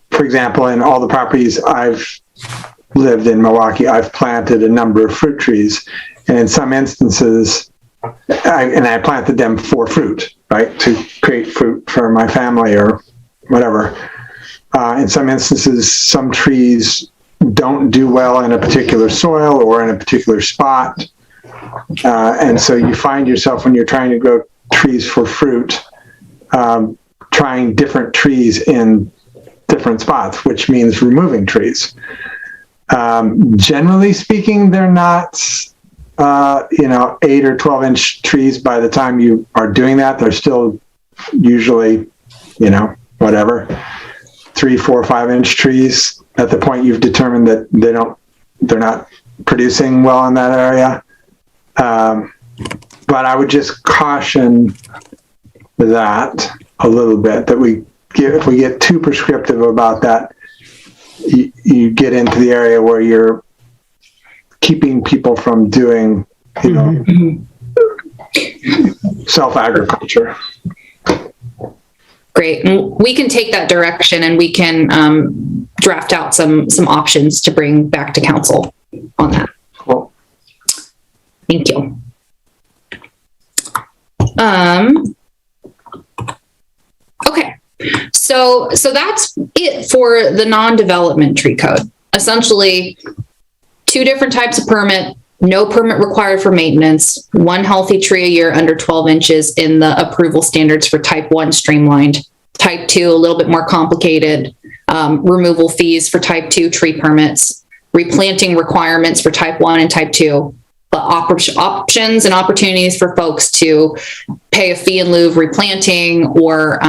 for example, in all the properties I've lived in Milwaukie, I've planted a number of fruit trees, and in some instances, I planted them for fruit, right, to create fruit for my family or whatever. In some instances, some trees don't do well in a particular soil or in a particular spot. And so you find yourself, when you're trying to grow trees for fruit, trying different trees in different spots, which means removing trees. Generally speaking, they're not, 8 or 12-inch trees by the time you are doing that. They're still usually, 3, 4, 5-inch trees at the point you've determined that they're not producing well in that area. But I would just caution that a little bit, that if we get too prescriptive about that, you get into the area where you're keeping people from doing, self-agriculture. Great. And we can take that direction, and we can draft out some options to bring back to council on that. Cool. Thank you. Okay. So that's it for the non-development tree code. Essentially, 2 different types of permit, no permit required for maintenance, 1 healthy tree a year under 12 inches in the approval standards for type 1 streamlined, type 2 a little bit more complicated, removal fees for type 2 tree permits, replanting requirements for type 1 and type 2, but options and opportunities for folks to pay a fee in lieu of replanting, or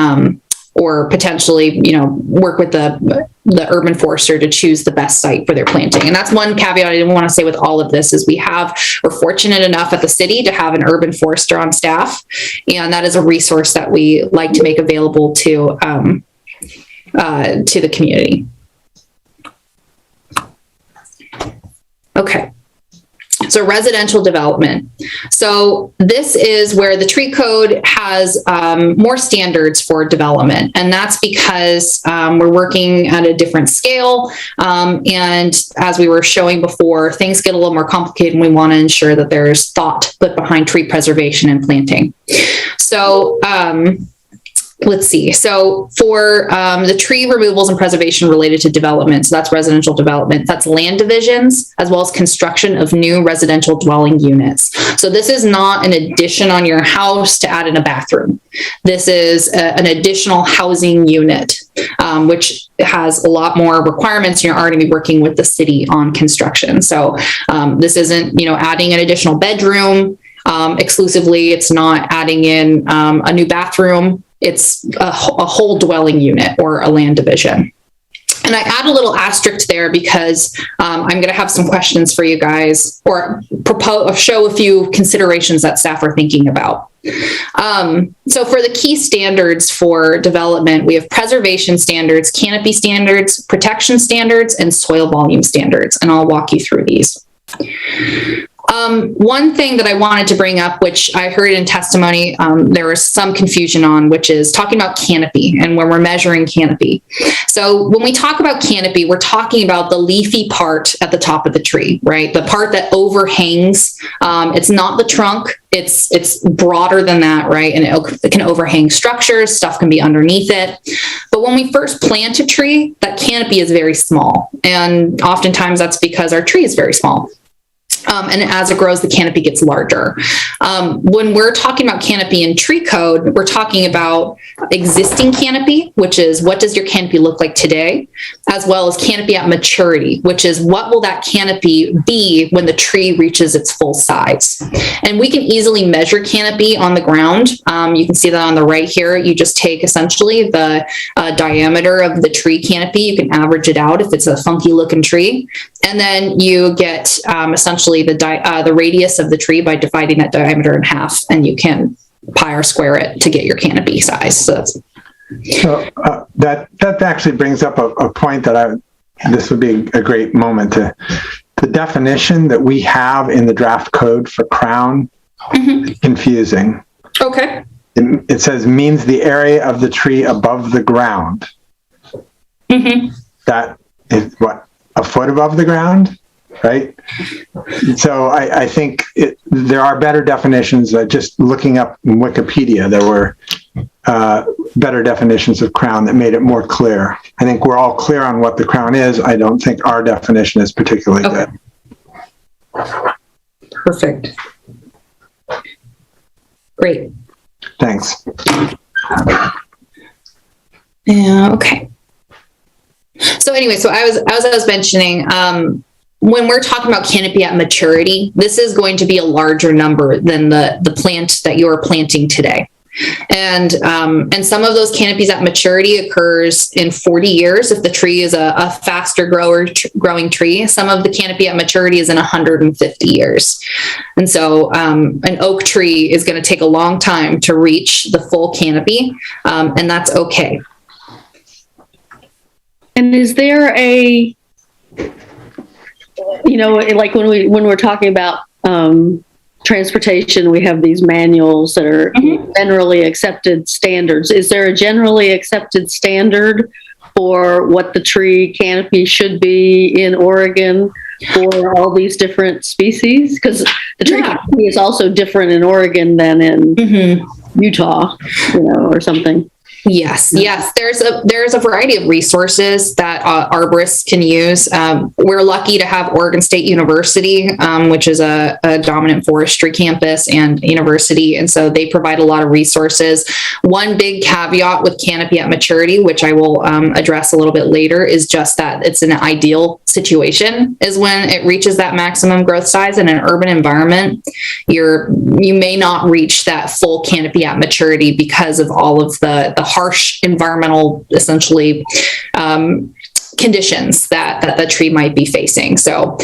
potentially, work with the urban forester to choose the best site for their planting. And that's one caveat I didn't want to say with all of this, is we're fortunate enough at the city to have an urban forester on staff. And that is a resource that we like to make available to the community. Okay. So residential development. So this is where the tree code has more standards for development. And that's because we're working at a different scale. And as we were showing before, things get a little more complicated, and we want to ensure that there's thought put behind tree preservation and planting. So let's see. So for the tree removals and preservation related to development, so that's residential development, that's land divisions, as well as construction of new residential dwelling units. So this is not an addition on your house to add in a bathroom. This is an additional housing unit, which has a lot more requirements. You're already working with the city on construction. So this isn't, adding an additional bedroom exclusively. It's not adding in a new bathroom. It's a whole dwelling unit or a land division. And I add a little asterisk there because I'm going to have some questions for you guys, or show a few considerations that staff are thinking about. So for the key standards for development, we have preservation standards, canopy standards, protection standards, and soil volume standards. And I'll walk you through these. One thing that I wanted to bring up, which I heard in testimony, there was some confusion on, which is talking about canopy and when we're measuring canopy. So when we talk about canopy, we're talking about the leafy part at the top of the tree, right? The part that overhangs. It's not the trunk. It's broader than that, right? And it can overhang structures. Stuff can be underneath it. But when we first plant a tree, that canopy is very small. And oftentimes that's because our tree is very small. And as it grows, the canopy gets larger. When we're talking about canopy in tree code, we're talking about existing canopy, which is what does your canopy look like today, as well as canopy at maturity, which is what will that canopy be when the tree reaches its full size. And we can easily measure canopy on the ground. You can see that on the right here. You just take essentially the diameter of the tree canopy. You can average it out if it's a funky looking tree. And then you get essentially the radius of the tree by dividing that diameter in half, and you can pi or square it to get your canopy size. So that actually brings up a point that this would be a great moment to. The definition that we have in the draft code for crown is confusing. Okay. It says means the area of the tree above the ground. That is what, a foot above the ground? Right? So I think there are better definitions. Just looking up in Wikipedia, there were better definitions of crown that made it more clear. I think we're all clear on what the crown is. I don't think our definition is particularly good. Perfect. Great. Thanks. Yeah. Okay. So anyway, so as I was mentioning, when we're talking about canopy at maturity, this is going to be a larger number than the plant that you are planting today. And some of those canopies at maturity occurs in 40 years if the tree is a faster growing tree. Some of the canopy at maturity is in 150 years. And so an oak tree is going to take a long time to reach the full canopy, and that's okay. And is there a, like when we're talking about transportation, we have these manuals that are generally accepted standards. Is there a generally accepted standard for what the tree canopy should be in Oregon for all these different species? Because the tree canopy is also different in Oregon than in Utah, or something. Yes. There's a variety of resources that arborists can use. We're lucky to have Oregon State University, which is a dominant forestry campus and university. And so they provide a lot of resources. One big caveat with canopy at maturity, which I will address a little bit later, is just that it's an ideal situation is when it reaches that maximum growth size in an urban environment. You may not reach that full canopy at maturity because of all of the harsh environmental, essentially, conditions that the tree might be facing. So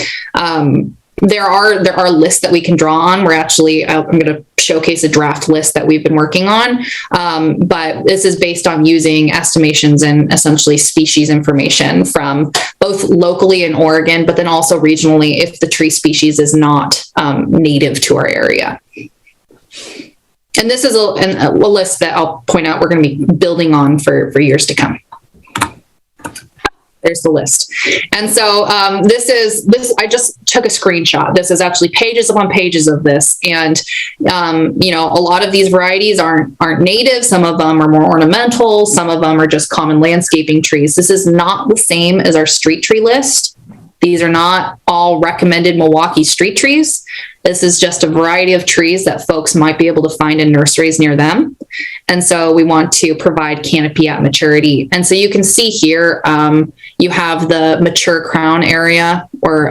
there are lists that we can draw on. We're actually, I'm going to showcase a draft list that we've been working on. But this is based on using estimations and essentially species information from both locally in Oregon, but then also regionally if the tree species is not native to our area. And this is a list that I'll point out we're going to be building on for years to come. There's the list. And so this, I just took a screenshot. This is actually pages upon pages of this. And, a lot of these varieties aren't native. Some of them are more ornamental. Some of them are just common landscaping trees. This is not the same as our street tree list. These are not all recommended Milwaukie street trees. This is just a variety of trees that folks might be able to find in nurseries near them. And so we want to provide canopy at maturity. And so you can see here, you have the mature crown area or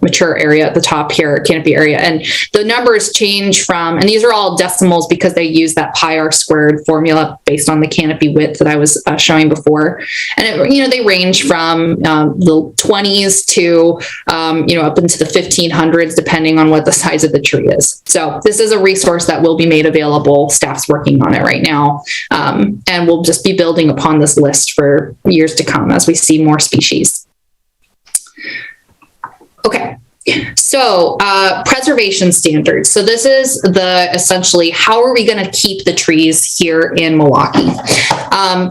mature area at the top here, canopy area. And the numbers change from, and these are all decimals because they use that pi r squared formula based on the canopy width that I was showing before. And they range from the 20s to, up into the 1500s, depending on what the size of the tree is. So this is a resource that will be made available. Staff's working on it right now. And we'll just be building upon this list for years to come as we see more species. Okay, so preservation standards. So this is essentially how are we going to keep the trees here in Milwaukie?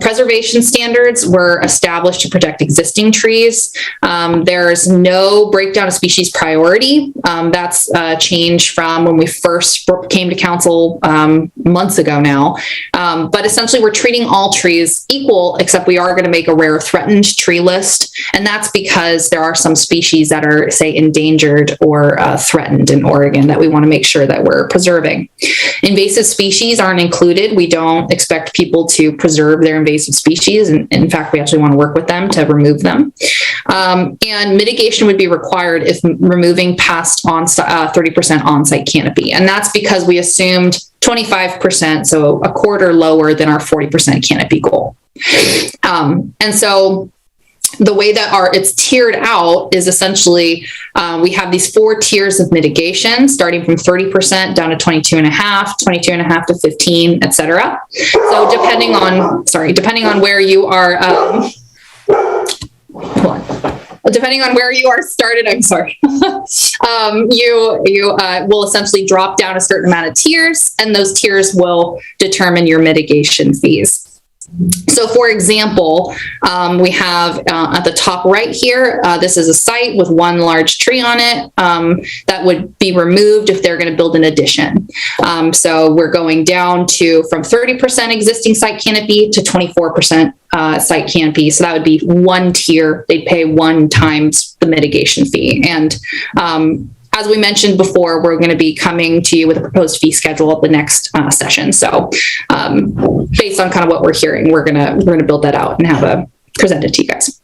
Preservation standards were established to protect existing trees. There's no breakdown of species priority. That's a change from when we first came to council months ago now. But essentially we're treating all trees equal, except we are going to make a rare threatened tree list. And that's because there are some species that are, say, endangered or threatened in Oregon that we want to make sure that we're preserving. Invasive species aren't included. We don't expect people to preserve their invasive species. And in fact, we actually want to work with them to remove them. And mitigation would be required if removing past 30% on-site canopy. And that's because we assumed 25%, so a quarter lower than our 40% canopy goal. And so the way that it's tiered out is essentially we have these 4 tiers of mitigation, starting from 30% down to 22.5 to 15, etc. So depending on where you are, depending on where you are started, I'm sorry, you will essentially drop down a certain amount of tiers, and those tiers will determine your mitigation fees. So for example, we have at the top right here, this is a site with one large tree on it that would be removed if they're going to build an addition. So we're going down to from 30% existing site canopy to 24% site canopy. So that would be one tier. They'd pay 1 times the mitigation fee. And as we mentioned before, we're going to be coming to you with a proposed fee schedule at the next session. So based on kind of what we're hearing, we're gonna build that out and have a present it to you guys.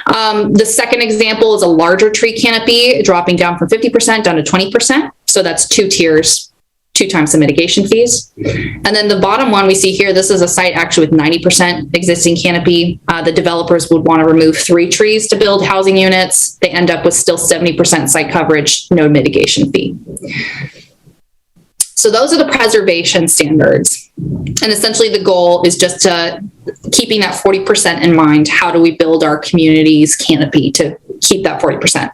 The second example is a larger tree canopy dropping down from 50% down to 20%. So that's 2 tiers, 2 times the mitigation fees. And then the bottom one we see here, this is a site actually with 90% existing canopy. The developers would want to remove 3 trees to build housing units. They end up with still 70% site coverage, no mitigation fee. So those are the preservation standards. And essentially the goal is just to keeping that 40% in mind. How do we build our community's canopy to keep that 40%?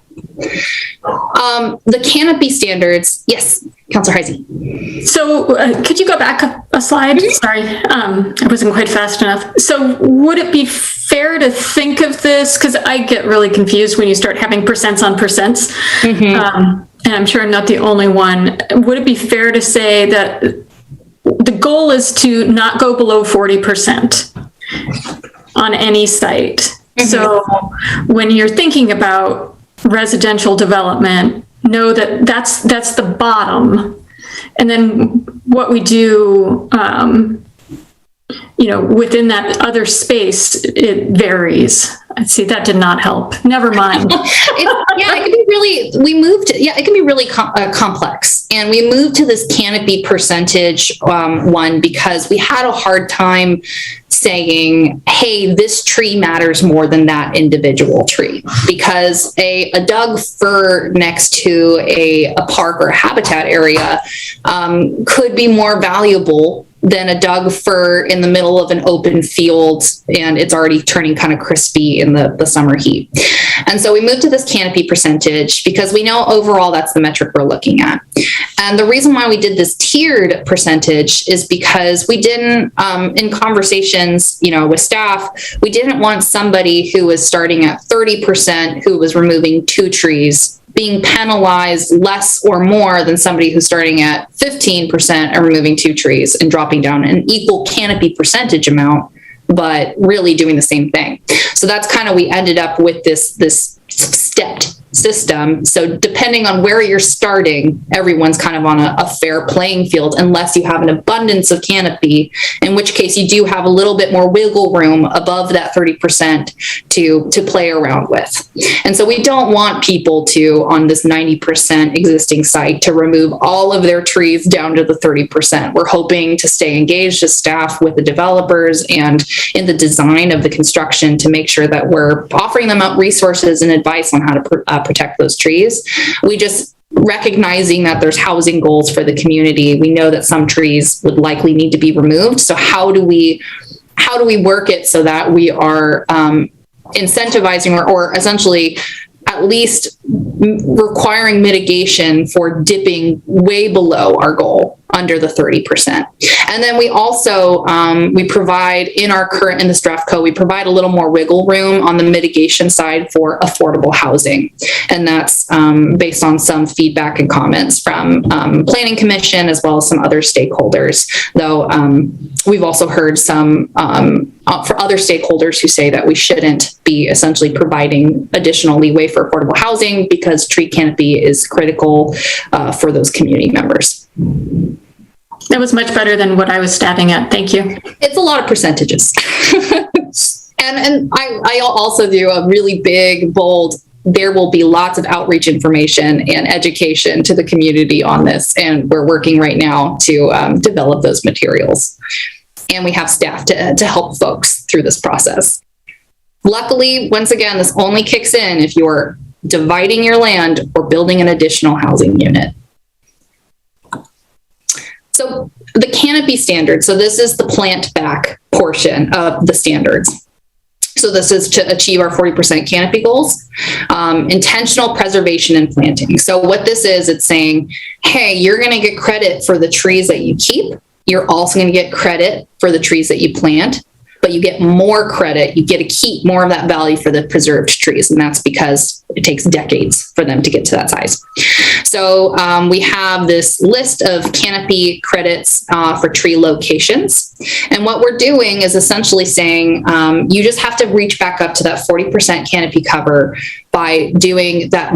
The canopy standards, yes, Councilor Heisey. So could you go back a slide? Sorry, I wasn't quite fast enough. So would it be fair to think of this, because I get really confused when you start having percents on percents, and I'm sure I'm not the only one. Would it be fair to say that the goal is to not go below 40% on any site? So when you're thinking about residential development, know that that's the bottom, and then what we do within that other space, it varies. I see that did not help. Never mind. It can be really, it can be really complex. And we moved to this canopy percentage one because we had a hard time saying, hey, this tree matters more than that individual tree. Because a dug fir next to a park or a habitat area could be more valuable than a dug fir in the middle of an open field, and it's already turning kind of crispy in the summer heat. And so we moved to this canopy percentage because we know overall that's the metric we're looking at. And the reason why we did this tiered percentage is because we didn't, in conversations, with staff, we didn't want somebody who was starting at 30% who was removing 2 trees being penalized less or more than somebody who's starting at 15% and removing 2 trees and dropping down an equal canopy percentage amount, but really doing the same thing. So that's kind of, we ended up with this stepped system. So depending on where you're starting, everyone's kind of on a fair playing field, unless you have an abundance of canopy, in which case you do have a little bit more wiggle room above that 30% to play around with. And so we don't want people to, on this 90% existing site, to remove all of their trees down to the 30%. We're hoping to stay engaged as staff with the developers and in the design of the construction to make sure that we're offering them up resources and advice on how to protect those trees. We just recognizing that there's housing goals for the community. We know that some trees would likely need to be removed. So how do we work it so that we are incentivizing or essentially at least requiring mitigation for dipping way below our goal under the 30%. And then we also, we provide in this draft code, we provide a little more wiggle room on the mitigation side for affordable housing. And that's based on some feedback and comments from Planning Commission, as well as some other stakeholders. Though we've also heard some for other stakeholders who say that we shouldn't be essentially providing additional leeway for affordable housing because tree canopy is critical for those community members. That was much better than what I was stabbing at. Thank you. It's a lot of percentages. and I also do a really big, bold, there will be lots of outreach information and education to the community on this. And we're working right now to develop those materials. And we have staff to help folks through this process. Luckily, once again, this only kicks in if you're dividing your land or building an additional housing unit. So the canopy standard, so this is the plant back portion of the standards. So this is to achieve our 40% canopy goals, intentional preservation and planting. So what this is, it's saying, hey, you're going to get credit for the trees that you keep. You're also going to get credit for the trees that you plant, but you get more credit. You get to keep more of that value for the preserved trees. And that's because it takes decades for them to get to that size. So we have this list of canopy credits for tree locations. And what we're doing is essentially saying you just have to reach back up to that 40% canopy cover by doing that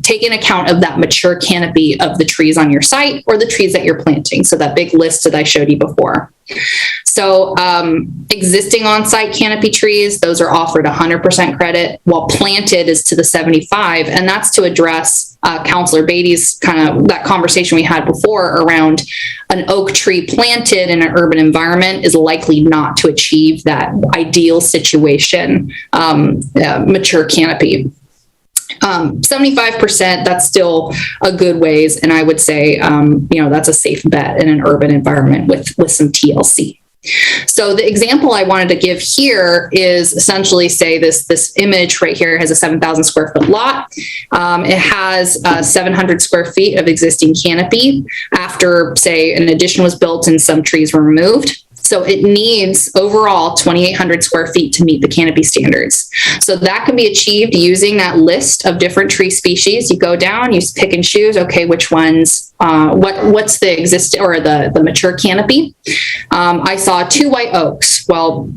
taking account of that mature canopy of the trees on your site or the trees that you're planting. So that big list that I showed you before. So existing on-site canopy trees, those are offered 100% credit, while planted is to the 75. And that's to address Councilor Beatty's kind of that conversation we had before around an oak tree planted in an urban environment is likely not to achieve that ideal situation, mature canopy. 75%, that's still a good ways. And I would say, that's a safe bet in an urban environment with some TLC. So the example I wanted to give here is essentially say this image right here has a 7,000 square foot lot. It has 700 square feet of existing canopy after, say, an addition was built and some trees were removed. So it needs overall 2,800 square feet to meet the canopy standards. So that can be achieved using that list of different tree species. You go down, you pick and choose, okay, which ones, what's the existing or the mature canopy. I saw 2 white oaks. Well,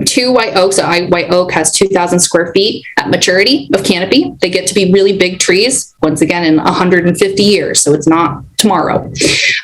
2 white oaks, a white oak has 2,000 square feet at maturity of canopy. They get to be really big trees, once again, in 150 years. So it's not tomorrow.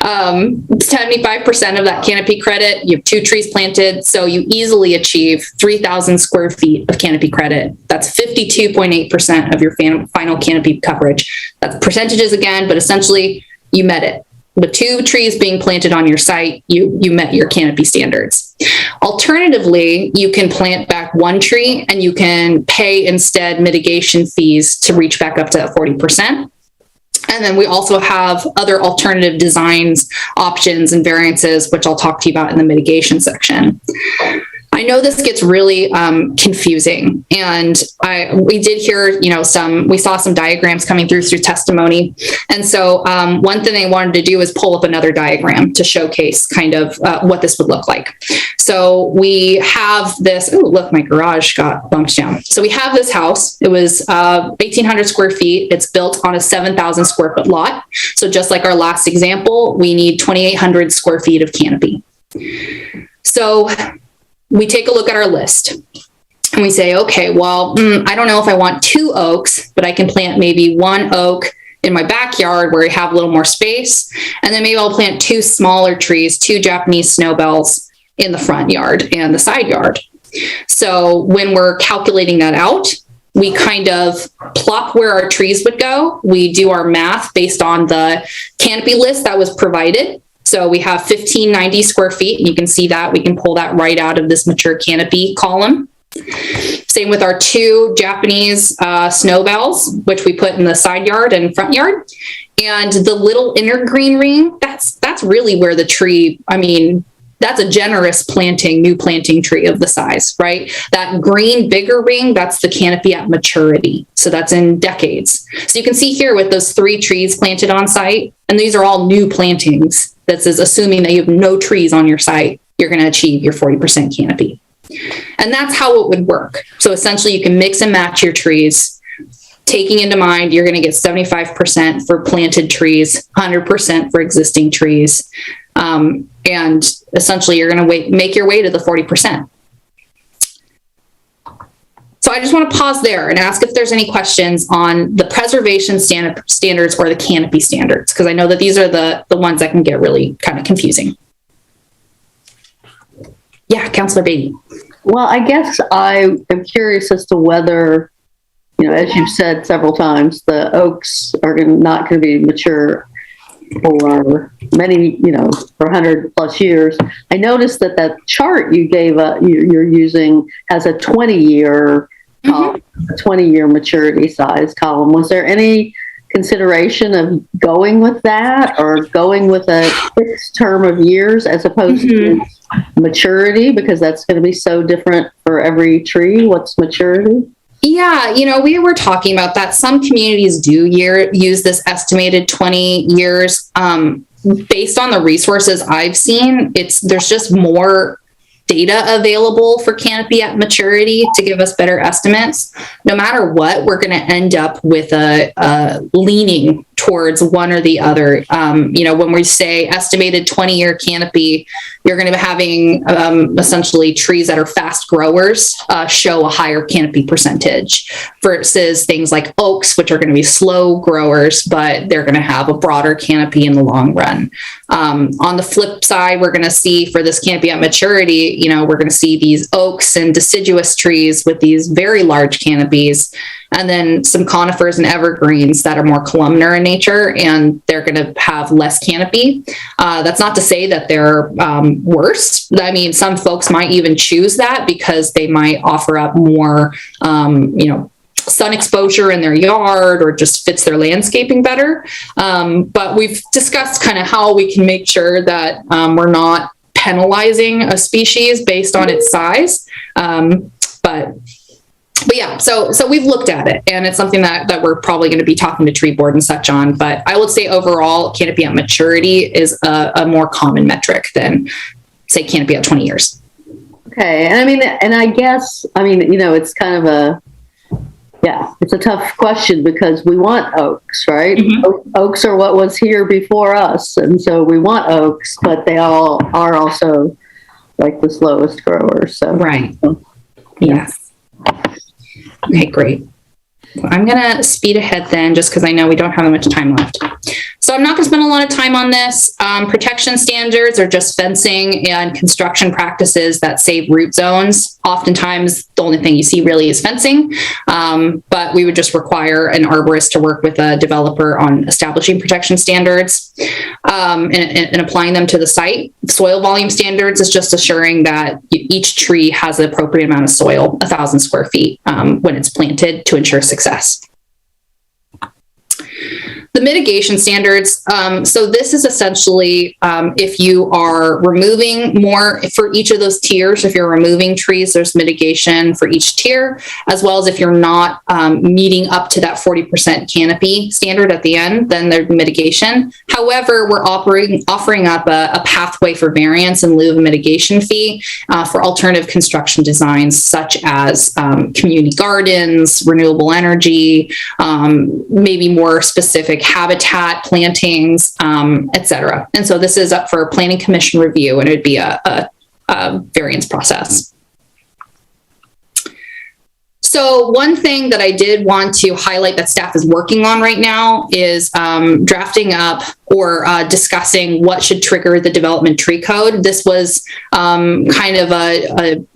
75% of that canopy credit, you have 2 trees planted, so you easily achieve 3,000 square feet of canopy credit. That's 52.8% of your final canopy coverage. That's percentages again, but essentially you met it. With 2 trees being planted on your site, you met your canopy standards. Alternatively, you can plant back 1 tree and you can pay instead mitigation fees to reach back up to that 40%. And then we also have other alternative designs, options, and variances, which I'll talk to you about in the mitigation section. I know this gets really confusing, and we did hear, we saw some diagrams coming through testimony. And so one thing I wanted to do is pull up another diagram to showcase kind of what this would look like. So we have this, look, my garage got bumped down. So we have this house. It was 1,800 square feet. It's built on a 7,000 square foot lot. So just like our last example, we need 2,800 square feet of canopy. So we take a look at our list and we say, okay, well, I don't know if I want 2 oaks, but I can plant maybe 1 oak in my backyard where I have a little more space. And then maybe I'll plant 2 smaller trees, 2 Japanese snowbells in the front yard and the side yard. So when we're calculating that out, we kind of plot where our trees would go. We do our math based on the canopy list that was provided. So we have 1,590 square feet, and you can see that. We can pull that right out of this mature canopy column. Same with our 2 Japanese snowbells, which we put in the side yard and front yard. And the little inner green ring, that's really where the tree, that's a generous new planting tree of the size, right? That green bigger ring, that's the canopy at maturity. So that's in decades. So you can see here with those 3 trees planted on site, and these are all new plantings. This is assuming that you have no trees on your site, you're going to achieve your 40% canopy. And that's how it would work. So essentially you can mix and match your trees, taking into mind you're going to get 75% for planted trees, 100% for existing trees. And essentially you're going to make your way to the 40%. So I just want to pause there and ask if there's any questions on the preservation standards or the canopy standards, because I know that these are the ones that can get really kind of confusing. Yeah, Councilor Beatty. Well, I guess I am curious as to whether, as you've said several times, the oaks are not going to be mature for many, for 100 plus years. I noticed that chart you gave you're using has a 20-year column, a 20-year maturity size column. Was there any consideration of going with that or going with a fixed term of years as opposed to maturity? Because that's going to be so different for every tree. What's maturity? Yeah, we were talking about that. Some communities do use this estimated 20 years. Based on the resources I've seen, there's just more data available for canopy at maturity to give us better estimates, no matter what, we're going to end up with a leaning towards one or the other. When we say estimated 20-year canopy, you're going to be having essentially trees that are fast growers show a higher canopy percentage versus things like oaks, which are going to be slow growers, but they're going to have a broader canopy in the long run. On the flip side, we're going to see for this canopy at maturity, we're going to see these oaks and deciduous trees with these very large canopies, and then some conifers and evergreens that are more columnar in nature, and they're going to have less canopy. That's not to say that they're worse. I mean, some folks might even choose that because they might offer up more, sun exposure in their yard or just fits their landscaping better. But we've discussed kind of how we can make sure that we're not penalizing a species based on its size. But yeah, so we've looked at it, and it's something that we're probably going to be talking to tree board and such on. But I would say overall, canopy at maturity is a more common metric than, say, canopy at 20 years. Okay, and I guess it's kind of it's a tough question because we want oaks, right? Mm-hmm. Oaks are what was here before us, and so we want oaks, but they all are also like the slowest growers. So right, yes. Okay, great. I'm going to speed ahead then, just because I know we don't have that much time left. So I'm not going to spend a lot of time on this. Protection standards are just fencing and construction practices that save root zones. Oftentimes, the only thing you see really is fencing, but we would just require an arborist to work with a developer on establishing protection standards and applying them to the site. Soil volume standards is just assuring that each tree has the appropriate amount of soil, 1,000 square feet, when it's planted to ensure success. The mitigation standards. So this is essentially if you are removing more for each of those tiers, if you're removing trees, there's mitigation for each tier, as well as if you're not meeting up to that 40% canopy standard at the end, then there's mitigation. However, we're offering up a pathway for variance in lieu of a mitigation fee for alternative construction designs, such as community gardens, renewable energy, maybe more specific habitat plantings, etc. And so this is up for planning commission review, and it would be a variance process. So one thing that I did want to highlight that staff is working on right now is drafting up or discussing what should trigger the development tree code. This was kind of a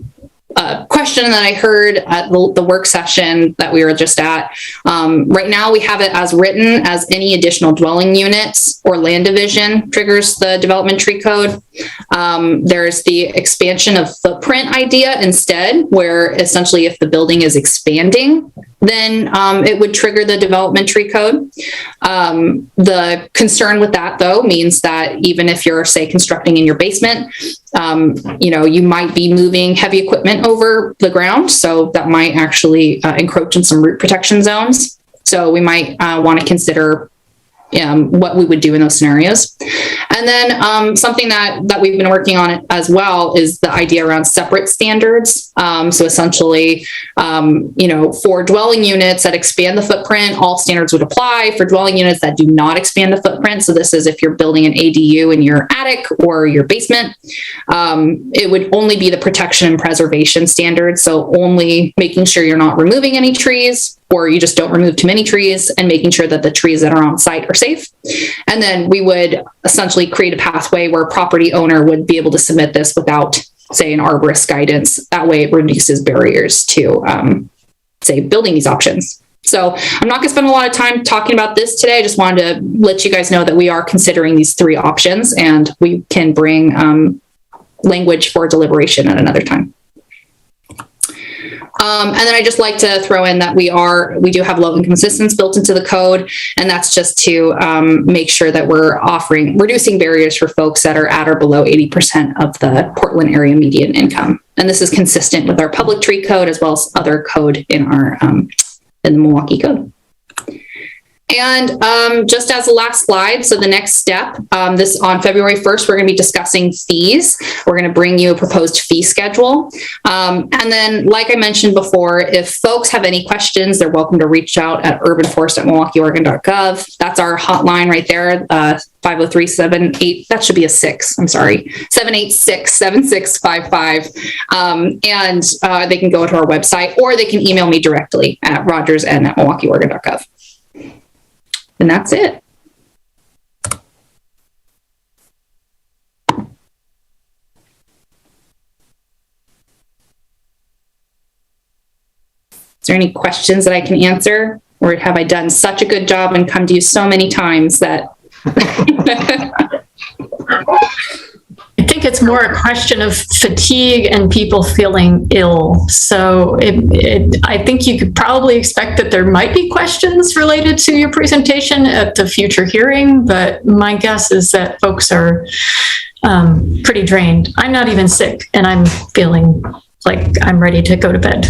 question that I heard at the work session that we were just at. Right now, we have it as written as any additional dwelling units or land division triggers the development tree code. There's the expansion of footprint idea instead, where essentially if the building is expanding, then it would trigger the development tree code. The concern with that, though, means that even if you're, say, constructing in your basement, you might be moving heavy equipment over the ground. So that might actually encroach in some root protection zones. So we might want to consider what we would do in those scenarios. And then something that we've been working on as well is the idea around separate standards. So essentially, for dwelling units that expand the footprint, all standards would apply. For dwelling units that do not expand the footprint, so this is if you're building an ADU in your attic or your basement, it would only be the protection and preservation standards. So only making sure you're not removing any trees, or you just don't remove too many trees, and making sure that the trees that are on site are safe. And then we would essentially create a pathway where a property owner would be able to submit this without, say, an arborist guidance. That way it reduces barriers to, say, building these options. So I'm not going to spend a lot of time talking about this today. I just wanted to let you guys know that we are considering these three options, and we can bring language for deliberation at another time. And then I just like to throw in that we do have low income assistance built into the code, and that's just to make sure that we're reducing barriers for folks that are at or below 80% of the Portland area median income. And this is consistent with our public tree code as well as other code in our in the Milwaukie code. And just as a last slide, so the next step, this on February 1st, we're going to be discussing fees. We're going to bring you a proposed fee schedule. And then, like I mentioned before, if folks have any questions, they're welcome to reach out at urbanforest@milwaukieoregon.gov. That's our hotline right there, 503-78, that should be a 6, I'm sorry, 786-7655. And they can go to our website, or they can email me directly at rogers@milwaukieoregon.gov. And that's it. Is there any questions that I can answer? Or have I done such a good job and come to you so many times that... I think it's more a question of fatigue and people feeling ill. So I think you could probably expect that there might be questions related to your presentation at the future hearing, but my guess is that folks are pretty drained. I'm not even sick, and I'm feeling like I'm ready to go to bed.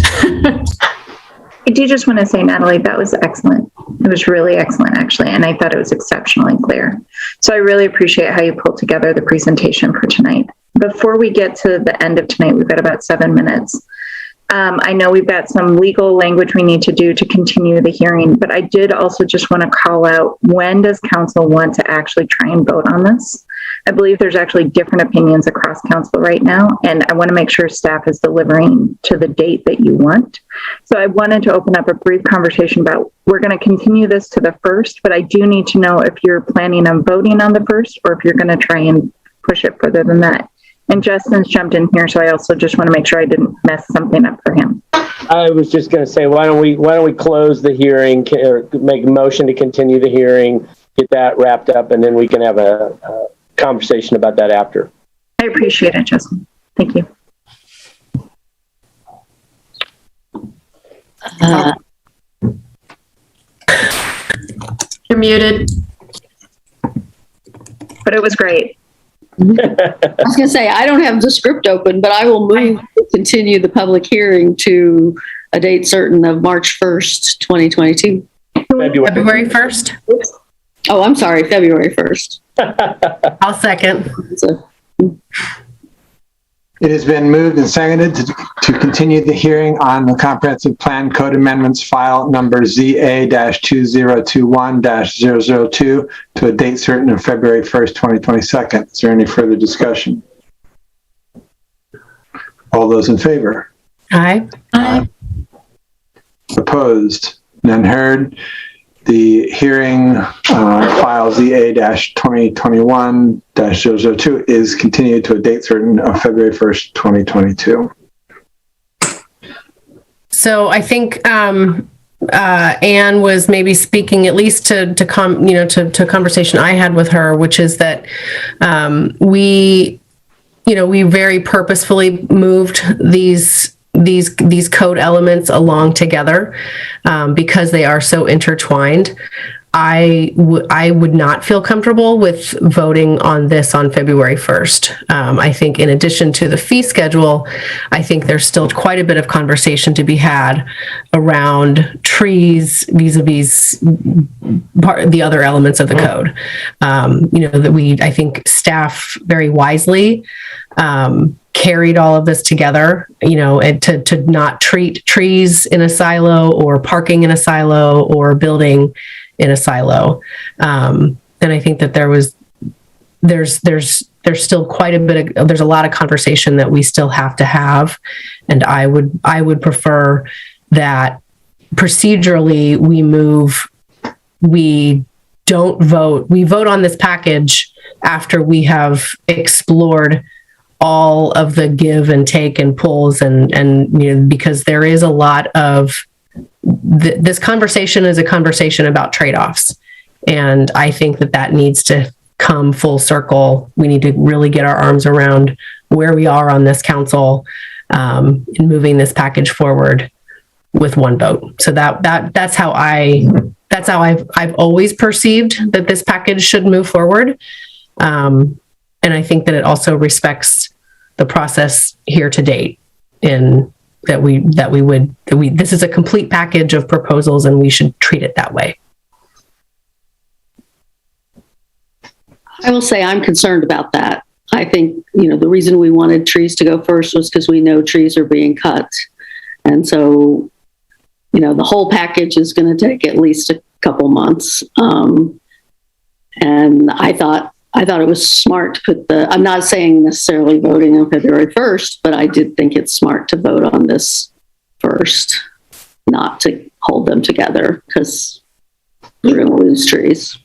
I do just want to say, Natalie, that was excellent. It was really excellent, actually, and I thought it was exceptionally clear. So I really appreciate how you pulled together the presentation for tonight. Before we get to the end of tonight, we've got about 7 minutes. I know we've got some legal language we need to do to continue the hearing, but I did also just want to call out, when does council want to actually try and vote on this? I believe there's actually different opinions across council right now, and I want to make sure staff is delivering to the date that you want. So I wanted to open up a brief conversation about, we're going to continue this to the 1st, but I do need to know if you're planning on voting on the 1st, or if you're going to try and push it further than that. And Justin's jumped in here, so I also just want to make sure I didn't mess something up for him. I was just going to say, why don't we close the hearing, or make a motion to continue the hearing, get that wrapped up, and then we can have a conversation about that after. I appreciate it, Justin. Thank you. You're muted. But it was great. I was going to say, I don't have the script open, but I will move to continue the public hearing to a date certain of March 1st, 2022. February 1st? Oh, I'm sorry, February 1st. I'll second. It has been moved and seconded to continue the hearing on the comprehensive plan code amendments file number ZA-2021-002 to a date certain of February 1st, 2022. Is there any further discussion? All those in favor? Aye. Aye. Opposed? None heard. The hearing file ZA-2021-002 is continued to a date certain of February 1st, 2022. So I think Anne was maybe speaking at least to conversation I had with her, which is that we very purposefully moved these code elements along together because they are so intertwined. I would not feel comfortable with voting on this on February 1st. I think in addition to the fee schedule, I think there's still quite a bit of conversation to be had around trees vis-a-vis the other elements of the code. I think staff very wisely carried all of this together, and to not treat trees in a silo, or parking in a silo, or building in a silo. And I think that there's still quite a bit of, there's a lot of conversation that we still have to have. And I would prefer that procedurally we don't vote. We vote on this package after we have explored all of the give and take and pulls and because there is a lot of this conversation is a conversation about trade-offs. And I think that needs to come full circle. We need to really get our arms around where we are on this council in moving this package forward with one vote. So that's how I've always perceived that this package should move forward. And I think that it also respects the process here to date in this is a complete package of proposals and we should treat it that way. I will say I'm concerned about that. I think, the reason we wanted trees to go first was because we know trees are being cut. And so, the whole package is going to take at least a couple months. And I thought it was smart to put I'm not saying necessarily voting on February 1st, but I did think it's smart to vote on this first, not to hold them together because we're going to lose trees.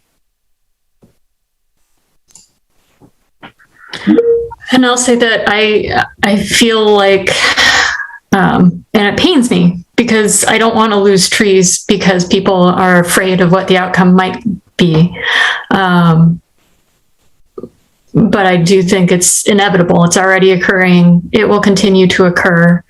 And I'll say that I feel like, and it pains me because I don't want to lose trees because people are afraid of what the outcome might be. But I do think it's inevitable. It's already occurring. It will continue to occur.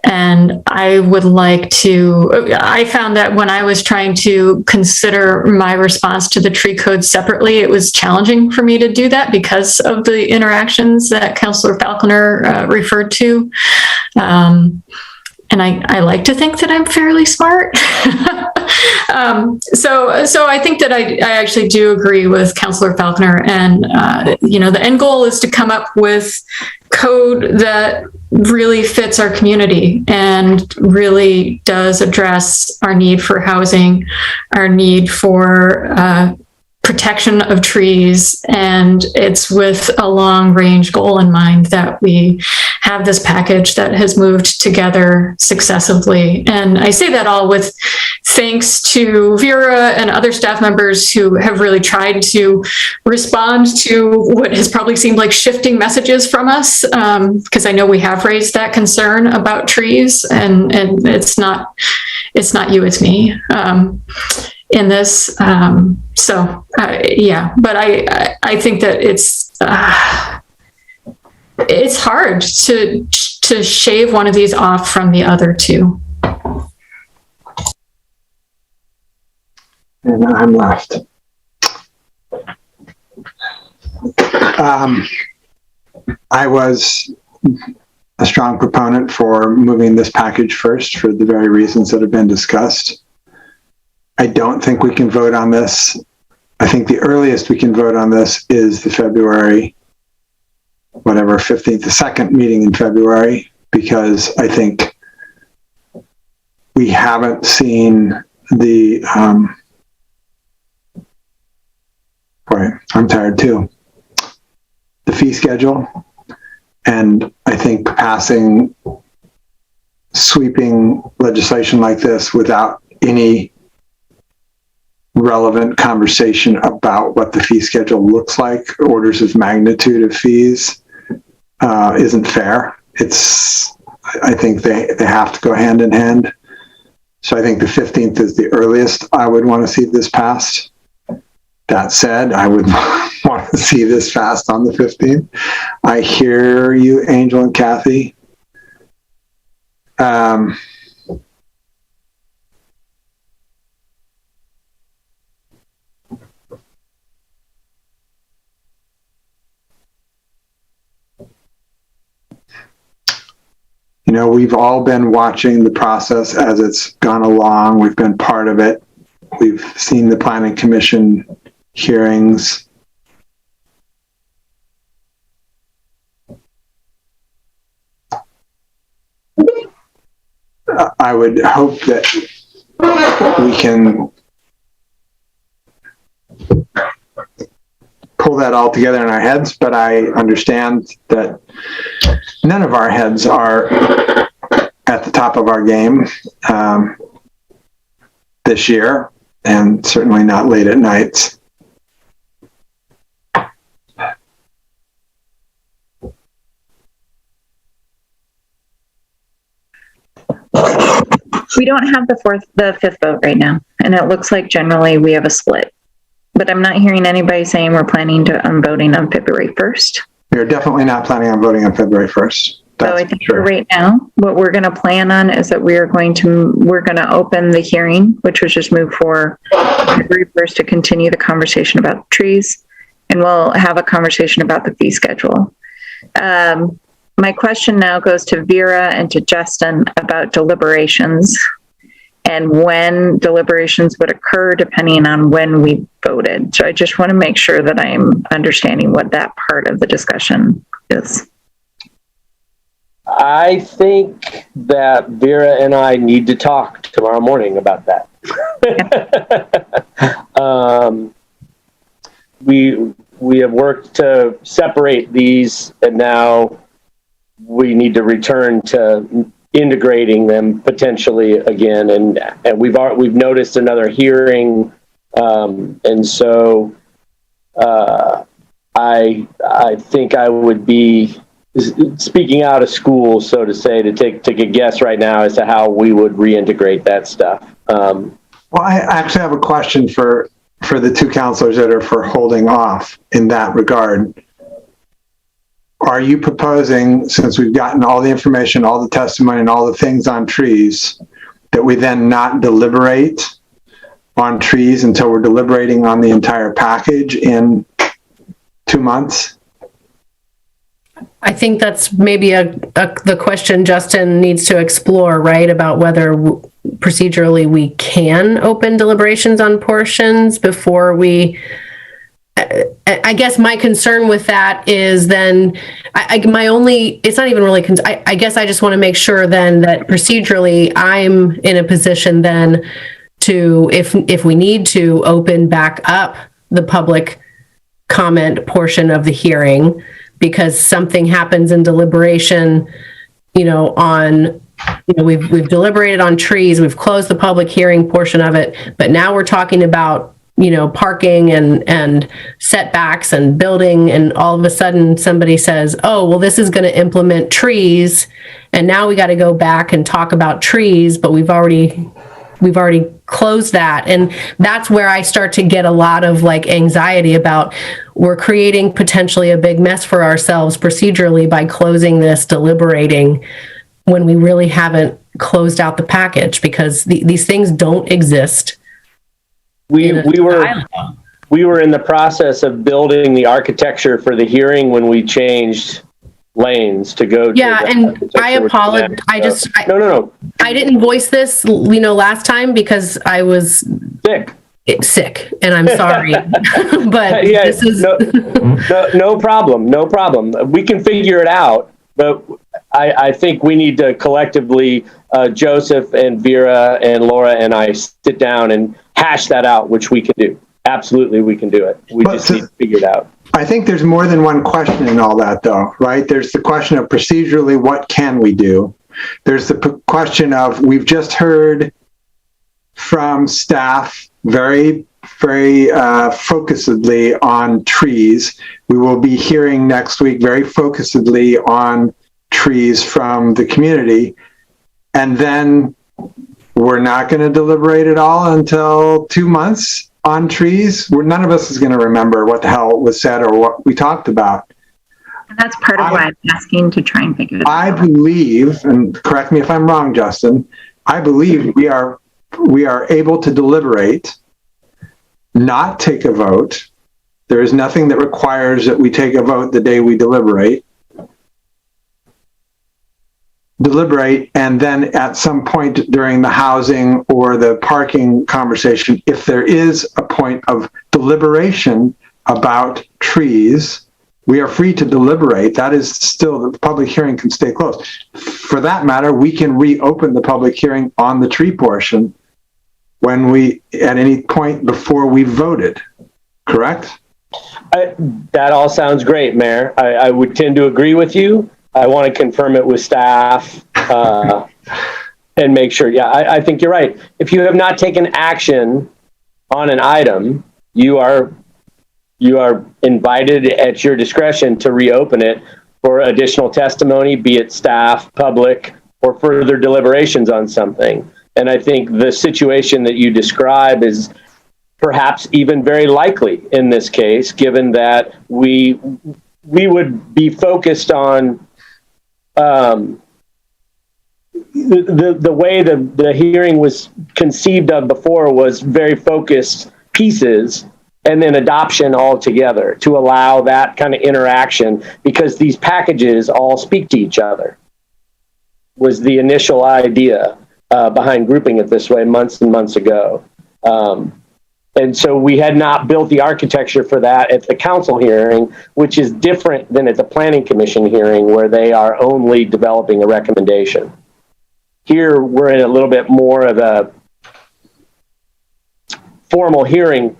And I would like I found that when I was trying to consider my response to the tree code separately, it was challenging for me to do that because of the interactions that Councillor Falconer referred to. And I like to think that I'm fairly smart. So I think that I actually do agree with Councillor Falconer. And, the end goal is to come up with code that really fits our community and really does address our need for housing, our need for protection of trees, and it's with a long range goal in mind that we have this package that has moved together successively. And I say that all with thanks to Vera and other staff members who have really tried to respond to what has probably seemed like shifting messages from us, because I know we have raised that concern about trees, and it's not you, it's me. In this, but I think that it's hard to shave one of these off from the other two. And I'm left. I was a strong proponent for moving this package first for the very reasons that have been discussed. I don't think we can vote on this. I think the earliest we can vote on this is the February, 15th, the second meeting in February, because I think we haven't seen the, I'm tired too, the fee schedule. And I think passing sweeping legislation like this without any relevant conversation about what the fee schedule looks like, orders of magnitude of fees, isn't fair. I think they have to go hand in hand. So I think the 15th is the earliest I would want to see this passed. That said, I would want to see this passed on the 15th. I hear you, Angel and Kathy. We've all been watching the process as it's gone along. We've been part of it. We've seen the Planning Commission hearings. I would hope that we can pull that all together in our heads, but I understand that none of our heads are at the top of our game this year, and certainly not late at nights. We don't have the fifth vote right now, and it looks like generally we have a split. But I'm not hearing anybody saying we're planning on voting on February 1st. We're definitely not planning on voting on February 1st. So I think for right now, what we're going to plan on is that we're going to open the hearing, which was just moved for February 1st to continue the conversation about trees, and we'll have a conversation about the fee schedule. My question now goes to Vera and to Justin about deliberations. and when deliberations would occur depending on when we voted. So I just want to make sure that I'm understanding what that part of the discussion is. I think that Vera and I need to talk tomorrow morning about that. We have worked to separate these, and now we need to return to integrating them potentially again. And we've noticed another hearing, and so I think I would be speaking out of school, so to say, to take a guess right now as to how we would reintegrate that stuff. Well, I actually have a question for the two counselors that are for holding off in that regard. Are you proposing, since we've gotten all the information, all the testimony, and all the things on trees, that we then not deliberate on trees until we're deliberating on the entire package in 2 months? I think that's maybe the question Justin needs to explore, right? About whether procedurally we can open deliberations on portions before we. I guess my concern with that is then it's not even really, I guess I just want to make sure then that procedurally I'm in a position then to, if we need to open back up the public comment portion of the hearing, because something happens in deliberation, we've deliberated on trees, we've closed the public hearing portion of it, but now we're talking about, parking and setbacks and building, and all of a sudden somebody says, oh, well, this is going to implement trees, and now we got to go back and talk about trees, but we've already closed that. And that's where I start to get a lot of anxiety about, we're creating potentially a big mess for ourselves procedurally by closing this deliberating when we really haven't closed out the package, because these things don't exist. We were in the process of building the architecture for the hearing when we changed lanes to go. And I apologize. No. I didn't voice this, last time because I was sick, and I'm sorry. But this is no problem. No problem. We can figure it out, but I think we need to collectively, Joseph and Vera and Laura and I, sit down and hash that out, which we can do. Absolutely, we can do it. We just need to figure it out. I think there's more than one question in all that, though, right? There's the question of procedurally, what can we do? There's the question of, we've just heard from staff very, very focusedly on trees. We will be hearing next week very focusedly on trees from the community. And then we're not going to deliberate at all until 2 months on trees. None of us is going to remember what the hell was said or what we talked about. And that's part of why I'm asking to try and figure it out. I believe, and correct me if I'm wrong, Justin, I believe we are able to deliberate, not take a vote. There is nothing that requires that we take a vote the day we deliberate, and then at some point during the housing or the parking conversation, if there is a point of deliberation about trees, we are free to deliberate. That is still, the public hearing can stay closed. For that matter, we can reopen the public hearing on the tree portion at any point before we voted, correct? That all sounds great, Mayor. I would tend to agree with you. I want to confirm it with staff and make sure. Yeah, I think you're right. If you have not taken action on an item, you are invited at your discretion to reopen it for additional testimony, be it staff, public, or further deliberations on something. And I think the situation that you describe is perhaps even very likely in this case, given that we would be focused on the way the hearing was conceived of before was very focused pieces, and then adoption altogether to allow that kind of interaction, because these packages all speak to each other, was the initial idea. behind grouping it this way months and months ago. And so we had not built the architecture for that at the council hearing, which is different than at the planning commission hearing where they are only developing a recommendation. Here, we're in a little bit more of a formal hearing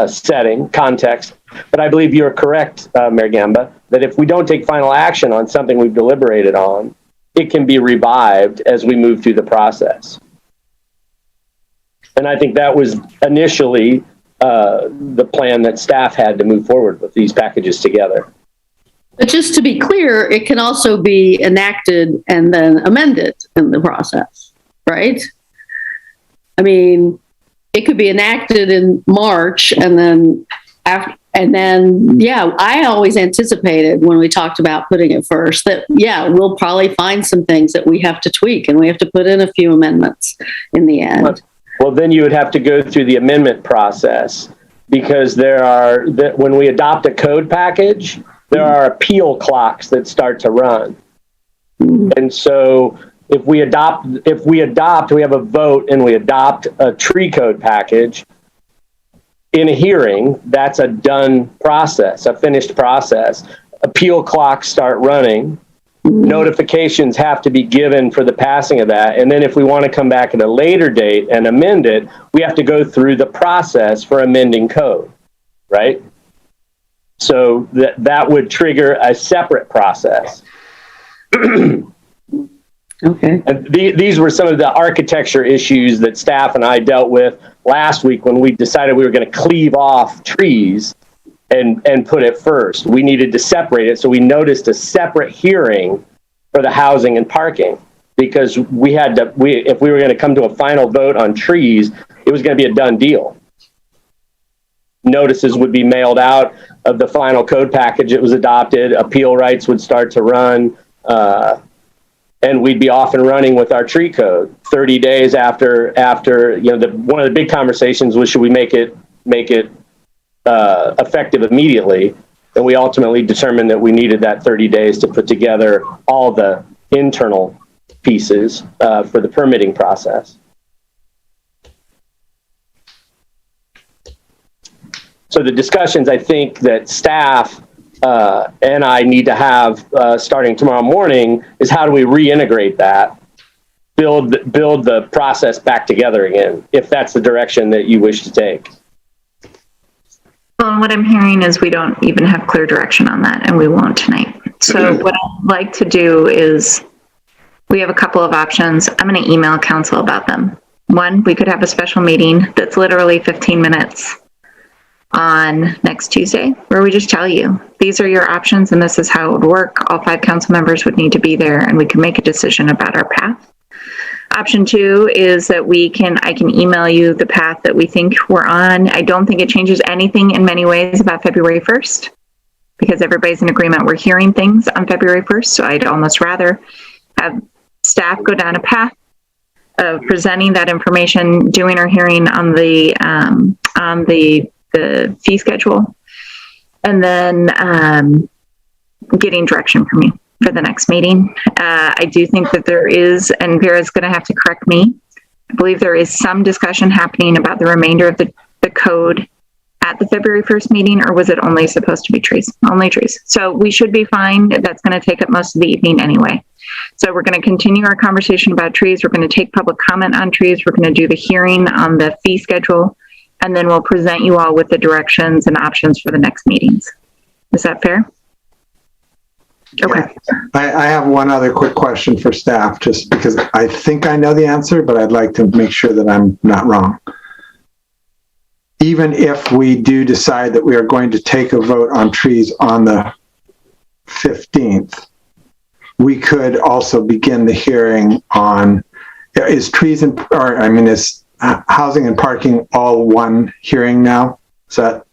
setting, context. But I believe you're correct, Mayor Gamba, that if we don't take final action on something we've deliberated on, it can be revived as we move through the process. And I think that was initially the plan that staff had to move forward with these packages together. But just to be clear, it can also be enacted and then amended in the process, right? I mean, it could be enacted in March and then I always anticipated when we talked about putting it first that, we'll probably find some things that we have to tweak and we have to put in a few amendments in the end. Well, then you would have to go through the amendment process because when we adopt a code package, there are appeal clocks that start to run. And so if we have a vote and we adopt a tree code package in a hearing, that's a done process, a finished process. Appeal clocks start running. Notifications have to be given for the passing of that. And then if we want to come back at a later date and amend it, we have to go through the process for amending code, right? So that would trigger a separate process. Okay. And these were some of the architecture issues that staff and I dealt with last week when we decided we were going to cleave off trees and put it first. We needed to separate it, so we noticed a separate hearing for the housing and parking because if we were going to come to a final vote on trees, it was going to be a done deal. Notices would be mailed out of the final code package that was adopted. Appeal rights would start to run, and we'd be off and running with our tree code 30 days after one of the big conversations was, should we make it effective immediately? And we ultimately determined that we needed that 30 days to put together all the internal pieces for the permitting process. So the discussions I think that staff and I need to have starting tomorrow morning is how do we reintegrate that, build the process back together again, if that's the direction that you wish to take. Well, what I'm hearing is we don't even have clear direction on that, and we won't tonight. So what I'd like to do is we have a couple of options. I'm going to email council about them. One, we could have a special meeting that's literally 15 minutes on next Tuesday, where we just tell you, these are your options and this is how it would work. All 5 council members would need to be there and we can make a decision about our path. Option 2 is that I can email you the path that we think we're on. I don't think it changes anything in many ways about February 1st because everybody's in agreement we're hearing things on February 1st. So I'd almost rather have staff go down a path of presenting that information, doing our hearing on the fee schedule, and then getting direction from you for the next meeting. I do think that there is, and Vera's going to have to correct me, I believe there is some discussion happening about the remainder of the code at the February 1st meeting, or was it only supposed to be trees? Only trees. So we should be fine. That's going to take up most of the evening anyway. So we're going to continue our conversation about trees. We're going to take public comment on trees. We're going to do the hearing on the fee schedule, and then we'll present you all with the directions and options for the next meetings. Is that fair? Okay. I have one other quick question for staff, just because I think I know the answer, but I'd like to make sure that I'm not wrong. Even if we do decide that we are going to take a vote on trees on the 15th, we could also begin the hearing on, is housing and parking all one hearing now? Is that?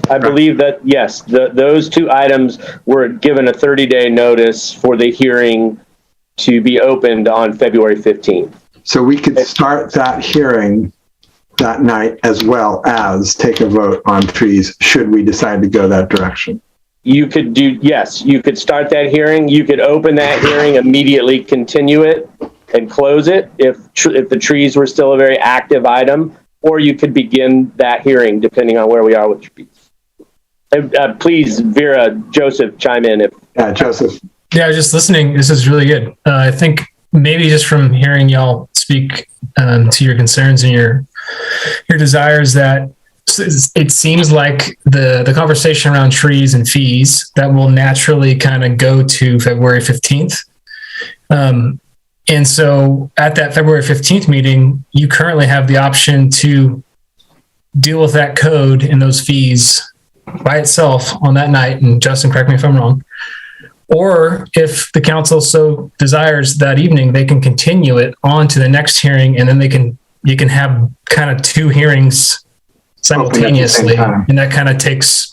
I believe that, yes, those 2 items were given a 30-day notice for the hearing to be opened on February 15th. So we could start that hearing that night as well as take a vote on trees should we decide to go that direction. you could start that hearing. You could open that hearing, immediately continue it and close it if the trees were still a very active item, or you could begin that hearing depending on where we are with trees. Please, Vera, Joseph, chime in. Joseph. Yeah, I was just listening. This is really good. I think maybe just from hearing y'all speak to your concerns and your desires, that it seems like the conversation around trees and fees that will naturally kind of go to February 15th. And so at that February 15th meeting, you currently have the option to deal with that code and those fees by itself on that night. And Justin, correct me if I'm wrong. Or if the council so desires that evening, they can continue it on to the next hearing, and then you can have kind of two hearings simultaneously, and that kind of takes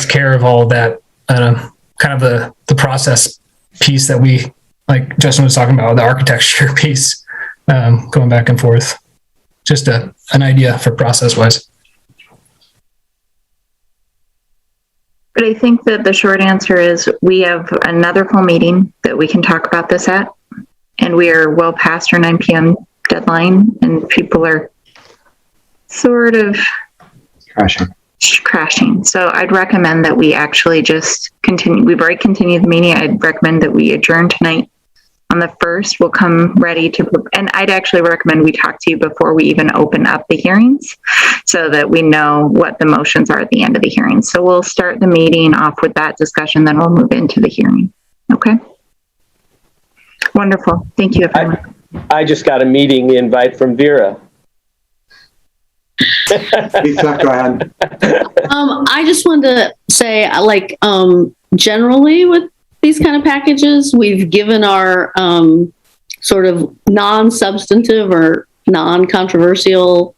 care of all that kind of the process piece that we, like Justin was talking about, the architecture piece, going back and forth. Just an idea for process wise. But I think that the short answer is we have another full meeting that we can talk about this at, and we are well past our 9 p.m. deadline, and people are sort of crashing. So I'd recommend that we actually just continue. We've already continued the meeting. I'd recommend that we adjourn tonight. On the 1st, we'll come ready to, and I'd actually recommend we talk to you before we even open up the hearings so that we know what the motions are at the end of the hearing. So we'll start the meeting off with that discussion, then we'll move into the hearing. Okay. Wonderful. Thank you, everyone. I just got a meeting invite from Vera. Lisa, go ahead. I just wanted to say, like, generally with these kind of packages, we've given our sort of non-substantive or non-controversial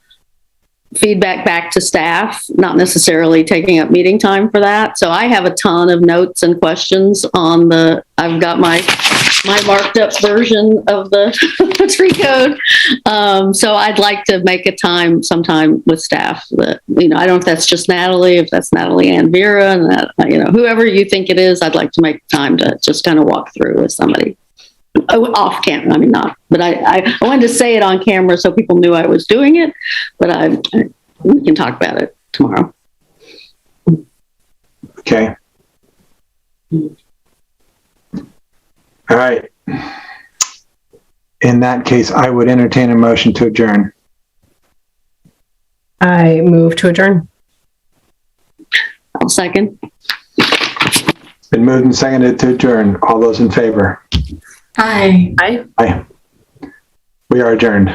feedback back to staff, not necessarily taking up meeting time for that. So I have a ton of notes and questions on I've got my marked up version of the tree code. So I'd like to make a time sometime with staff that, I don't know if that's just Natalie, if that's Natalie and Vera, and that, whoever you think it is, I'd like to make time to just kind of walk through with somebody. Off camera, I mean, not, but I wanted to say it on camera so people knew I was doing it, but we can talk about it tomorrow. Okay. All right. In that case, I would entertain a motion to adjourn. I move to adjourn. I'll second. It's been moved and seconded to adjourn. All those in favor? Aye. Aye. Aye. We are adjourned.